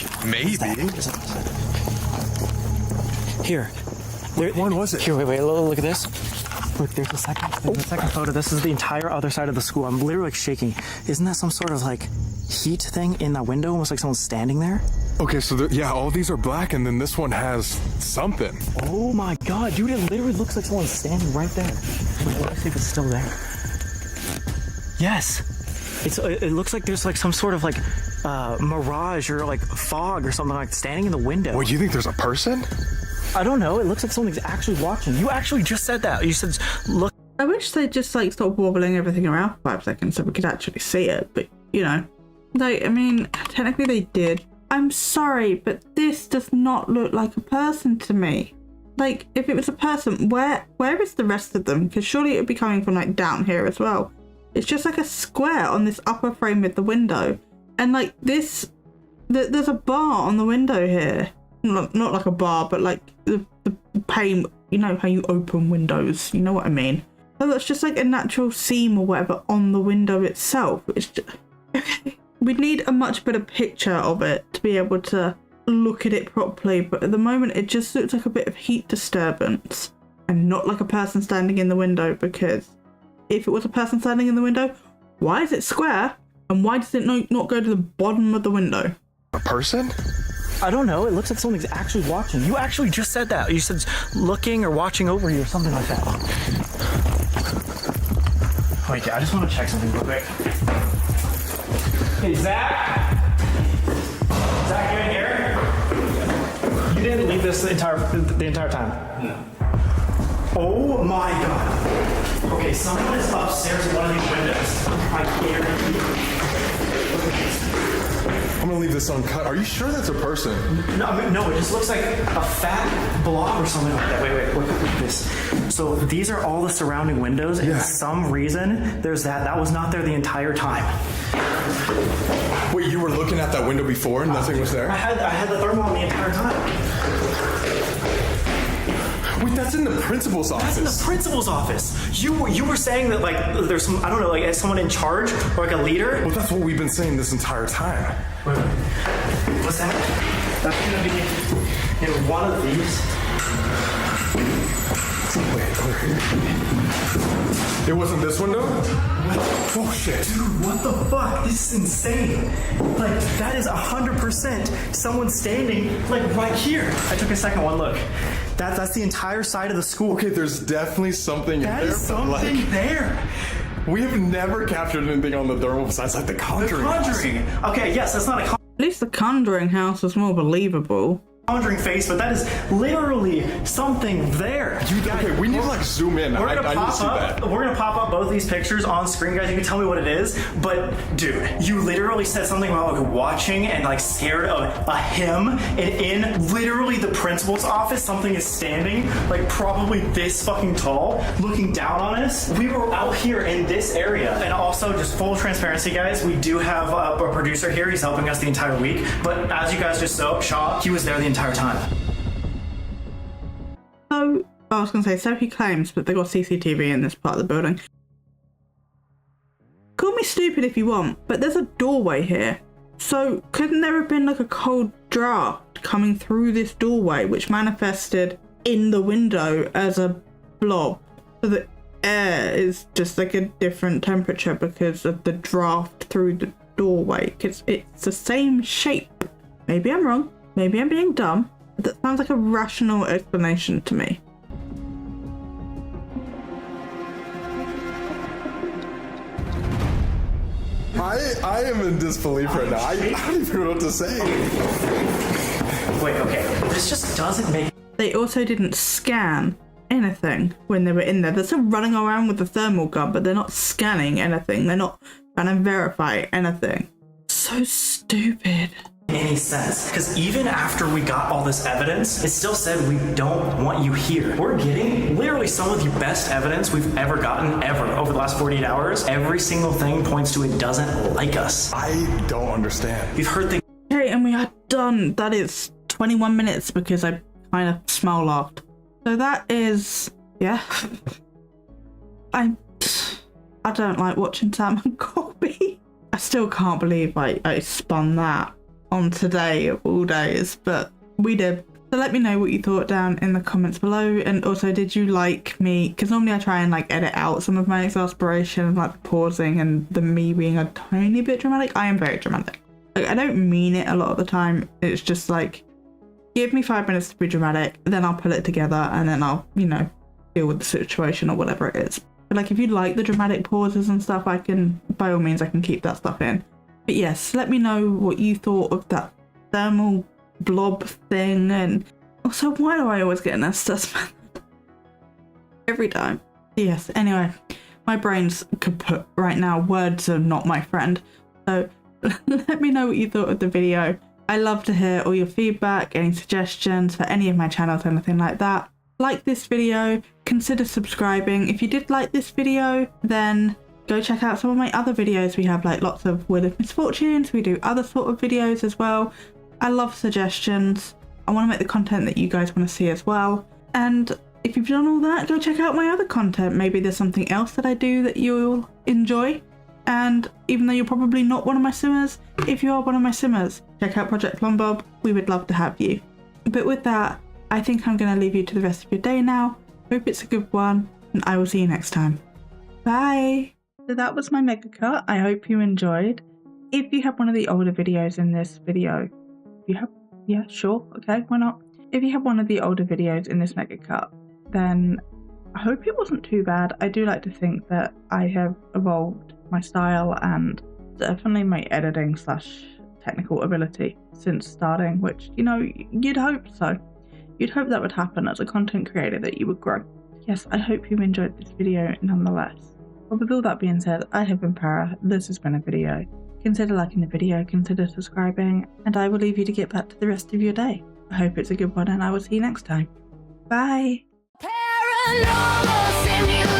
Here. What one was it? Here, wait, look at this. Look, there's a second photo. This is the entire other side of the school. I'm literally like shaking. Isn't that some sort of like heat thing in that window? Almost like someone's standing there? Okay, so yeah, all these are black, and then this one has something. Oh my god, dude, it literally looks like someone's standing right there. Wait, let's see if it's still there. Yes. It looks like there's like some sort of like mirage or like fog or something like standing in the window. Wait, you think there's a person? I don't know. It looks like someone's actually watching. You actually just said that. You said, look. I wish they'd just like stop wobbling everything around for 5 seconds so we could actually see it. But, you know, I mean, technically they did. I'm sorry, but this does not look like a person to me. Like, if it was a person, where is the rest of them? Because surely it would be coming from like down here as well. It's just like a square on this upper frame of the window. And like this, there's a bar on the window here. Not like a bar, but like the pane, you know how you open windows, you know what I mean? So that's just like a natural seam or whatever on the window itself. It's just, okay. We'd need a much better picture of it to be able to look at it properly, but at the moment it just looks like a bit of heat disturbance and not like a person standing in the window, because if it was a person standing in the window, why is it square and why does it not go to the bottom of the window? A person? I don't know. It looks like someone's actually watching. You actually just said that. You said looking or watching over you or something like that. Wait, I just want to check something real quick. Hey, Zach? Zach, you in here? You didn't leave this the entire time? No. Oh my god. Okay, someone is upstairs in one of these windows. I guarantee you. I'm gonna leave this uncut. Are you sure that's a person? No, it just looks like a fat blob or something like that. Wait, look at this. So these are all the surrounding windows, and for some reason, there's that. That was not there the entire time. Wait, you were looking at that window before and nothing was there? I had the thermal on the entire time. Wait, that's in the principal's office. That's in the principal's office. You were saying that like there's some, I don't know, like someone in charge or like a leader. Well, that's what we've been saying this entire time. Wait. What's that? That's gonna be in one of these. Wait. It wasn't this window? Oh shit. Dude, what the fuck? This is insane. Like, that is 100% someone standing, like, right here. I took a second one look. That's the entire side of the school. Okay, there's definitely something in there. That is something there. We have never captured anything on the thermal besides like the Conjuring. The Conjuring. Okay, yes, that's not a At least the Conjuring house was more believable. Conjuring face, but that is literally something there. Okay, we need to like zoom in. I need to see that. We're gonna pop up both these pictures on screen, guys. You can tell me what it is, but dude, you literally said something about like watching and like scared of a him, and in literally the principal's office, something is standing like probably this fucking tall, looking down on us. We were out here in this area, and also just full transparency, guys. We do have a producer here. He's helping us the entire week, but as you guys just saw, he was there the entire time. So, I was going to say, so he claims, but they got CCTV in this part of the building. Call me stupid if you want, but there's a doorway here. So, couldn't there have been like a cold draft coming through this doorway, which manifested in the window as a blob? So the air is just like a different temperature because of the draft through the doorway, because it's the same shape. Maybe I'm wrong. Maybe I'm being dumb, but that sounds like a rational explanation to me. I am in disbelief right now. I don't even know what to say. Wait, okay. This just doesn't make... They also didn't scan anything when they were in there. They're still running around with the thermal gun, but they're not scanning anything. They're not trying to verify anything. So stupid. Any sense, because even after we got all this evidence, it still said we don't want you here. We're getting literally some of the best evidence we've ever gotten over the last 48 hours. Every single thing points to it doesn't like us. I don't understand. We've heard things. Okay, and we are done. That is 21 minutes because I kind of smile laughed. So that is, yeah. I don't like watching Sam and Colby. I still can't believe I spun that on today of all days, but we did. So let me know what you thought down in the comments below, and also did you like me, because normally I try and like edit out some of my exasperation and like pausing and the me being a tiny bit dramatic. I am very dramatic. Like, I don't mean it a lot of the time. It's just like, give me 5 minutes to be dramatic, then I'll put it together and then I'll, you know, deal with the situation or whatever it is. But like, if you like the dramatic pauses and stuff, I can, by all means, I can keep that stuff in. But yes, let me know what you thought of that thermal blob thing, and also, why do I always get an SS method every time? Yes, anyway, my brain's kaput right now. Words are not my friend. So let me know what you thought of the video. I love to hear all your feedback, any suggestions for any of my channels, anything like that. Like this video, consider subscribing. If you did like this video, then go check out some of my other videos. We have like lots of Wheel of Misfortunes. We do other sort of videos as well. I love suggestions. I want to make the content that you guys want to see as well. And if you've done all that, go check out my other content. Maybe there's something else that I do that you'll enjoy. And even though you're probably not one of my simmers, if you are one of my simmers, check out Project Plumbob. We would love to have you. But with that, I think I'm going to leave you to the rest of your day now. Hope it's a good one, and I will see you next time. Bye! So that was my mega cut. I hope you enjoyed. If you have one of the older videos in this video, yeah, sure, okay, why not? If you have one of the older videos in this mega cut, then I hope it wasn't too bad. I do like to think that I have evolved my style and definitely my editing / technical ability since starting, which, you know, you'd hope so. You'd hope that would happen as a content creator, that you would grow. Yes, I hope you enjoyed this video nonetheless. But with all that being said, I have been Para, this has been a video. Consider liking the video, consider subscribing, and I will leave you to get back to the rest of your day. I hope it's a good one, and I will see you next time. Bye! Paranormal Simulations.